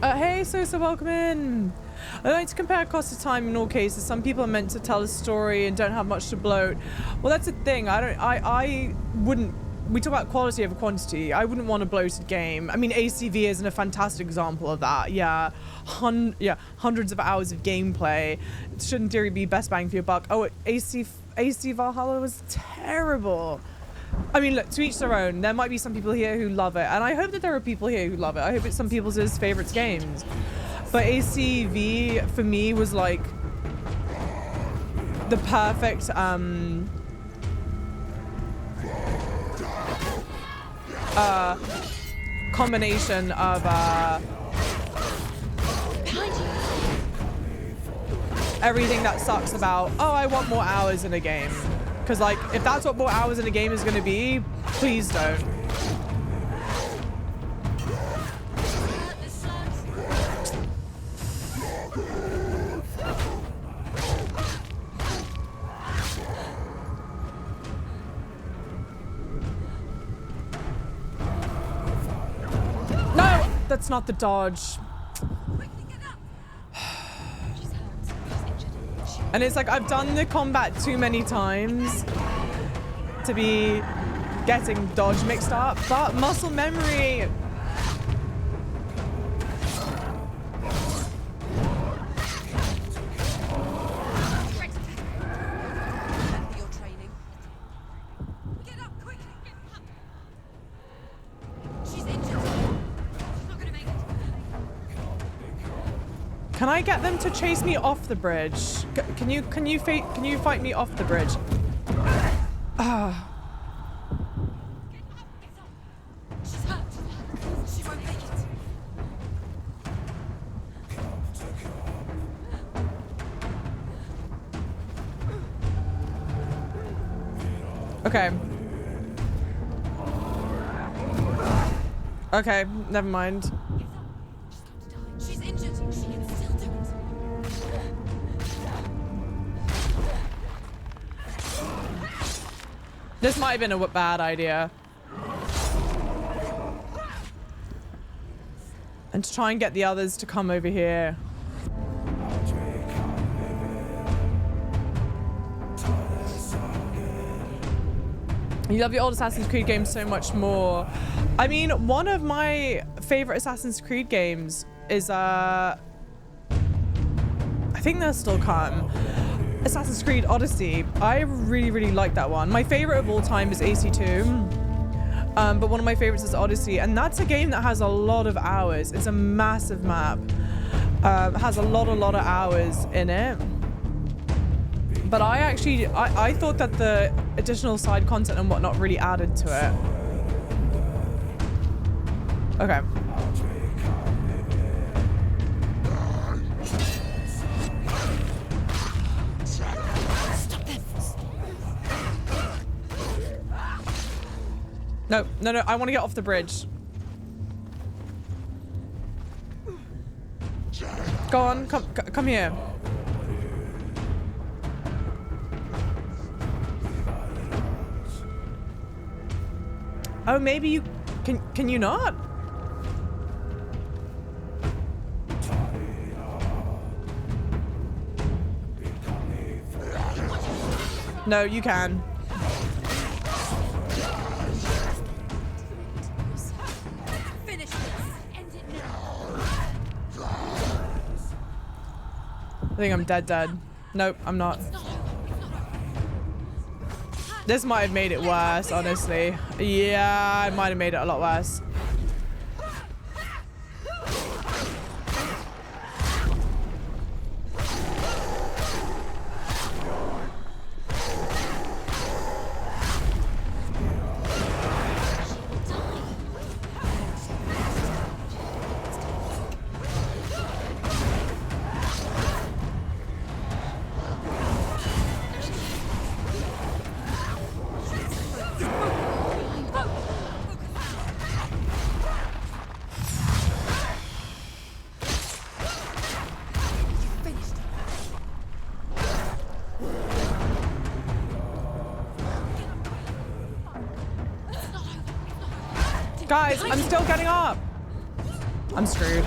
Hey, so welcome in. I like to compare cost of time in all cases. Some people are meant to tell a story and don't have much to bloat. Well, that's the thing. I wouldn't. We talk about quality over quantity. I wouldn't want a bloated game. I mean, ACV isn't a fantastic example of that. Yeah, hundreds of hours of gameplay. It should, in theory, be best bang for your buck. Oh, AC Valhalla was terrible. I mean, look, to each their own. There might be some people here who love it, and I hope that there are people here who love it. I hope it's some people's favorites games. But ACV for me was like the perfect combination of everything that sucks about, oh, I want more hours in a game. Because, like, if that's what more hours in a game is going to be, please don't. that's not the dodge. And it's like I've done the combat too many times to be getting dodge mixed up, but muscle memory. Can I get them to chase me off the bridge? Can you fight me off the bridge? Ah. She's hurt. She won't make it. Okay. Okay, never mind. She's injured. She can still do it. This might have been a bad idea. And to try and get the others to come over here. You love your old Assassin's Creed games so much more. I mean, one of my favorite Assassin's Creed games is I think they'll still come. Assassin's Creed Odyssey. I really like that one. My favorite of all time is AC2. But one of my favorites is Odyssey, and that's a game that has a lot of hours. It's a massive map. Has a lot of hours in it. But I thought that the additional side content and whatnot really added to it. Okay. No, I want to get off the bridge. Go on, come here. Oh, maybe you can you not? No, you can. Finish this. End it now. I think I'm dead. Nope, I'm not. This might have made it worse, honestly. Yeah, I might have made it a lot worse. Guys, I'm still getting up. I'm screwed.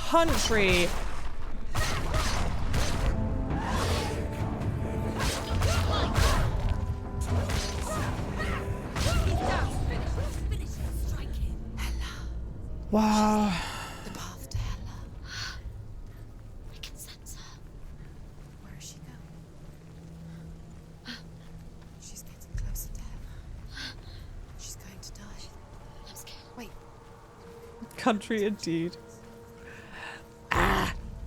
Country. Wow. The path to Hela. I can sense her. Where is she going? She's getting closer to Hela. She's going to die. I'm scared. Wait. Country indeed.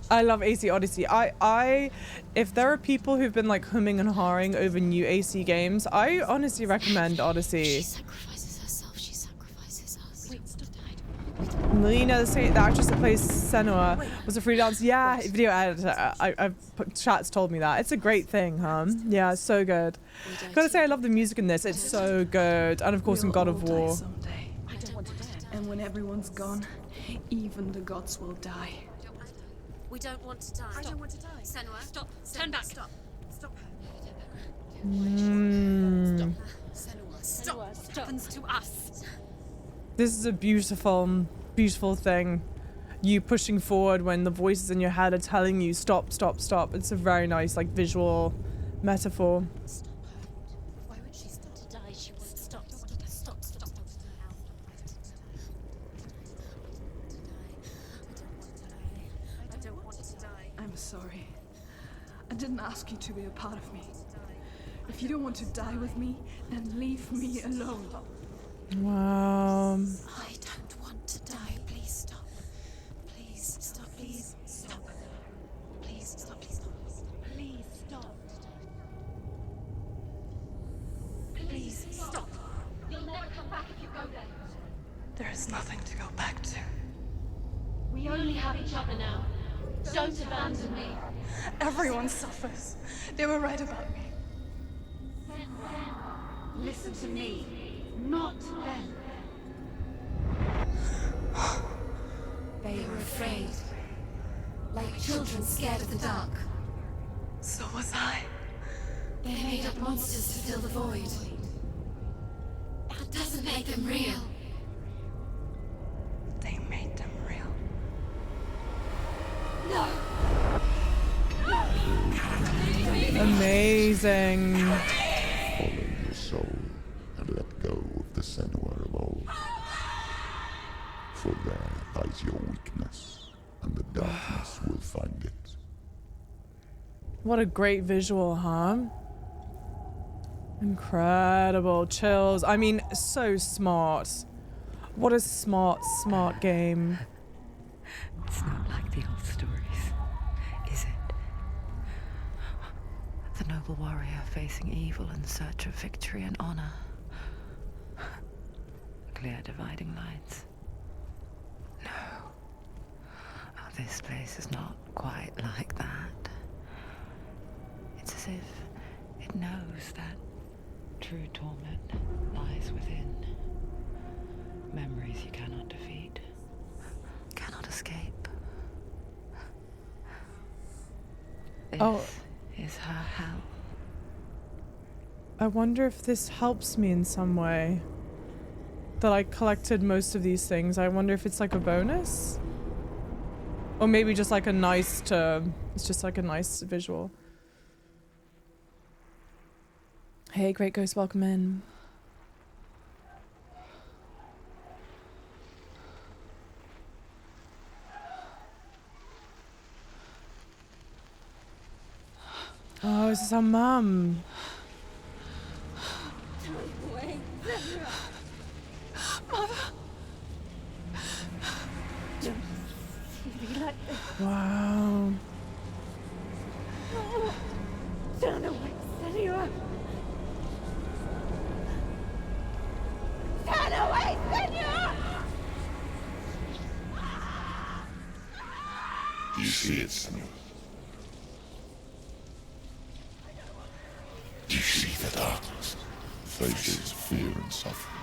I love AC Odyssey. If there are people who've been like humming and hawing over new AC games, I honestly recommend Odyssey. She sacrifices herself. She sacrifices us. Wait, stop. Melina, the actress that plays Senua, was a freelance. Yeah, video editor. Chat's told me that. It's a great thing, huh? Yeah, it's so good. Gotta say, I love the music in this. It's so good. And of course, in God of War. Someday. And when everyone's gone, even the gods will die. We don't want to die. I don't want to die. Senua, stop. Turn back. Stop. Stop her. Senua, stop. What happens to us? This is a beautiful, beautiful thing. You pushing forward when the voices in your head are telling you stop, stop, stop. It's a very nice, like, visual metaphor. Stop her. Why would she stop to die? She won't stop. Stop. I don't want to die. I'm sorry. I didn't ask you to be a part of me. If you don't want to die with me, then leave me alone. Wow. I don't want to die. Please stop. Please stop. Please stop. Please stop. Please stop. Please stop. Please stop. You'll never come back if you go there. There is nothing to go back to. We only have each other now. Don't abandon me. Everyone suffers. They were right about me. Listen to me. Not them. They were afraid. Like children scared of the dark. So was I. They made up monsters to fill the void. That doesn't make them real. They made them real. No! Amazing. Follow your soul and let go of the Senua of old. For there lies your weakness, and the darkness will find it. What a great visual, huh? Incredible. Chills. I mean, so smart. What a smart game. It's not like the old stories, is it? The noble warrior facing evil in search of victory and honor. Clear dividing lines. No. Oh, this place is not quite like that. It's as if it knows that true torment lies within. Memories you cannot defeat, cannot escape. This is her hell. I wonder if this helps me in some way. That I collected most of these things. I wonder if it's like a bonus? Or maybe just like a nice it's just like a nice visual. Hey, Great Ghost, welcome in. Oh, this is our mum. Wait. Mother! Be like this. Wow. Turn away, Senua. Turn away, Senua! Do you see it, Senua? Do you see the darkness? Faces of fear and suffering.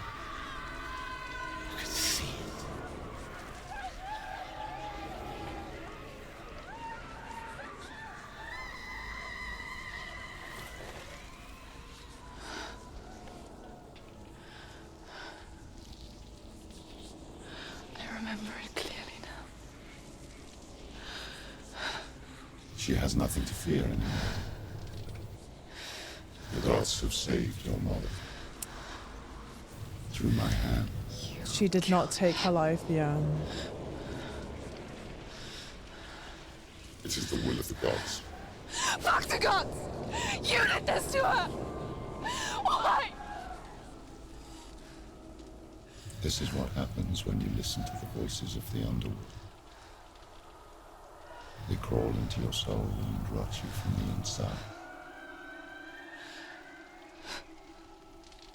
You can see it. I remember it clearly now. She has nothing to fear anymore. The gods have saved your mother. Through my hand. She did not take her life, yeah. It is the will of the gods. Fuck the gods! You did this to her! Why? This is what happens when you listen to the voices of the underworld. They crawl into your soul and rot you from the inside.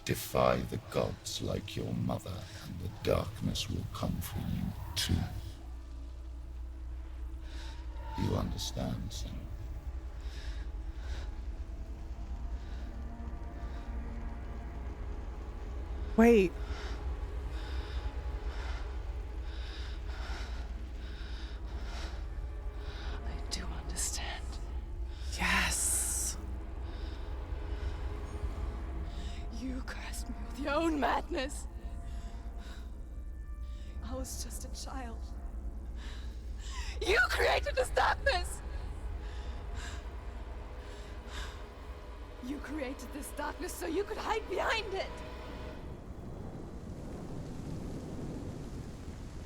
Defy the gods like your mother, and the darkness will come for you too. You understand, son? Wait. I do understand. Yes. You cursed me with your own madness. I was just a child. You created this darkness! You created this darkness so you could hide behind it!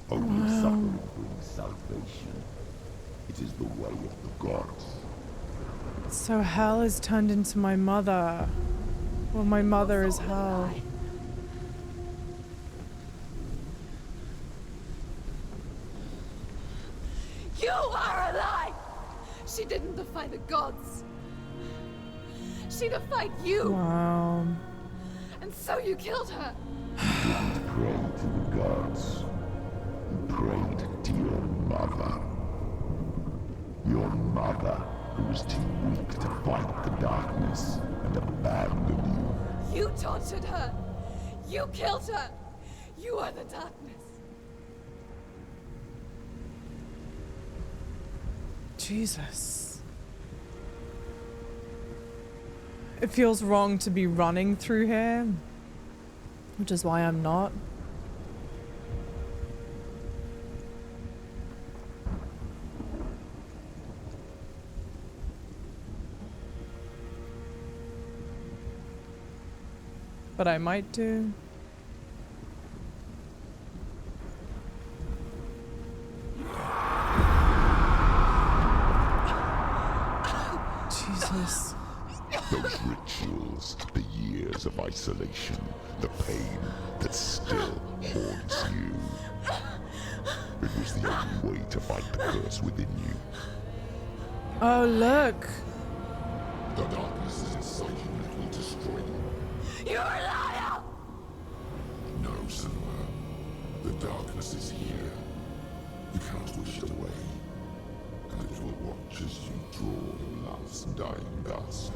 Only suffering brings salvation. It is the way of the gods. So hell is turned into my mother. Well, my mother is hell. You are a lie! She didn't defy the gods. She defied you. Wow. And so you killed her. You didn't pray to the gods. You prayed to your mother. Your mother, who was too weak to fight the darkness and abandoned you. You tortured her. You killed her. You are the darkness. Jesus. It feels wrong to be running through here, which is why I'm not. But I might do. Jesus. Those rituals, the years of isolation, the pain that still haunts you. It was the only way to fight the curse within you. Oh, look. The darkness is inside you and it will destroy you. You're a liar! No, Senua. The darkness is here. You cannot wish it away. And it will watch as you draw the last dying gasp.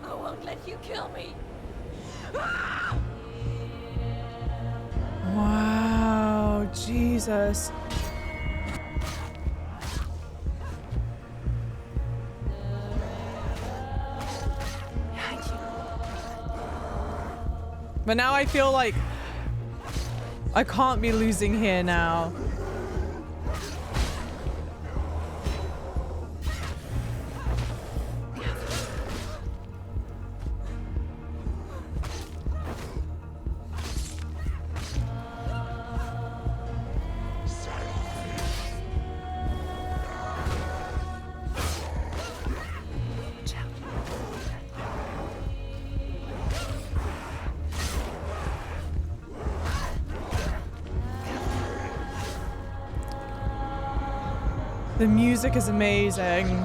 I won't let you kill me. Wow, Jesus. But now I feel like I can't be losing here now. The music is amazing.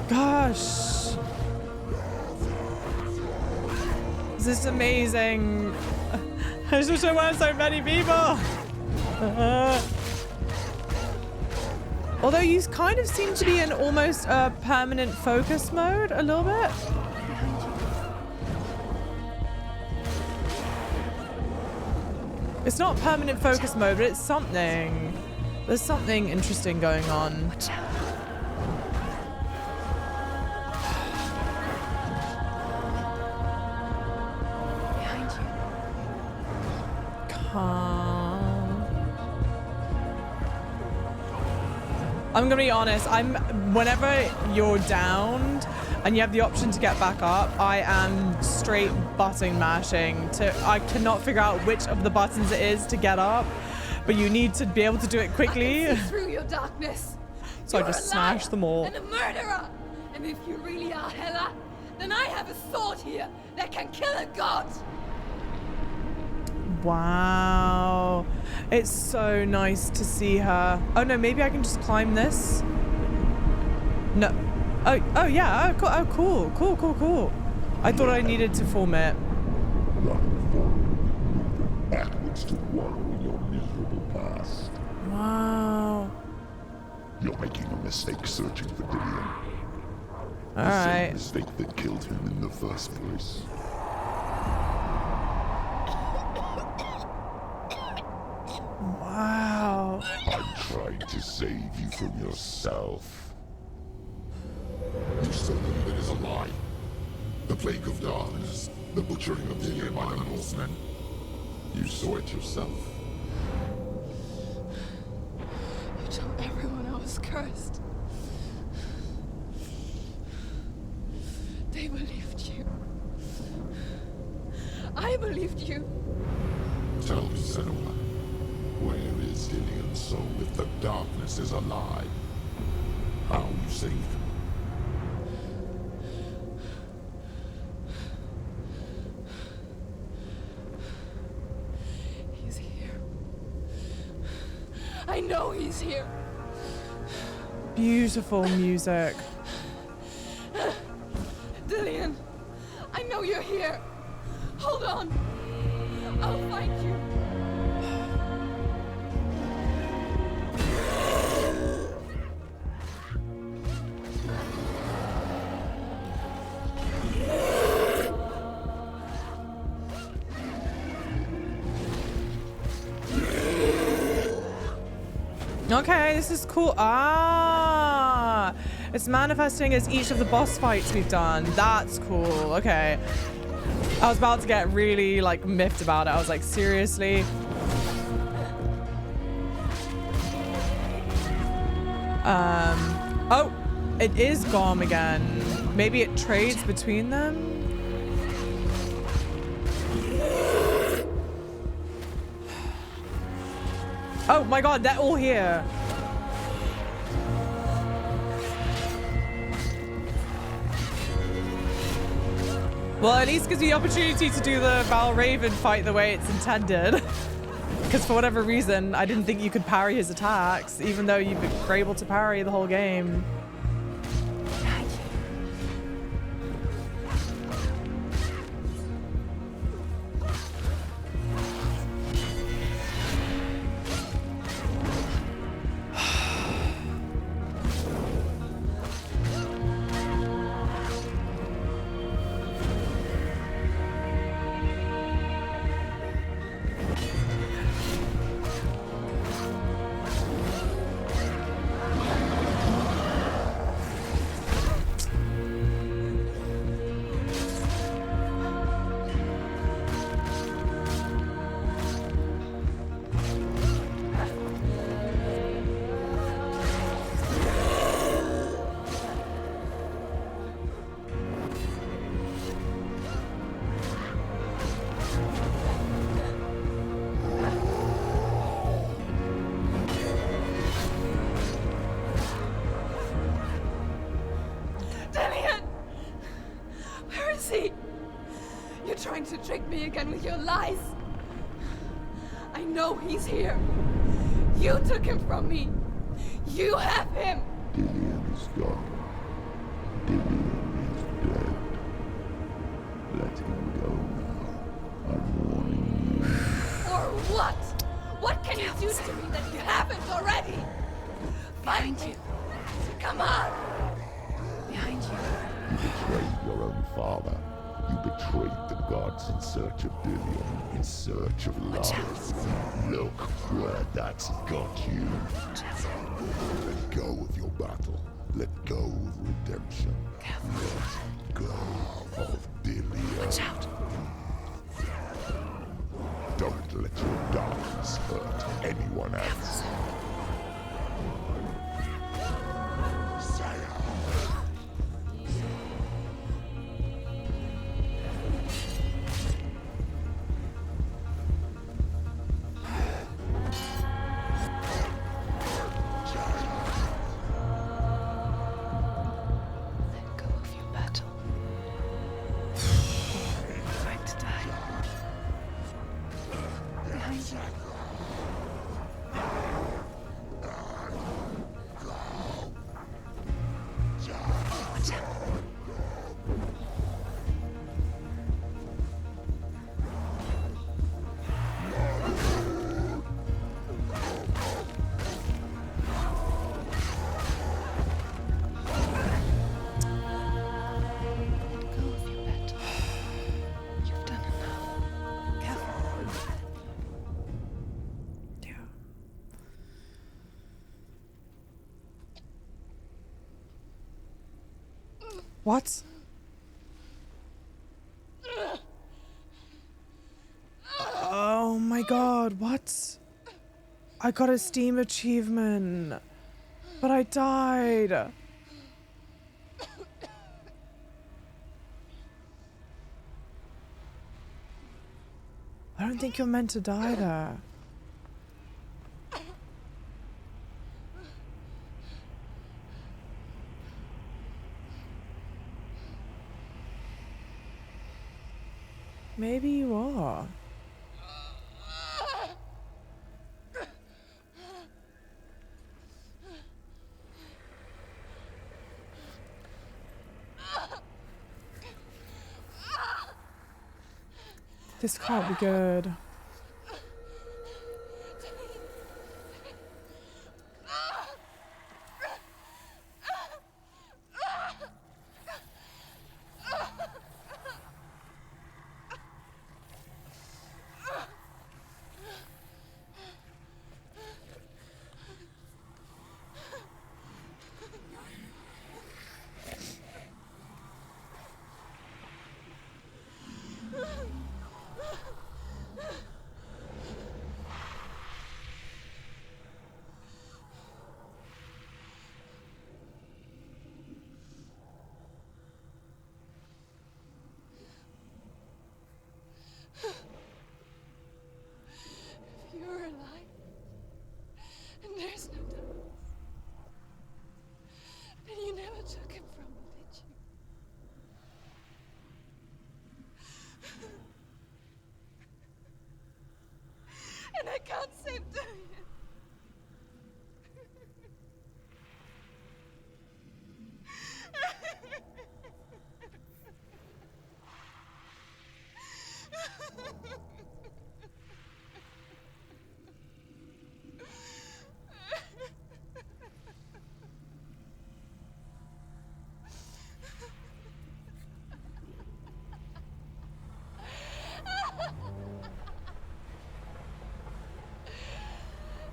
Gosh. This is amazing. I just don't want so many people. Although you kind of seem to be in almost a permanent focus mode a little bit. It's not permanent focus mode, but it's something. There's something interesting going on. Watch out. Behind you. Calm. I'm gonna be honest, whenever you're downed and you have the option to get back up, I am straight button mashing I cannot figure out which of the buttons it is to get up, but you need to be able to do it quickly. I can see through your darkness. So You're I just a liar smash them all. And a murderer. And if you really are Hela, then I have a sword here that can kill a god. Wow. It's so nice to see her. Oh no, maybe I can just climb this. No. Oh yeah. Oh, cool. I thought I needed to form it. Backwards to wallow in your miserable past. Wow. You're making a mistake searching for Dillion. All The same right. mistake that killed him in the first place. Wow. I'm trying to save you from yourself. You still believe it is a lie. The plague of darkness, the butchering of Dillion by the Norsemen. You saw it yourself. You told everyone I was cursed. They believed you. I believed you. Tell me, Senua, where is Dillion's soul if the darkness is a lie? How you saved him? He's here. I know he's here. Beautiful music. Dillion, I know you're here. Hold on. I'll find you. Okay, this is cool. Ah, it's manifesting as each of the boss fights we've done. That's cool. Okay. I was about to get really like miffed about it. I was like, seriously? Oh, it is Gorm again. Maybe it trades between them? Oh my god, they're all here. Well, at least gives me the opportunity to do the Valraven fight the way it's intended. Because for whatever reason, I didn't think you could parry his attacks, even though you were able to parry the whole game. Dillian! Where is he? You're trying to trick me again with your lies. I know he's here. You took him from me. You have him. Dillian is gone. Dillian is dead. Let him go now. I'm warning you. Or what? What can you do to me that you haven't already? Find you. Come on. Behind you. You betrayed your own father. You betrayed the gods in search of Dillian, in search of love. Look where that's got you. Let go of your battle. Let go of redemption. Let go of Dillian. Watch out. Don't let your darkness hurt anyone else. What? Oh my god, what? I got a Steam achievement, but I died. I don't think you're meant to die there. Maybe you are. This can't be good. You're alive. And there's no doubt. But you never took him from me, did you? And I can't save Dillian.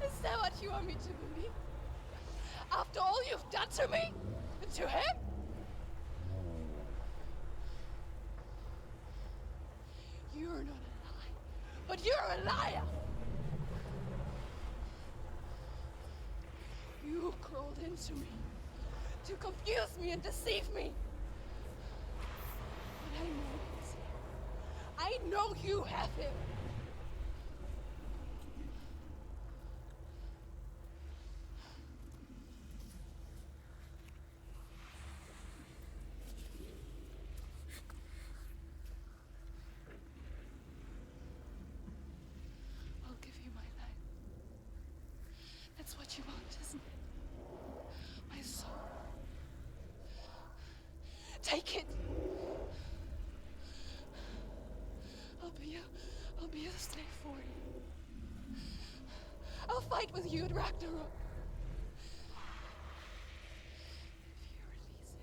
Is that what you want me to believe? After all you've done to me? And to him? You're not a lie, but you're a liar! You crawled into me to confuse me and deceive me. But I know he's here. I know you have him. Take it. I'll be your slave for you. I'll fight with you at Ragnarok. If you release it.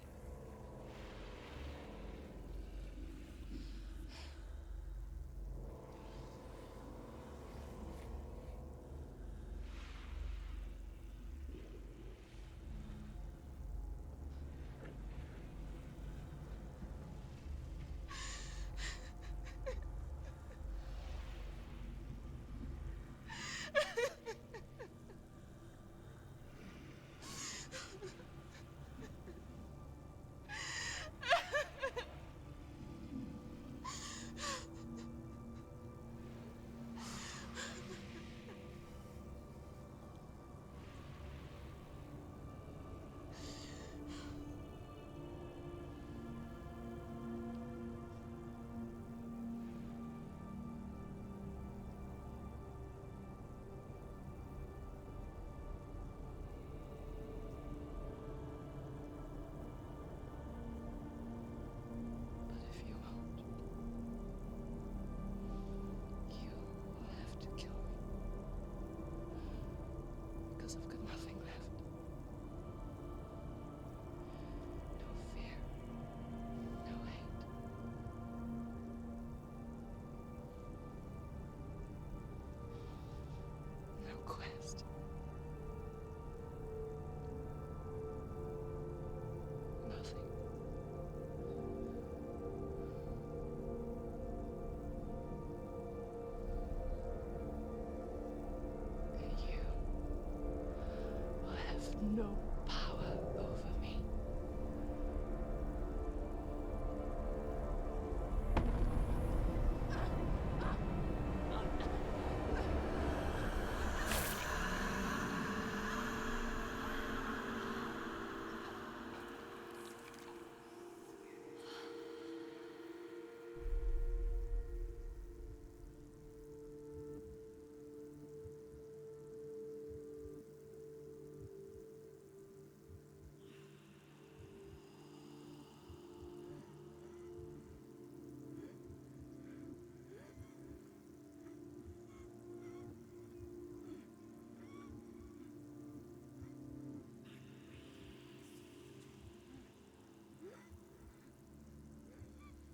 No power over me.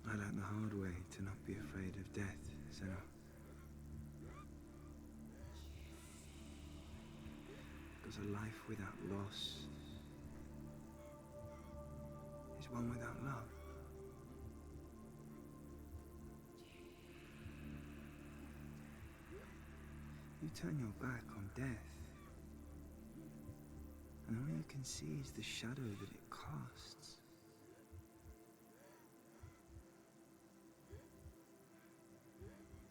I learned the hard way to not be afraid of death, Senua. Because a life without loss is one without love. You turn your back on death, and all you can see is the shadow that it casts.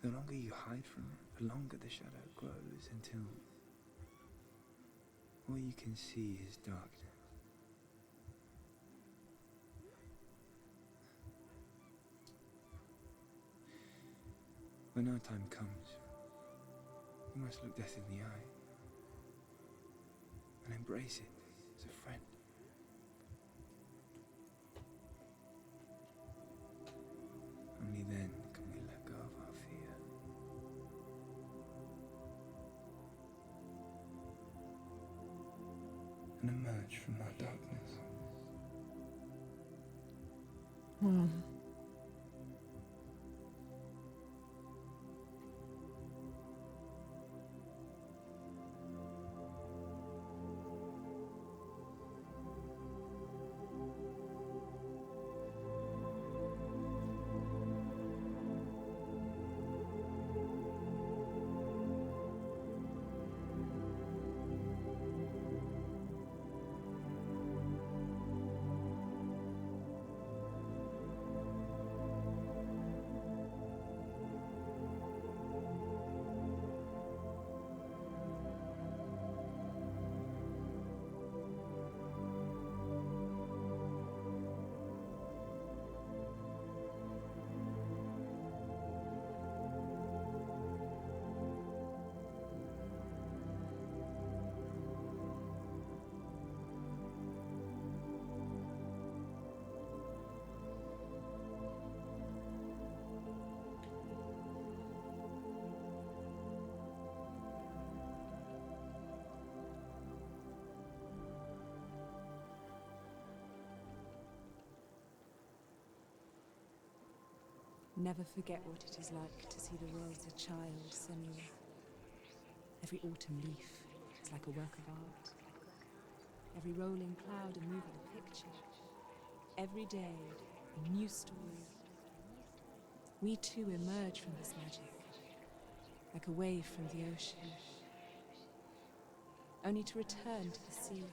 The longer you hide from it, the longer the shadow grows until all you can see is darkness. When our time comes, we must look death in the eye and embrace it as a friend. Only then can we let go of our fear. And emerge from our darkness. Never forget what it is like to see the world as a child, Senua. Every autumn leaf is like a work of art. Every rolling cloud a moving picture. Every day, a new story. We too emerge from this magic, like a wave from the ocean, only to return to the sea.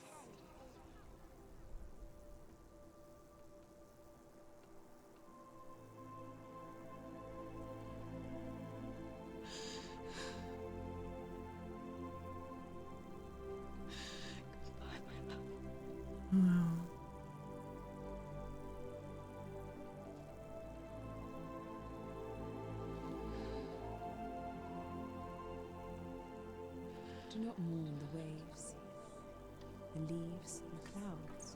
Do not mourn the waves, the leaves, and the clouds.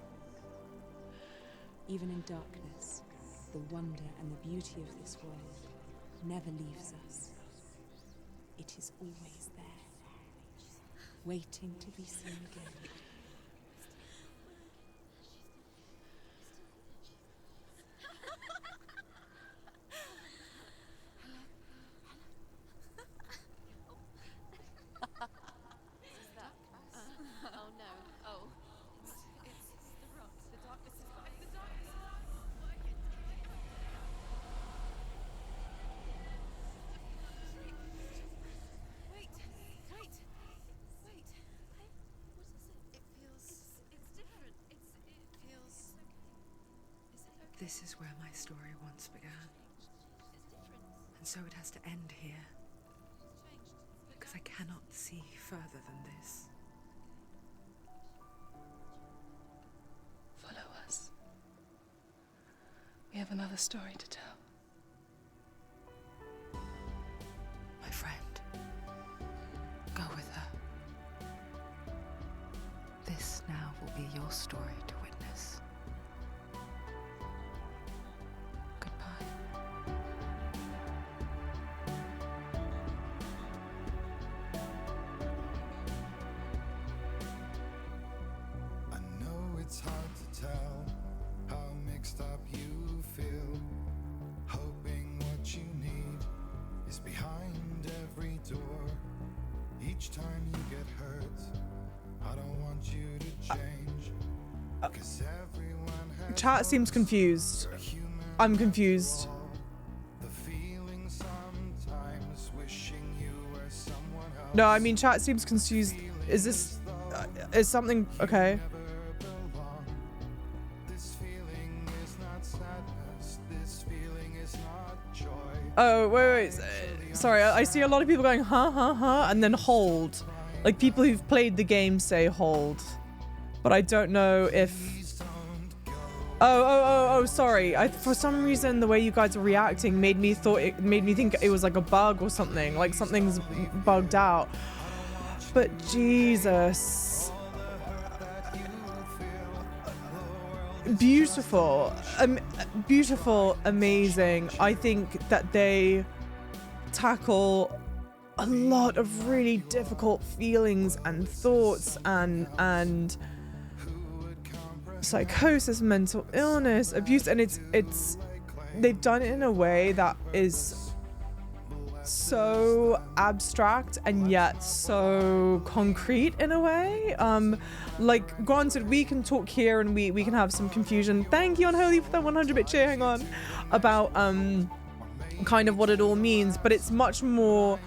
Even in darkness, the wonder and the beauty of this world never leaves us. It is always there, waiting to be seen again. This is where my story once began. And so it has to end here. Because I cannot see further than this. Follow us. We have another story to tell. My friend, go with her. This now will be your story to witness. It's hard to tell how mixed up you feel. Hoping what you need is behind every door. Each time you get hurt, I don't want you to change. Cause everyone has Chat seems confused. I'm confused. the feeling sometimes wishing you were someone else. No, I mean chat seems confused. Is this is something okay? Oh, wait. Sorry, I see a lot of people going, huh, and then hold. Like, people who've played the game say hold. But I don't know if... Oh, sorry. For some reason, the way you guys are reacting made me think it was like a bug or something. Like, something's bugged out. But Jesus... Beautiful, beautiful, amazing. I think that they tackle a lot of really difficult feelings and thoughts and psychosis, mental illness, abuse, and it's they've done it in a way that is so abstract and yet so concrete in a way. Like, granted, we can talk here and we can have some confusion. Thank you, Unholy, for that 100-bit cheer. Hang on. About kind of what it all means, but it's much more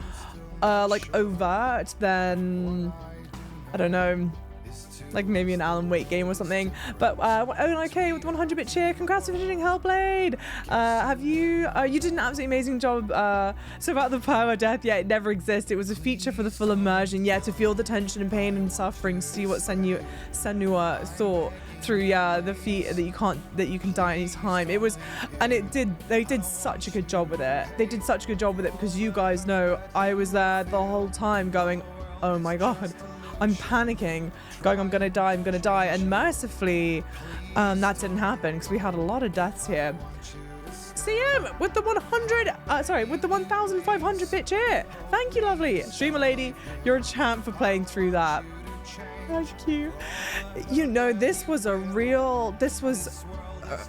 like overt than, I don't know, like maybe an Alan Wake game or something. But okay, with 100-bit cheer, congrats for finishing Hellblade. You did an absolutely amazing job. So about the power of death, yeah, it never exists. It was a feature for the full immersion. Yeah, to feel the tension and pain and suffering, see what Senua thought through the feat that you can die any time. It was, and they did such a good job with it. They did such a good job with it because you guys know I was there the whole time going, oh my god, I'm panicking, going, I'm gonna die, and mercifully that didn't happen because we had a lot of deaths here. CM with the 1,500 bit cheer. Thank you, lovely streamer lady. You're a champ for playing through that. Thank you. You know, this was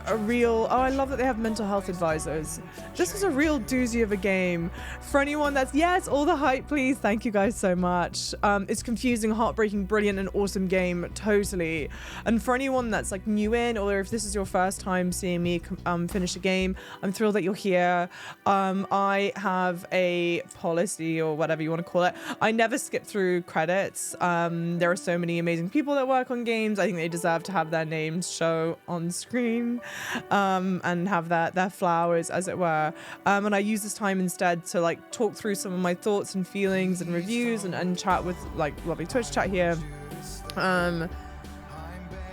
a real, oh, I love that they have mental health advisors. This was a real doozy of a game. For anyone that's, yes, all the hype, please. Thank you guys so much. It's confusing, heartbreaking, brilliant, and awesome game, totally. And for anyone that's like new in, or if this is your first time seeing me finish a game, I'm thrilled that you're here. I have a policy, or whatever you want to call it. I never skip through credits. There are so many amazing people that work on games. I think they deserve to have their names show on screen, and have their flowers, as it were. And I use this time instead to like talk through some of my thoughts and feelings and reviews, and chat with like lovely Twitch chat here.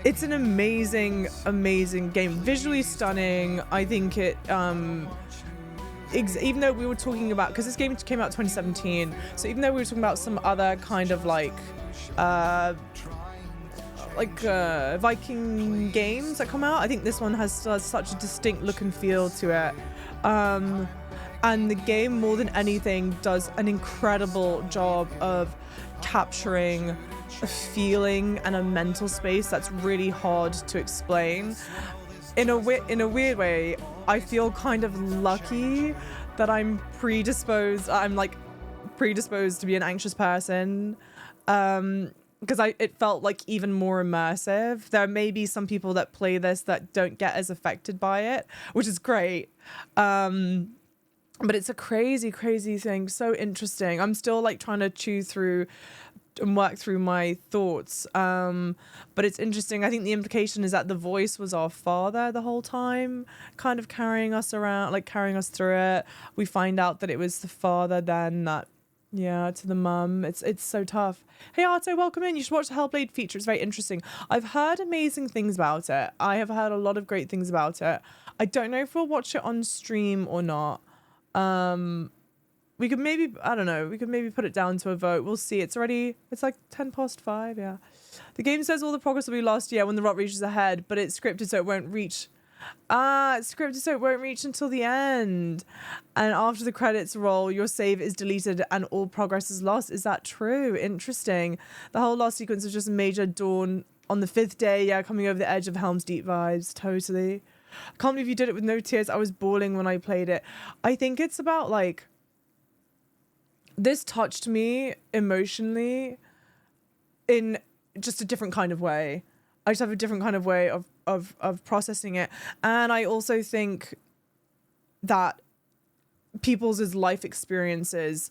It's an amazing game, visually stunning. I think it even though we were talking about, because this game came out 2017, so even though we were talking about some other kind of like Viking games that come out, I think this one has such a distinct look and feel to it. And the game, more than anything, does an incredible job of capturing a feeling and a mental space that's really hard to explain. In a weird way, I feel kind of lucky that I'm predisposed to be an anxious person, because it felt like even more immersive. There may be some people that play this that don't get as affected by it, which is great. But it's a crazy thing, so interesting. I'm still like trying to chew through and work through my thoughts, but it's interesting. I think the implication is that the voice was our father the whole time, kind of carrying us around, like carrying us through it. We find out that it was the father then that, yeah, to the mum. It's so tough. Hey Arto, welcome in. You should watch the Hellblade Feature. It's very interesting. I've heard amazing things about it. I have heard a lot of great things about it. I don't know if we'll watch it on stream or not. We could maybe, I don't know, we could maybe put it down to a vote. We'll see. It's like 5:10, yeah. The game says all the progress will be lost, yeah, when the rock reaches ahead, but it's scripted so it won't reach. It's scripted so it won't reach until the end. And after the credits roll, your save is deleted and all progress is lost. Is that true? Interesting. The whole last sequence was just a major dawn on the 5th day, yeah, coming over the edge of Helm's Deep vibes, totally. I can't believe you did it with no tears. I was bawling when I played it. I think it's about like, this touched me emotionally in just a different kind of way. I just have a different kind of way of processing it. And I also think that people's life experiences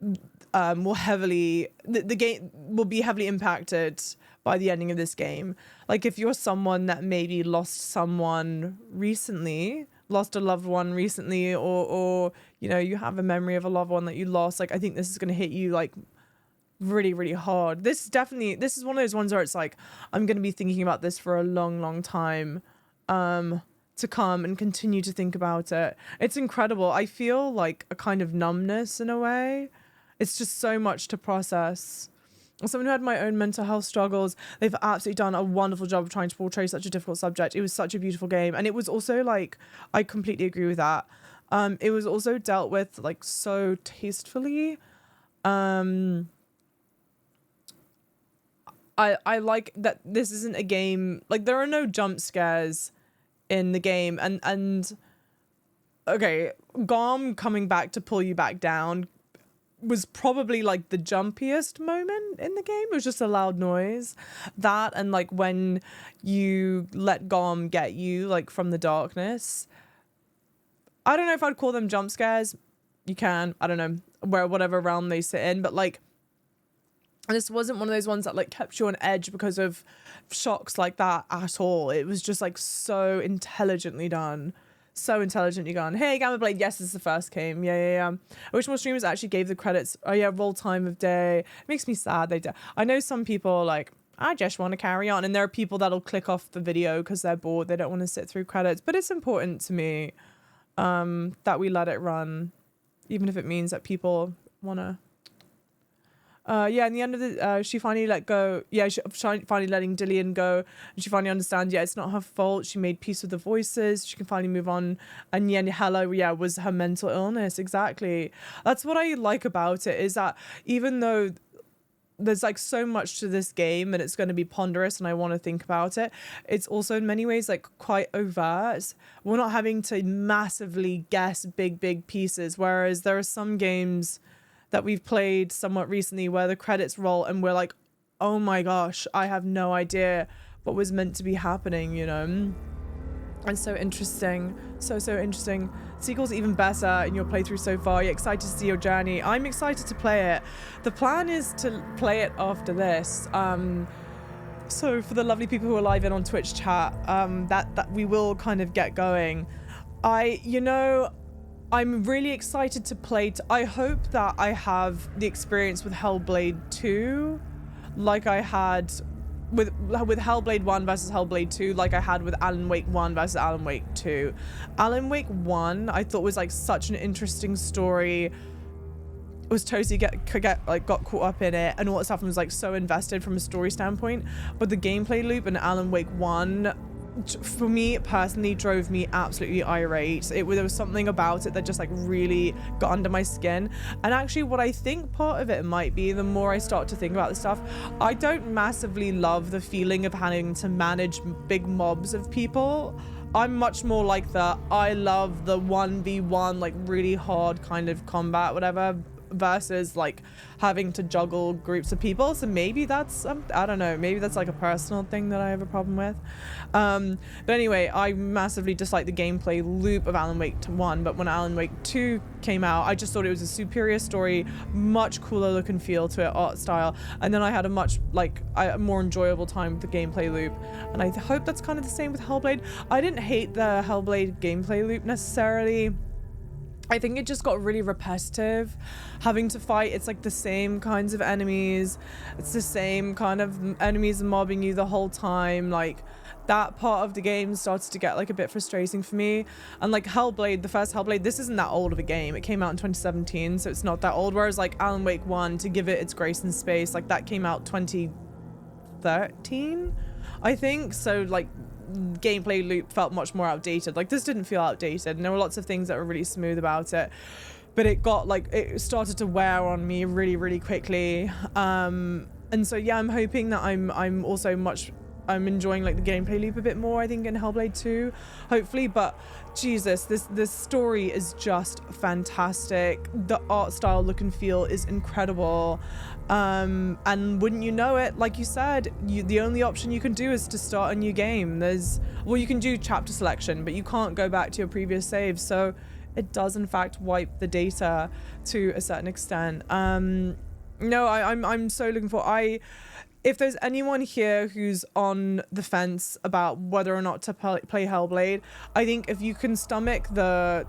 will heavily, the game will be heavily impacted by the ending of this game. Like if you're someone that maybe lost someone recently, lost a loved one recently, or you know, you have a memory of a loved one that you lost, like I think this is going to hit you like really hard. This is one of those ones where it's like I'm going to be thinking about this for a long time to come, and continue to think about it. It's incredible. I feel like a kind of numbness in a way. It's just so much to process. As someone who had my own mental health struggles, they've absolutely done a wonderful job of trying to portray such a difficult subject. It was such a beautiful game. And it was also like, I completely agree with that. It was also dealt with like so tastefully. I like that this isn't a game, like there are no jump scares in the game. And okay, Gorm coming back to pull you back down was probably like the jumpiest moment in the game. It was just a loud noise. That, and like when you let Gorm get you like from the darkness. I don't know if I'd call them jump scares. You can, I don't know, whatever realm they sit in, but like this wasn't one of those ones that like kept you on edge because of shocks like that at all. It was just like so intelligently done. So intelligently gone. Hey, Gamma Blade. Yes, this is the first game. Yeah. I wish more streamers actually gave the credits. Oh yeah, roll time of day. It makes me sad they do. I know some people are like, I just want to carry on. And there are people that'll click off the video because they're bored. They don't want to sit through credits. But it's important to me that we let it run, even if it means that people want to. Yeah, in the end of the, she finally let go. Yeah, she finally letting Dillian go. And she finally understands, yeah, it's not her fault. She made peace with the voices. She can finally move on. And yeah, Hela, yeah, was her mental illness. Exactly. That's what I like about it, is that even though there's like so much to this game, and it's going to be ponderous, and I want to think about it. It's also in many ways like quite overt. We're not having to massively guess big pieces, whereas there are some games that we've played somewhat recently where the credits roll and we're like, oh my gosh, I have no idea what was meant to be happening, you know. And so interesting, so interesting. Sequel's even better in your playthrough so far. You're excited to see your journey. I'm excited to play it. The plan is to play it after this. So for the lovely people who are live in on Twitch chat, that we will kind of get going. I'm really excited to play. I hope that I have the experience with Hellblade 2, like I had with Hellblade 1 versus Hellblade 2, like I had with Alan Wake 1 versus Alan Wake 2. Alan Wake 1 I thought was like such an interesting story. It was totally got caught up in it and all that stuff, and was like so invested from a story standpoint. But the gameplay loop in Alan Wake 1, for me personally, drove me absolutely irate. There was something about it that just like really got under my skin. And actually what I think part of it might be, the more I start to think about this stuff, I don't massively love the feeling of having to manage big mobs of people. I'm much more like I love the 1v1, like really hard kind of combat, whatever, versus like having to juggle groups of people. So maybe that's I don't know, maybe that's like a personal thing that I have a problem with. But anyway, I massively dislike the gameplay loop of Alan Wake 1, but when Alan Wake 2 came out, I just thought it was a superior story, much cooler look and feel to it, art style, and then I had a much a more enjoyable time with the gameplay loop. And I hope that's kind of the same with Hellblade. I didn't hate the Hellblade gameplay loop necessarily. I think it just got really repetitive, having to fight. It's like the same kinds of enemies. It's the same kind of enemies mobbing you the whole time. Like that part of the game started to get like a bit frustrating for me. And like Hellblade, the first Hellblade, this isn't that old of a game. It came out in 2017, so it's not that old. Whereas like Alan Wake 1, to give it its grace and space, like that came out 2013, I think. So like gameplay loop felt much more outdated. Like this didn't feel outdated, and there were lots of things that were really smooth about it, but it started to wear on me really quickly. And so yeah, I'm hoping that I'm enjoying like the gameplay loop a bit more, I think, in Hellblade 2, hopefully. But Jesus, this story is just fantastic. The art style, look and feel is incredible. And wouldn't you know it, like you said, the only option you can do is to start a new game. You can do chapter selection, but you can't go back to your previous saves. So it does in fact wipe the data to a certain extent. No, I'm so looking for. If there's anyone here who's on the fence about whether or not to play Hellblade, I think if you can stomach the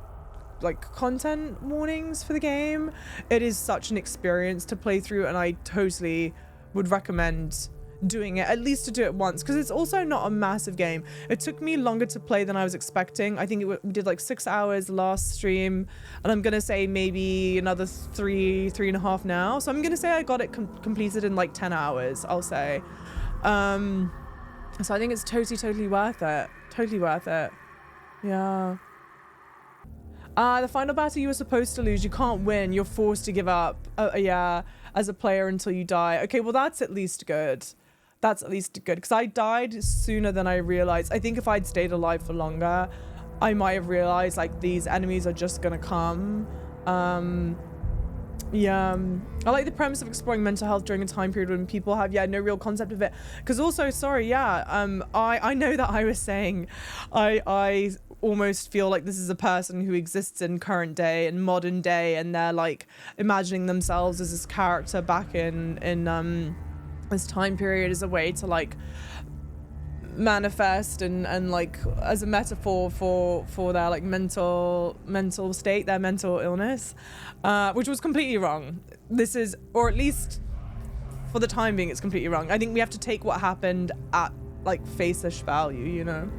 content warnings for the game, it is such an experience to play through, and I totally would recommend doing it, at least to do it once, because it's also not a massive game. It took me longer to play than I was expecting. I think we did like 6 hours last stream, and I'm gonna say maybe another three and a half now. So I'm gonna say I got it completed in like 10 hours, I'll say. So I think it's totally worth it. Totally worth it. Yeah. The final battle you were supposed to lose, you can't win. You're forced to give up, yeah, as a player until you die. Okay, well that's at least good. That's at least good, because I died sooner than I realized. I think if I'd stayed alive for longer, I might have realized like these enemies are just gonna come. Yeah, I like the premise of exploring mental health during a time period when people have no real concept of it. Because also, sorry, I know that I was saying I almost feel like this is a person who exists in current day and modern day, and they're like imagining themselves as this character back in this time period as a way to like manifest and like as a metaphor for their like mental state, their mental illness, which was completely wrong. This is, or at least for the time being, it's completely wrong. I think we have to take what happened at like face-ish value, you know.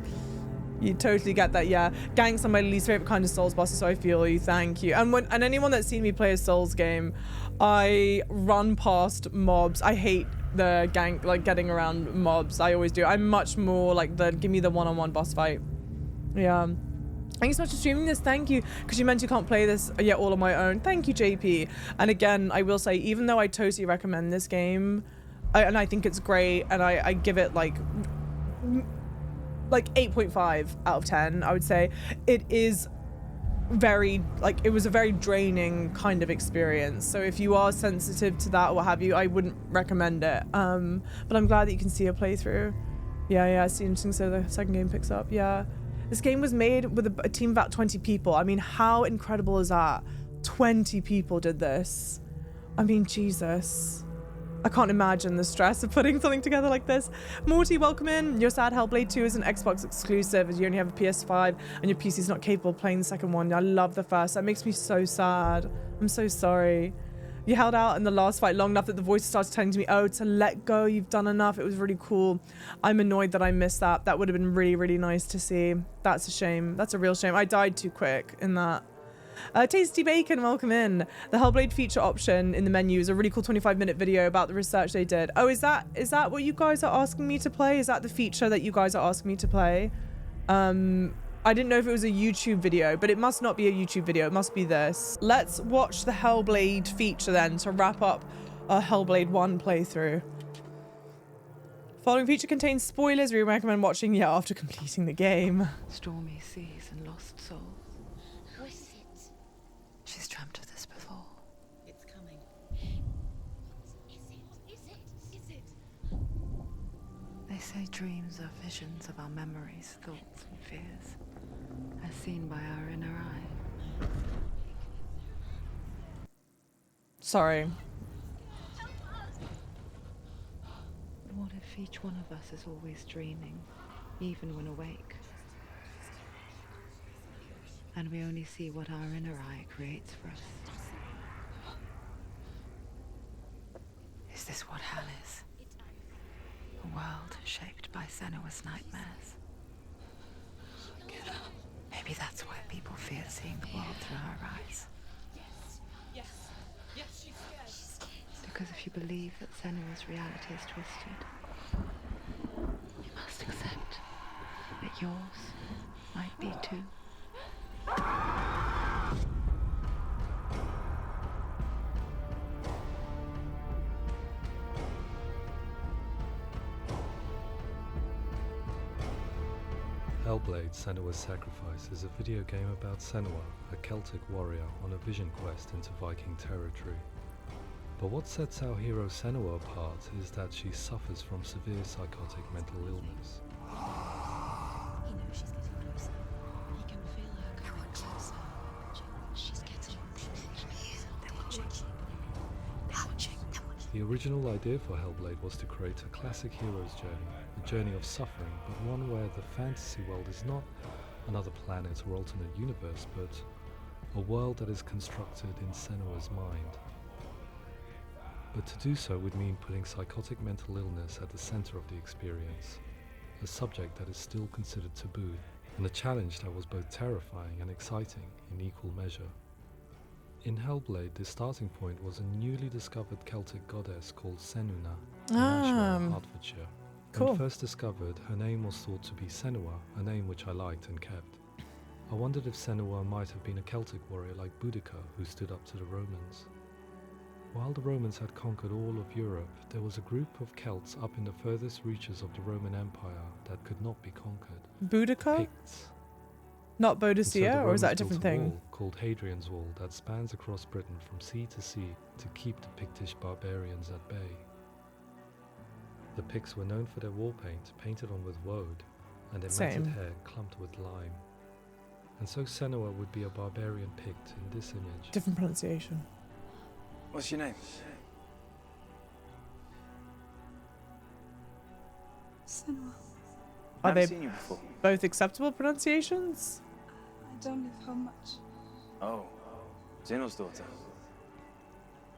You totally get that, yeah. Gang's are my least favorite kind of Souls bosses, so I feel you, thank you. And anyone that's seen me play a Souls game, I run past mobs. I hate the gang, like getting around mobs. I always do. I'm much more like give me the one-on-one boss fight. Yeah. Thank you so much for streaming this. Thank you. Because you meant you can't play this yet all on my own. Thank you, JP. And again, I will say, even though I totally recommend this game, and I think it's great, and I give it like 8.5 out of 10, I would say, it is very, like, it was a very draining kind of experience. So if you are sensitive to that or what have you, I wouldn't recommend it. But I'm glad that you can see a playthrough. Yeah, it's interesting. So the second game picks up. Yeah. This game was made with a team of about 20 people. I mean, how incredible is that? 20 people did this. I mean, Jesus. I can't imagine the stress of putting something together like this. Morty, welcome in. You're sad Hellblade 2 is an Xbox exclusive as you only have a PS5 and your PC is not capable of playing the second one. I love the first. That makes me so sad. I'm so sorry. You held out in the last fight long enough that the voice started telling to me, oh, to let go, you've done enough. It was really cool. I'm annoyed that I missed that. That would have been really, really nice to see. That's a shame. That's a real shame. I died too quick in that. Tasty Bacon, welcome in. The Hellblade feature option in the menu is a really cool 25-minute video about the research they did. Oh, is that what you guys are asking me to play? Is that the feature that you guys are asking me to play? I didn't know if it was a YouTube video, but it must not be a YouTube video. It must be this. Let's watch the Hellblade feature then to wrap up our Hellblade 1 playthrough. Following feature contains spoilers. We recommend watching after completing the game. Stormy seas and lost souls. She's dreamt of this before. It's coming. Is it? They say dreams are visions of our memories, thoughts, and fears, as seen by our inner eye. Sorry. What if each one of us is always dreaming, even when awake? And we only see what our inner eye creates for us. Is this what hell is? A world shaped by Senua's nightmares. Maybe that's why people fear seeing the world through her eyes. Yes, she's scared. Because if you believe that Senua's reality is twisted, you must accept that yours might be too. Hellblade: Senua's Sacrifice is a video game about Senua, a Celtic warrior on a vision quest into Viking territory. But what sets our hero Senua apart is that she suffers from severe psychotic mental illness. He knows she's getting closer. He can feel her coming closer. She's getting closer. They're watching. The original idea for Hellblade was to create a classic hero's journey, a journey of suffering, but one where the fantasy world is not another planet or alternate universe, but a world that is constructed in Senua's mind. But to do so would mean putting psychotic mental illness at the center of the experience, a subject that is still considered taboo, and a challenge that was both terrifying and exciting in equal measure. In Hellblade, the starting point was a newly discovered Celtic goddess called Senua in Ashwell, Hertfordshire. Cool. When first discovered, her name was thought to be Senua, a name which I liked and kept. I wondered if Senua might have been a Celtic warrior like Boudica, who stood up to the Romans. While the Romans had conquered all of Europe, there was a group of Celts up in the furthest reaches of the Roman Empire that could not be conquered. Boudica? Picts. Not And so the Boadicea, or is that a Romans different built thing? wall called Hadrian's Wall that spans across Britain from sea to keep the Pictish barbarians at bay. The Picts were known for their war paint, painted on with woad, and their matted hair clumped with lime. And so Senua would be a barbarian Pict in this image. Different pronunciation. What's your name? Senua. Are they seen you before. both acceptable pronunciations? I don't live home much. Oh, Zeno's daughter.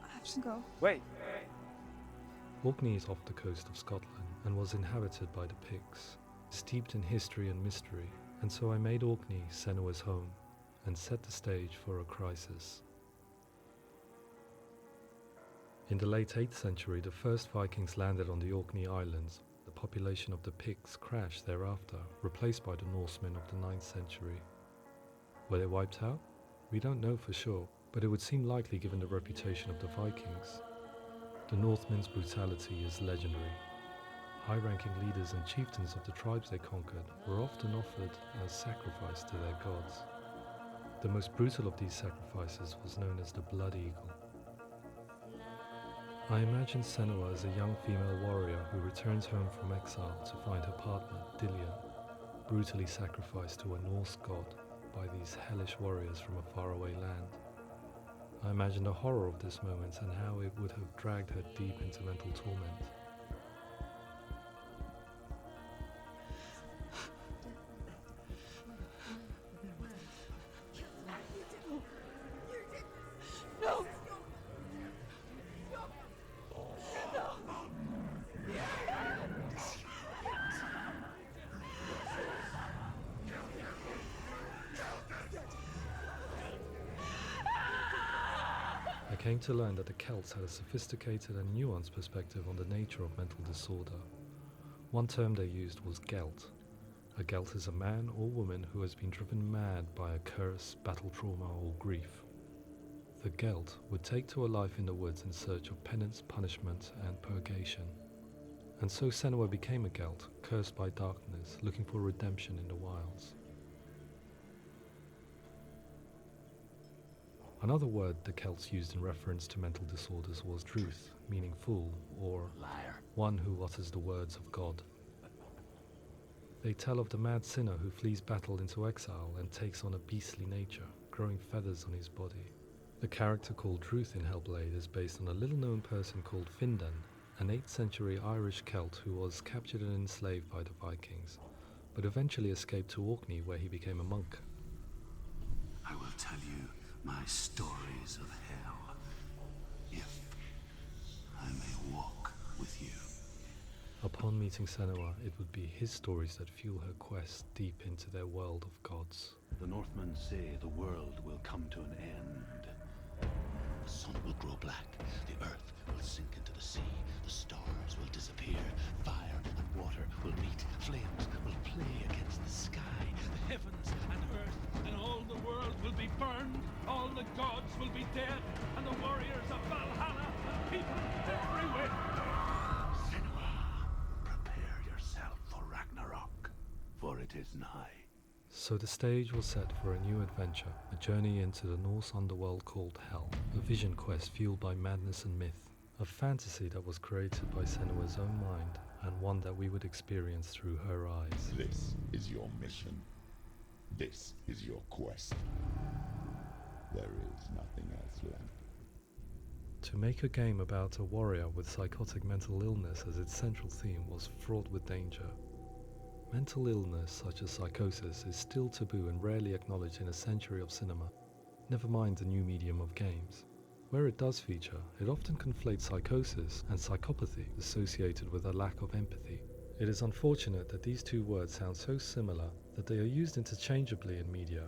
I have to go. Wait. Orkney is off the coast of Scotland and was inhabited by the Picts, steeped in history and mystery, and so I made Orkney Senua's home and set the stage for a crisis. In the late 8th century, the first Vikings landed on the Orkney Islands. The population of the Picts crashed thereafter, replaced by the Norsemen of the 9th century. Were they wiped out? We don't know for sure, but it would seem likely given the reputation of the Vikings. The Northmen's brutality is legendary. High-ranking leaders and chieftains of the tribes they conquered were often offered as sacrifice to their gods. The most brutal of these sacrifices was known as the Blood Eagle. I imagine Senua as a young female warrior who returns home from exile to find her partner, Dillian, brutally sacrificed to a Norse god by these hellish warriors from a faraway land. I imagine the horror of this moment and how it would have dragged her deep into mental torment. No! I came to learn that the Celts had a sophisticated and nuanced perspective on the nature of mental disorder. One term they used was gelt. A gelt is a man or woman who has been driven mad by a curse, battle trauma, or grief. The gelt would take to a life in the woods in search of penance, punishment, and purgation. And so Senua became a gelt, cursed by darkness, looking for redemption in the wilds. Another word the Celts used in reference to mental disorders was druth, meaning fool, or Liar. one who utters the words of God. They tell of the mad sinner who flees battle into exile and takes on a beastly nature, growing feathers on his body. The character called Druth in Hellblade is based on a little-known person called Findan, an 8th century Irish Celt who was captured and enslaved by the Vikings, but eventually escaped to Orkney where he became a monk. I will tell you my stories of hell, if I may walk with you. Upon meeting Senua, it would be his stories that fuel her quest deep into their world of gods. The Northmen say the world will come to an end. The sun will grow black, the earth will sink into the sea, the stars will disappear, fire and water will meet, flames will play against the sky, the heavens and earth and all the world will be burned, all the gods will be dead, and the warriors of Valhalla and people everywhere. Senua, prepare yourself for Ragnarok, for it is nigh. So the stage was set for a new adventure, a journey into the Norse underworld called Hell, a vision quest fueled by madness and myth, a fantasy that was created by Senua's own mind, and one that we would experience through her eyes. This is your mission. This is your quest. There is nothing else left. To make a game about a warrior with psychotic mental illness as its central theme was fraught with danger. Mental illness such as psychosis is still taboo and rarely acknowledged in a century of cinema, never mind the new medium of games. Where it does feature, it often conflates psychosis and psychopathy associated with a lack of empathy. It is unfortunate that these two words sound so similar that they are used interchangeably in media.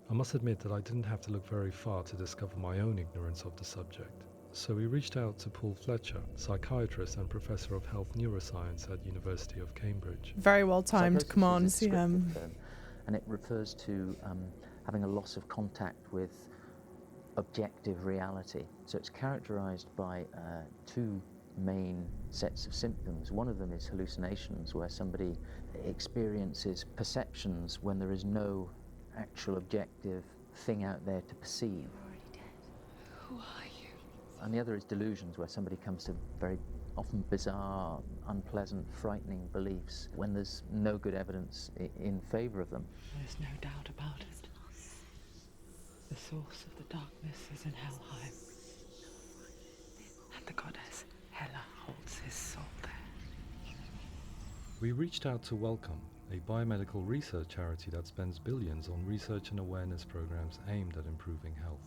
I must admit that I didn't have to look very far to discover my own ignorance of the subject. So we reached out to Paul Fletcher, psychiatrist and professor of health neuroscience at University of Cambridge. Very well timed. Psychosis Come on, is a see him. descriptive term, and it refers to having a loss of contact with objective reality. So it's characterized by two main sets of symptoms. One of them is hallucinations, where somebody experiences perceptions when there is no actual objective thing out there to perceive. Who are you? And the other is delusions, where somebody comes to very often bizarre, unpleasant, frightening beliefs when there's no good evidence in favor of them. There's no doubt about it. The source of the darkness is in Helheim. And the goddess Hela holds his soul there. We reached out to Welcome, a biomedical research charity that spends billions on research and awareness programs aimed at improving health.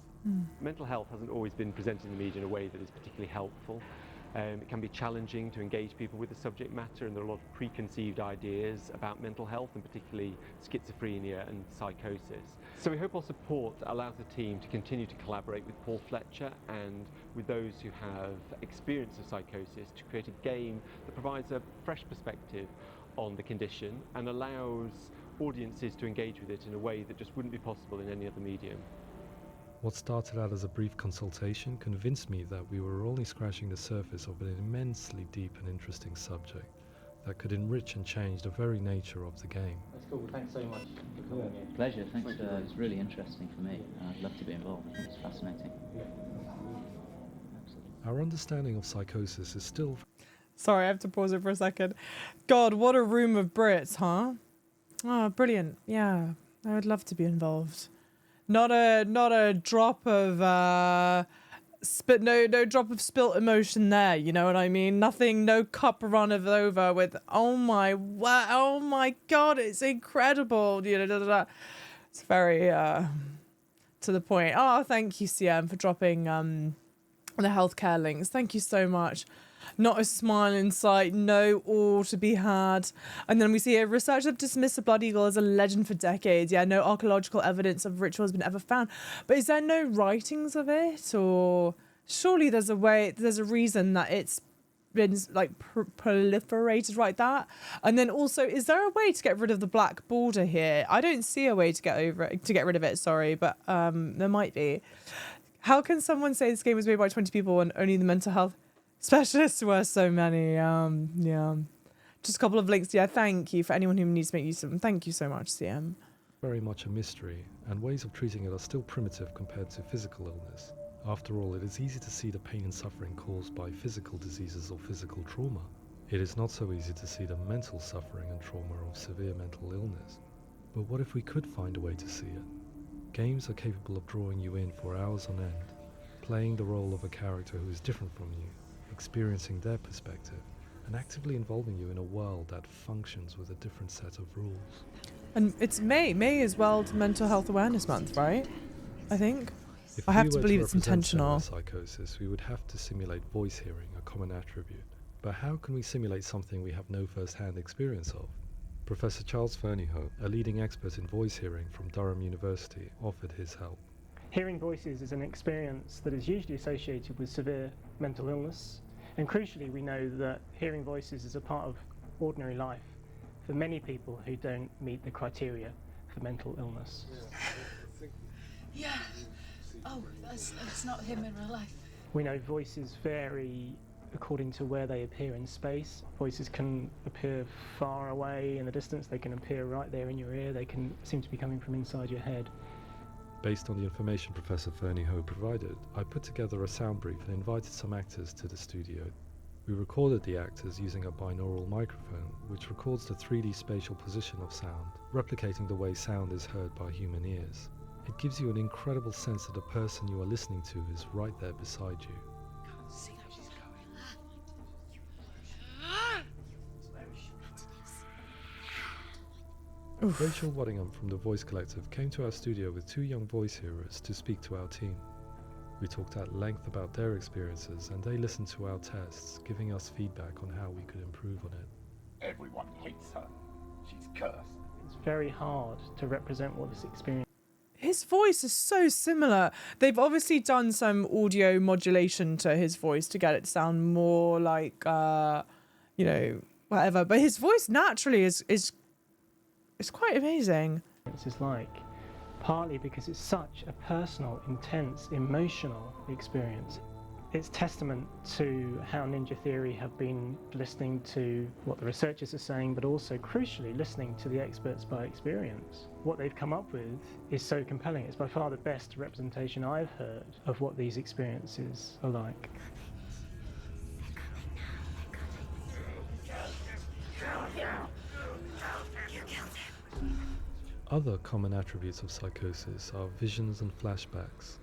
Mental health hasn't always been presented in the media in a way that is particularly helpful. It can be challenging to engage people with the subject matter, and there are a lot of preconceived ideas about mental health, and particularly schizophrenia and psychosis. So we hope our support allows the team to continue to collaborate with Paul Fletcher and with those who have experience of psychosis to create a game that provides a fresh perspective on the condition and allows audiences to engage with it in a way that just wouldn't be possible in any other medium. What started out as a brief consultation convinced me that we were only scratching the surface of an immensely deep and interesting subject that could enrich and change the very nature of the game. That's cool. Thanks so much for coming here. Pleasure. Thanks. It's really interesting for me. I'd love to be involved. I think it's fascinating. Our understanding of Psychosis is still... Sorry, I have to pause it for a second. God, what a room of Brits, huh? Oh, brilliant. Yeah, I would love to be involved. Not a drop of no drop of spilt emotion there, you know what I mean? Nothing, no cup runneth over with oh my god, it's incredible. You know, it's very to the point. Oh, thank you, CM, for dropping the healthcare links. Thank you so much. Not a smile in sight, no awe to be had. And then we see a researchers have dismissed the Blood Eagle as a legend for decades. Yeah, no archaeological evidence of ritual has been ever found. But is there no writings of it? Or surely there's a reason that it's been like proliferated like that. And then also, is there a way to get rid of the black border here? I don't see a way to get rid of it, sorry, but there might be. How can someone say this game was made by 20 people when only the mental health specialists were so many? Yeah. Just a couple of links. Yeah, thank you for anyone who needs to make use of them. Thank you so much, CM. Very much a mystery, and ways of treating it are still primitive compared to physical illness. After all, it is easy to see the pain and suffering caused by physical diseases or physical trauma. It is not so easy to see the mental suffering and trauma of severe mental illness. But what if we could find a way to see it? Games are capable of drawing you in for hours on end, playing the role of a character who is different from you, experiencing their perspective, and actively involving you in a world that functions with a different set of rules. And it's May. May is World Mental Health Awareness Month, right? I think. If I have we to were believe it's represent intentional. Psychosis, we would have to simulate voice hearing, a common attribute. But how can we simulate something we have no first-hand experience of? Professor Charles Fernyhough, a leading expert in voice hearing from Durham University, offered his help. Hearing voices is an experience that is usually associated with severe mental illness, and crucially we know that hearing voices is a part of ordinary life for many people who don't meet the criteria for mental illness. Yeah. Oh, that's not him in real life. We know voices vary according to where they appear in space. Voices can appear far away in the distance, they can appear right there in your ear, they can seem to be coming from inside your head. Based on the information Professor Fernyhough provided, I put together a sound brief and invited some actors to the studio. We recorded the actors using a binaural microphone, which records the 3D spatial position of sound, replicating the way sound is heard by human ears. It gives you an incredible sense that the person you are listening to is right there beside you. Can't see how she's going. Rachel Waddingham from the Voice Collective came to our studio with 2 young voice hearers to speak to our team. We talked at length about their experiences and they listened to our tests, giving us feedback on how we could improve on it. Everyone hates her. She's cursed. It's very hard to represent what this experience. His voice is so similar. They've obviously done some audio modulation to his voice to get it to sound more like, whatever. But his voice naturally is quite amazing. It's like, partly because it's such a personal, intense, emotional experience. It's testament to how Ninja Theory have been listening to what the researchers are saying, but also crucially listening to the experts by experience. What they've come up with is so compelling. It's by far the best representation I've heard of what these experiences are like. Other common attributes of psychosis are visions and flashbacks.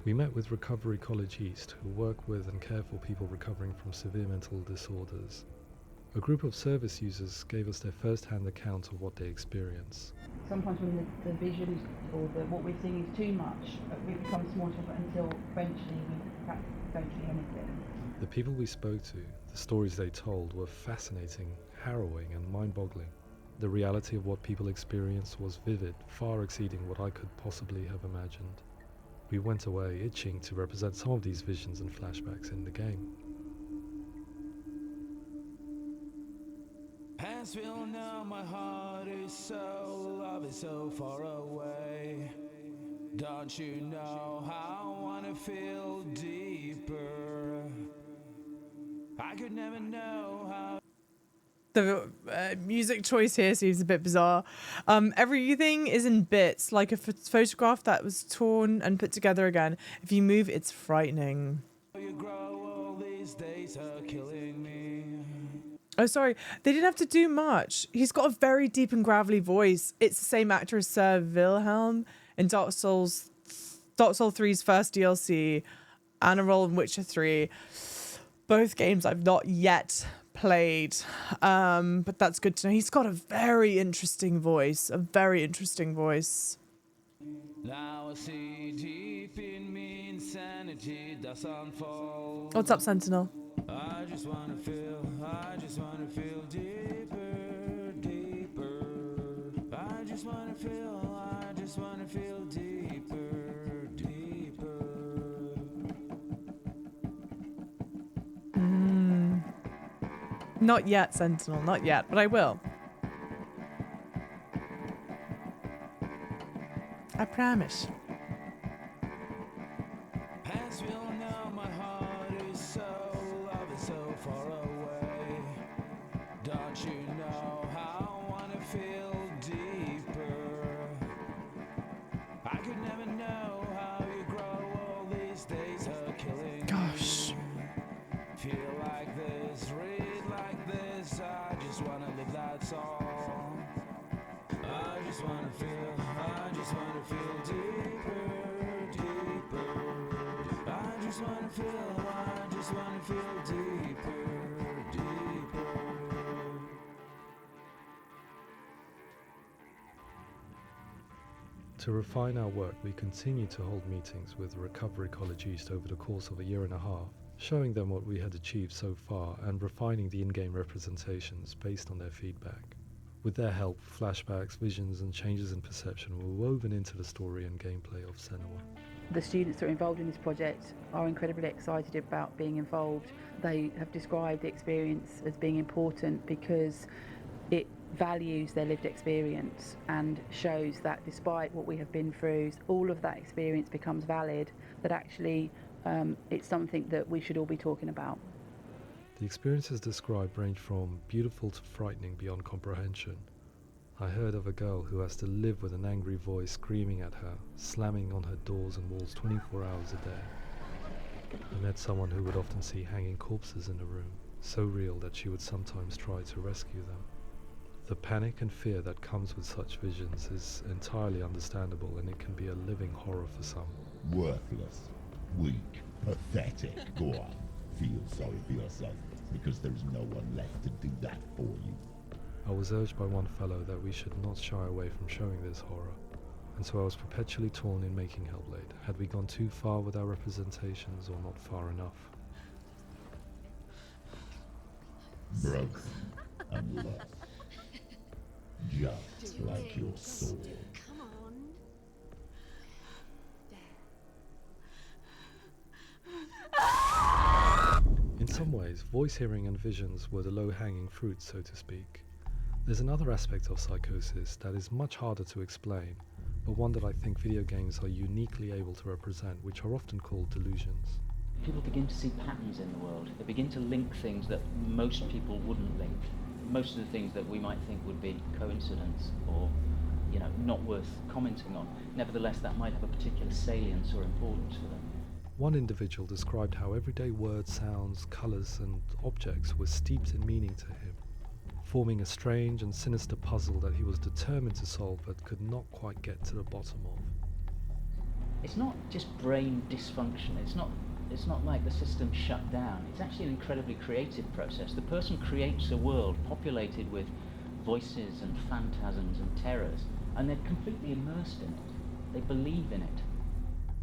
We met with Recovery College East, who work with and care for people recovering from severe mental disorders. A group of service users gave us their first-hand account of what they experience. Sometimes when the visions or what we're seeing is too much, it becomes more difficult until eventually we don't see anything. The people we spoke to, the stories they told, were fascinating, harrowing and mind-boggling. The reality of what people experienced was vivid, far exceeding what I could possibly have imagined. We went away itching to represent some of these visions and flashbacks in the game. Past will know my heart is so, love is so far away. Don't you know how I wanna feel deeper? I could never know how. The music choice here seems a bit bizarre. Everything is in bits, like a photograph that was torn and put together again. If you move, it's frightening. You grow, all these days are killing me. Oh, sorry. They didn't have to do much. He's got a very deep and gravelly voice. It's the same actor as Sir Wilhelm in Dark Soul 3's first DLC and a role in Witcher 3. Both games I've not yet played, but that's good to know. He's got a very interesting voice. Now I see deep in me insanity does unfold. What's up, Sentinel? I just wanna feel deeper, deeper. I just wanna feel deeper, deeper. Not yet, Sentinel, not yet, but I will. I promise. Past will know my heart is so, love is so far away. Don't you know how I wanna feel deeper? I could never know how you grow, all these days are killing me. Gosh. Feel like this, read like this, I just wanna live that song. I just wanna feel deeper, deeper. I just wanna feel deeper, deeper. To refine our work, we continue to hold meetings with Recovery College East over the course of a year and a half, showing them what we had achieved so far and refining the in-game representations based on their feedback. With their help, flashbacks, visions and changes in perception were woven into the story and gameplay of Senua. The students that are involved in this project are incredibly excited about being involved. They have described the experience as being important because it values their lived experience and shows that despite what we have been through, all of that experience becomes valid, that actually it's something that we should all be talking about. The experiences described range from beautiful to frightening beyond comprehension. I heard of a girl who has to live with an angry voice screaming at her, slamming on her doors and walls 24 hours a day. I met someone who would often see hanging corpses in a room, so real that she would sometimes try to rescue them. The panic and fear that comes with such visions is entirely understandable, and it can be a living horror for some. Worthless, weak, pathetic. Go on, feel sorry for yourself, because there is no one left to do that for you. I was urged by one fellow that we should not shy away from showing this horror, and so I was perpetually torn in making Hellblade. Had we gone too far with our representations or not far enough? Broken and lost. Just like your soul. Come on. In some ways, voice hearing and visions were the low-hanging fruit, so to speak. There's another aspect of psychosis that is much harder to explain, but one that I think video games are uniquely able to represent, which are often called delusions. People begin to see patterns in the world. They begin to link things that most people wouldn't link. Most of the things that we might think would be coincidence or, not worth commenting on. Nevertheless, that might have a particular salience or importance for them. One individual described how everyday words, sounds, colours and objects were steeped in meaning to him, forming a strange and sinister puzzle that he was determined to solve but could not quite get to the bottom of. It's not just brain dysfunction. It's not like the system shut down. It's actually an incredibly creative process. The person creates a world populated with voices and phantasms and terrors, and they're completely immersed in it. They believe in it.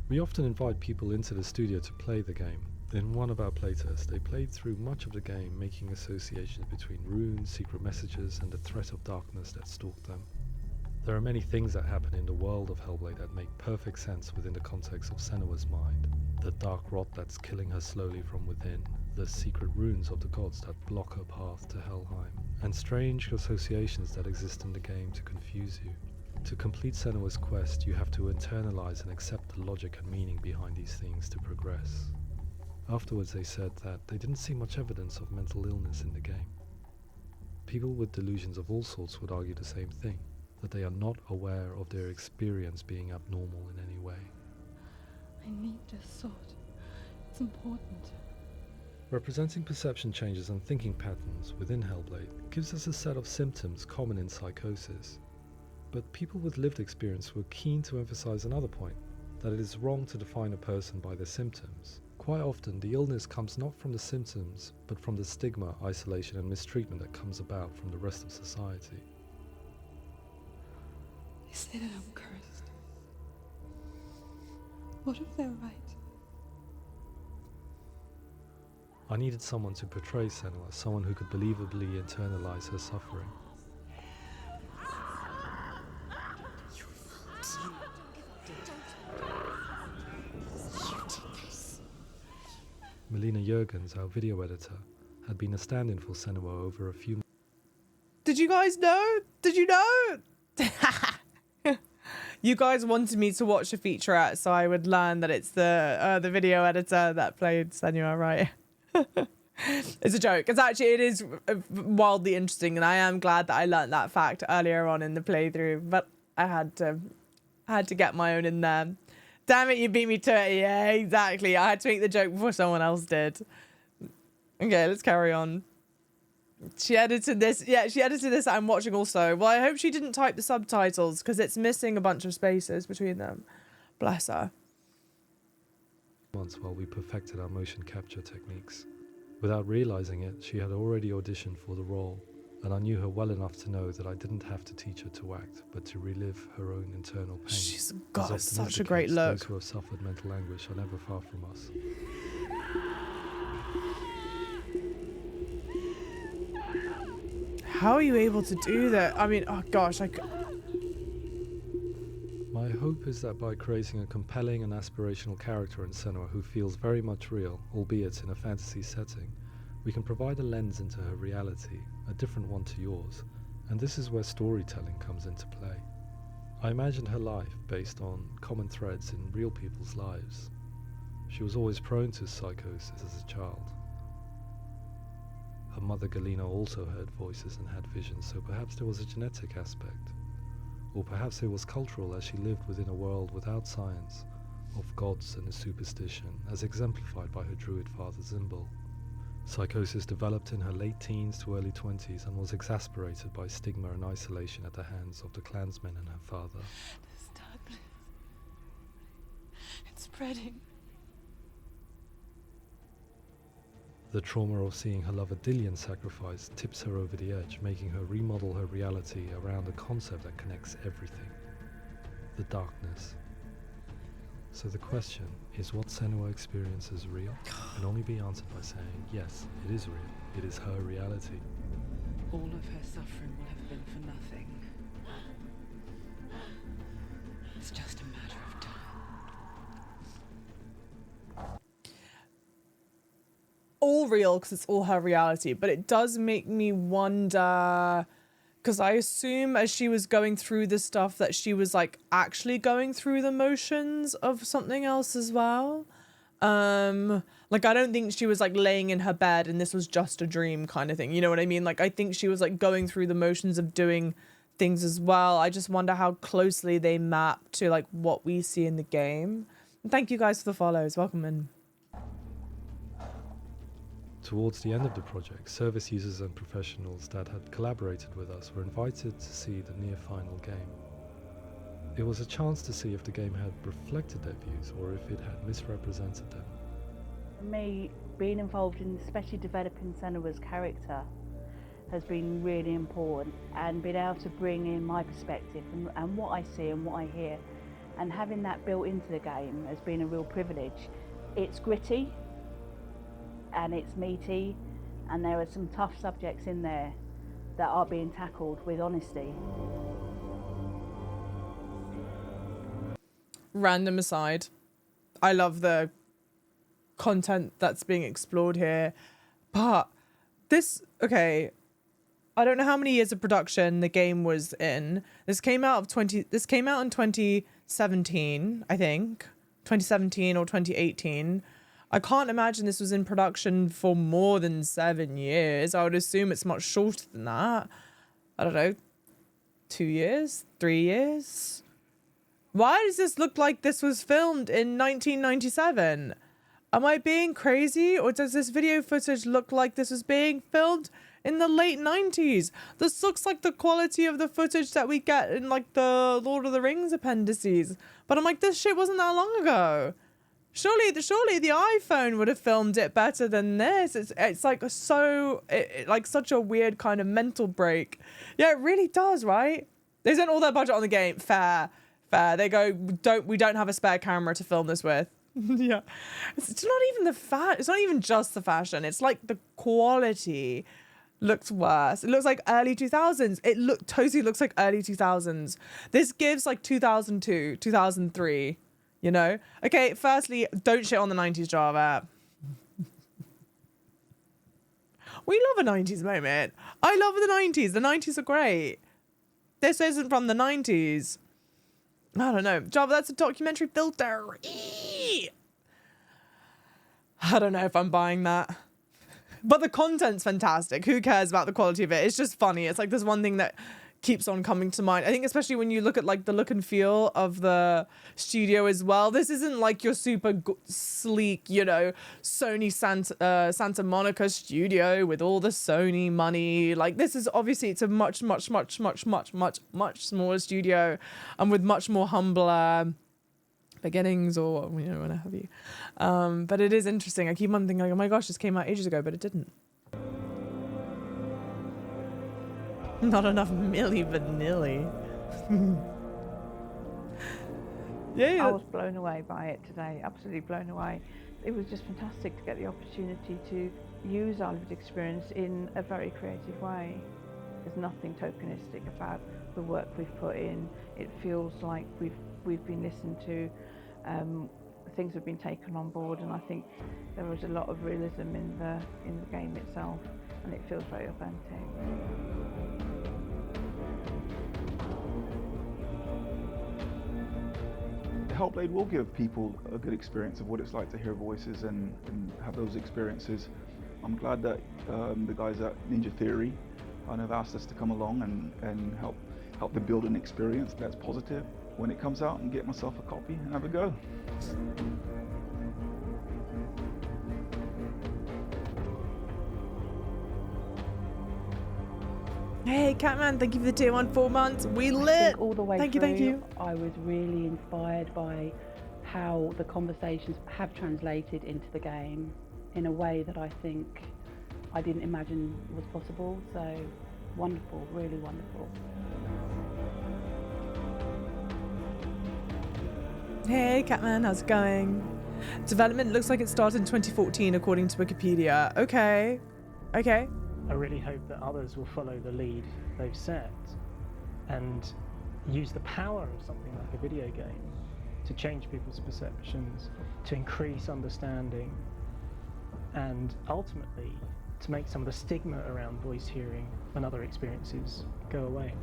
We often invite people into the studio to play the game. In one of our playtests, they played through much of the game, making associations between runes, secret messages, and the threat of darkness that stalked them. There are many things that happen in the world of Hellblade that make perfect sense within the context of Senua's mind. The dark rot that's killing her slowly from within, the secret runes of the gods that block her path to Helheim, and strange associations that exist in the game to confuse you. To complete Senua's quest, you have to internalize and accept the logic and meaning behind these things to progress. Afterwards they said that they didn't see much evidence of mental illness in the game. People with delusions of all sorts would argue the same thing, that they are not aware of their experience being abnormal in any way. I need this sword. It's important. Representing perception changes and thinking patterns within Hellblade gives us a set of symptoms common in Psychosis. But people with lived experience were keen to emphasize another point, that it is wrong to define a person by their symptoms. Quite often, the illness comes not from the symptoms, but from the stigma, isolation and mistreatment that comes about from the rest of society. They say that I'm cursed. What if they're right? I needed someone to portray Senua, someone who could believably internalize her suffering. Melina Jurgens, our video editor, had been a stand-in for Senua over a few months. Did you guys know? Did you know? You guys wanted me to watch a featurette so I would learn that it's the video editor that played Senua, right? It's a joke. It is wildly interesting, and I am glad that I learned that fact earlier on in the playthrough, but I had to get my own in there. Damn it, you beat me to it. Yeah, exactly. I had to make the joke before someone else did. Okay, let's carry on. She edited this. Yeah, she edited this I'm watching also. Well, I hope she didn't type the subtitles because it's missing a bunch of spaces between them. Bless her. Months while we perfected our motion capture techniques. Without realizing it, she had already auditioned for the role, and I knew her well enough to know that I didn't have to teach her to act, but to relive her own internal pain. She's got As such is a the great case, look. Those who have suffered mental anguish are never far from us. How are you able to do that? I mean, oh gosh, My hope is that by creating a compelling and aspirational character in Senua who feels very much real, albeit in a fantasy setting, we can provide a lens into her reality, a different one to yours, and this is where storytelling comes into play. I imagined her life based on common threads in real people's lives. She was always prone to psychosis as a child. Her mother Galina also heard voices and had visions, so perhaps there was a genetic aspect. Or perhaps it was cultural, as she lived within a world without science, of gods and a superstition, as exemplified by her druid father Zimbal. Psychosis developed in her late teens to early 20s and was exasperated by stigma and isolation at the hands of the clansmen and her father. This darkness. It's spreading. The trauma of seeing her lover Dillian sacrificed tips her over the edge, making her remodel her reality around a concept that connects everything: the darkness. So the question is, what Senua experiences real? Can only be answered by saying, yes, it is real. It is her reality. All of her suffering will have been for nothing. It's just a matter of time. all real because it's all her reality, but it does make me wonder, because I assume as she was going through this stuff that she was like actually going through the motions of something else as well. Like I don't think she was like laying in her bed and this was just a dream kind of thing, you know what I mean? Like I think she was like going through the motions of doing things as well. I just wonder how closely they map to like what we see in the game. And thank you guys for the follows. Welcome in. Towards the end of the project, service users and professionals that had collaborated with us were invited to see the near-final game. It was a chance to see if the game had reflected their views or if it had misrepresented them. For me, being involved in especially developing Senua's character has been really important, and being able to bring in my perspective and what I see and what I hear, and having that built into the game has been a real privilege. It's gritty and it's meaty, and there are some tough subjects in there that are being tackled with honesty. Random aside, I love the content that's being explored here, but this, okay, I don't know how many years of production the game was in. This came out in 2017, I think. 2017 or 2018. I can't imagine this was in production for more than 7 years. I would assume it's much shorter than that. I don't know, 2 years, 3 years. Why does this look like this was filmed in 1997? Am I being crazy, or does this video footage look like this was being filmed in the late 90s? This looks like the quality of the footage that we get in like the Lord of the Rings appendices. But I'm like, this shit wasn't that long ago. Surely the iPhone would have filmed it better than this. It's like like such a weird kind of mental break. Yeah, it really does, right? They spent all their budget on the game. Fair. They go, we don't have a spare camera to film this with. Yeah. It's not even it's not even just the fashion. It's like the quality looks worse. It looks like early 2000s. Totally looks like early 2000s. This gives like 2002, 2003. You know? Okay, firstly, don't shit on the 90s, Java. We love a 90s moment. I love the 90s. The 90s are great. This isn't from the 90s. I don't know. Java, that's a documentary filter. Eee! I don't know if I'm buying that. But the content's fantastic. Who cares about the quality of it? It's just funny. It's like there's one thing that keeps on coming to mind. I think especially when you look at like the look and feel of the studio as well. This isn't like your super sleek, you know, Sony Santa Monica studio with all the Sony money. Like this is obviously, it's a much smaller studio and with much more humbler beginnings, or you know, what have you. But it is interesting. I keep on thinking like, oh my gosh, this came out ages ago, but it didn't. Not enough Milli Vanilli. Yeah. I was blown away by it today, absolutely blown away. It was just fantastic to get the opportunity to use our lived experience in a very creative way. There's nothing tokenistic about the work we've put in. It feels like we've been listened to, things have been taken on board, and I think there was a lot of realism in the game itself, and it feels very authentic. Hellblade will give people a good experience of what it's like to hear voices and have those experiences. I'm glad that the guys at Ninja Theory kind of asked us to come along and help them build an experience that's positive when it comes out, and get myself a copy and have a go. Hey, Catman, thank you for the tier 1 4 months. We lit. I think all the way thank through, you. I was really inspired by how the conversations have translated into the game in a way that I think I didn't imagine was possible. So wonderful, really wonderful. Hey, Catman, how's it going? Development looks like it started in 2014, according to Wikipedia. Okay. I really hope that others will follow the lead they've set and use the power of something like a video game to change people's perceptions, to increase understanding, and ultimately to make some of the stigma around voice hearing and other experiences go away.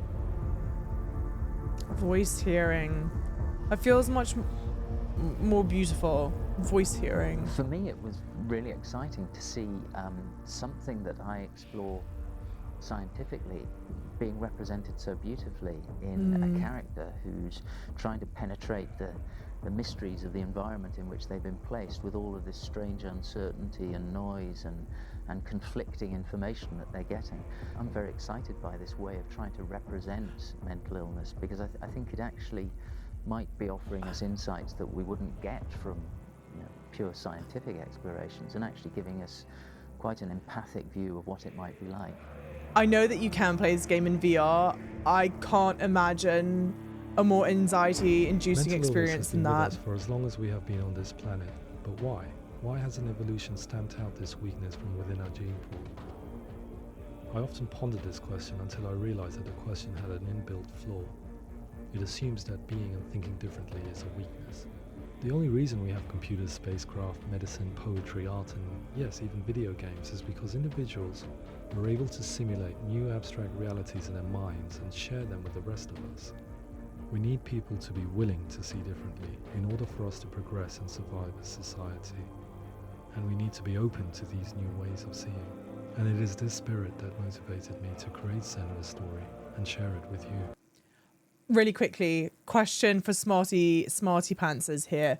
Voice hearing. It feels much more beautiful. Voice hearing. For me, it was really exciting to see something that I explore scientifically being represented so beautifully in a character who's trying to penetrate the mysteries of the environment in which they've been placed, with all of this strange uncertainty and noise and conflicting information that they're getting. I'm very excited by this way of trying to represent mental illness, because I think it actually might be offering us insights that we wouldn't get from pure scientific explorations, and actually giving us quite an empathic view of what it might be like. I know that you can play this game in VR. I can't imagine a more anxiety-inducing experience than that. For as long as we have been on this planet, but why? Why hasn't evolution stamped out this weakness from within our gene pool? I often pondered this question until I realized that the question had an inbuilt flaw. It assumes that being and thinking differently is a weakness. The only reason we have computers, spacecraft, medicine, poetry, art, and yes, even video games is because individuals are able to simulate new abstract realities in their minds and share them with the rest of us. We need people to be willing to see differently in order for us to progress and survive as society. And we need to be open to these new ways of seeing. And it is this spirit that motivated me to create Senua's story and share it with you. Really quickly, question for smarty pantsers here,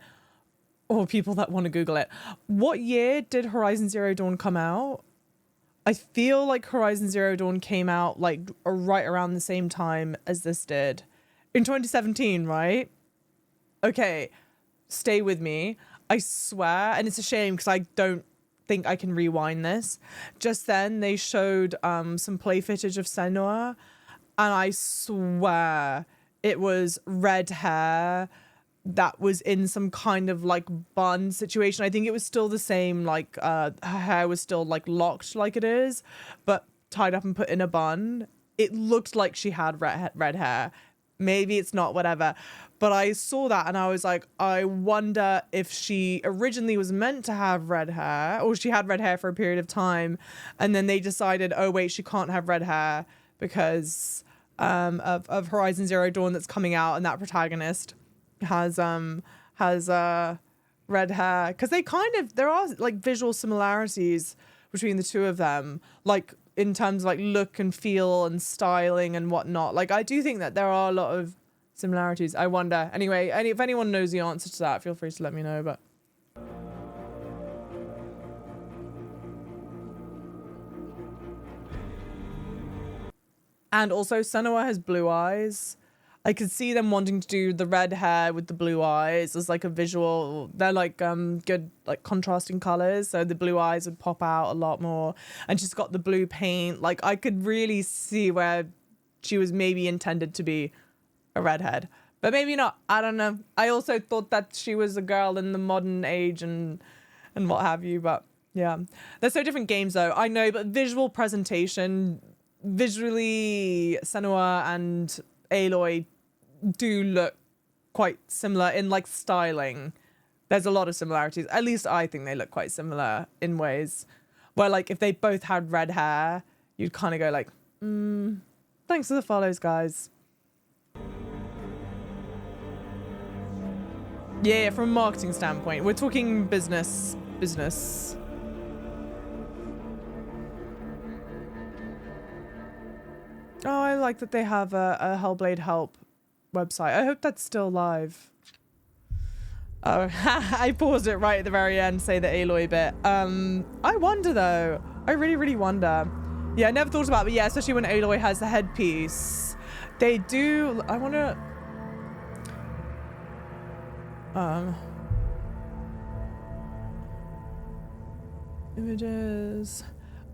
or people that want to Google it. What year did Horizon Zero Dawn come out? I feel like Horizon Zero Dawn came out like right around the same time as this did. In 2017, right? Okay, stay with me. I swear, and it's a shame because I don't think I can rewind this. Just then they showed some play footage of Senua, and I swear it was red hair that was in some kind of like bun situation. I think it was still the same, like her hair was still like locked like it is, but tied up and put in a bun. It looked like she had red hair. Maybe it's not, whatever. But I saw that and I was like, I wonder if she originally was meant to have red hair, or she had red hair for a period of time, and then they decided, oh wait, she can't have red hair because of Horizon Zero Dawn that's coming out, and that protagonist has red hair. Because there are like visual similarities between the two of them, like in terms of like look and feel and styling and whatnot. Like I do think that there are a lot of similarities. I wonder. Anyway, if anyone knows the answer to that, feel free to let me know. But and also Senua has blue eyes. I could see them wanting to do the red hair with the blue eyes as like a visual. They're like good like contrasting colors, so the blue eyes would pop out a lot more. And she's got the blue paint. Like I could really see where she was maybe intended to be a redhead, but maybe not. I don't know. I also thought that she was a girl in the modern age and what have you. But yeah, they're so different games though. I know, but visual presentation, visually, Senua and Aloy do look quite similar in like styling. There's a lot of similarities. At least I think they look quite similar in ways where like if they both had red hair, you'd kind of go like, thanks for the follows, guys. Yeah, from a marketing standpoint. We're talking business. Oh, I like that they have a Hellblade Help website. I hope that's still live. Oh, I paused it right at the very end, say the Aloy bit. I wonder though. I really, really wonder. Yeah, I never thought about it, but yeah, especially when Aloy has the headpiece. They do, I wonder... Images.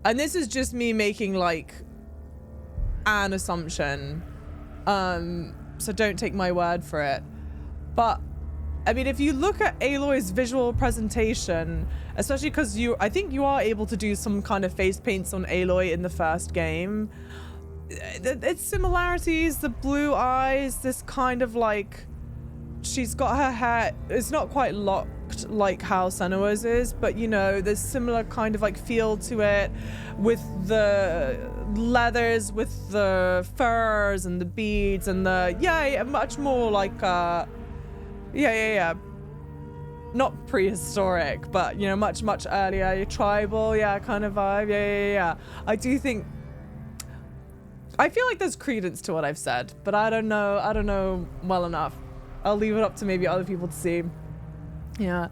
And this is just me making like an assumption, so don't take my word for it, but I mean if you look at Aloy's visual presentation, especially because I think you are able to do some kind of face paints on Aloy in the first game, it's similarities, the blue eyes, this kind of like, she's got her hair, it's not quite locked like how Senua's is, but you know, there's similar kind of like feel to it with the leathers, with the furs and the beads and the, much more like, not prehistoric, but you know, much earlier, tribal, kind of vibe, I do think, I feel like there's credence to what I've said, but I don't know well enough. I'll leave it up to maybe other people to see. Yeah,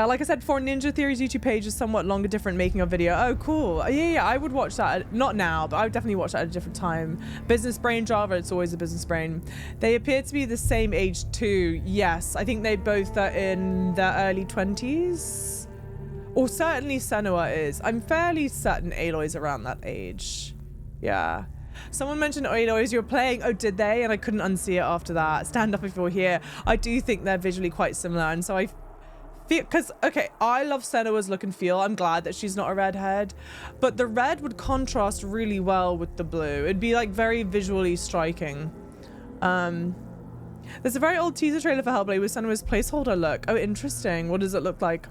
like I said, for Ninja Theory's YouTube page is somewhat longer, different making of video. Oh, cool. Yeah, I would watch that. Not now, but I would definitely watch that at a different time. Business brain Java, it's always a business brain. They appear to be the same age too. Yes, I think they both are in their early 20s. Or certainly Senua is. I'm fairly certain Aloy's around that age. Yeah. Someone mentioned Aloy as you were playing. Oh, did they? And I couldn't unsee it after that. Stand up if you're here. I do think they're visually quite similar. And so I feel, because, okay, I love Senua's look and feel. I'm glad that she's not a redhead. But the red would contrast really well with the blue. It'd be like very visually striking. There's a very old teaser trailer for Hellblade with Senua's placeholder look. Oh, interesting. What does it look like?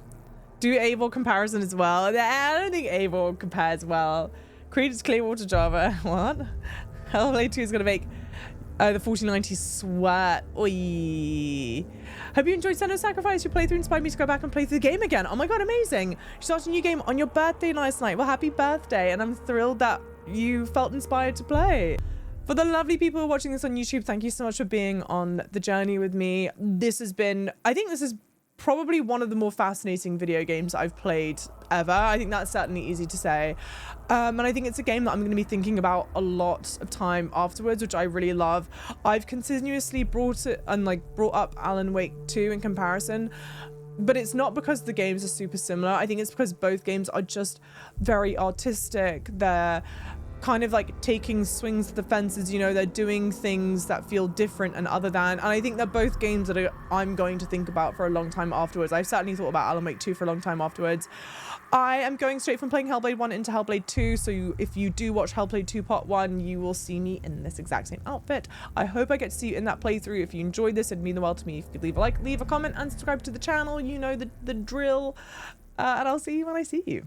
Do Eivor comparison as well? I don't think Eivor compares well. Created Clearwater Java. What? Hellblade 2 is going to make the 4090 sweat. Oi. Hope you enjoyed Senua's Sacrifice. Your playthrough inspired me to go back and play through the game again. Oh my god, amazing. You started a new game on your birthday last night. Well, happy birthday. And I'm thrilled that you felt inspired to play. For the lovely people who are watching this on YouTube, thank you so much for being on the journey with me. This has been, I think this is probably one of the more fascinating video games I've played ever. I think that's certainly easy to say. And I think it's a game that I'm going to be thinking about a lot of time afterwards, which I really love. I've continuously brought up Alan Wake 2 in comparison, but it's not because the games are super similar. I think it's because both games are just very artistic. They're kind of like taking swings at the fences, you know, they're doing things that feel different and other than, and I think they're both games that I'm going to think about for a long time afterwards. I've certainly thought about Alan Wake 2 for a long time afterwards. I am going straight from playing Hellblade 1 into Hellblade 2, so if you do watch Hellblade 2 Part 1, you will see me in this exact same outfit. I hope I get to see you in that playthrough. If you enjoyed this, it'd mean the world to me if you could leave a like, leave a comment, and subscribe to the channel. You know the drill, and I'll see you when I see you.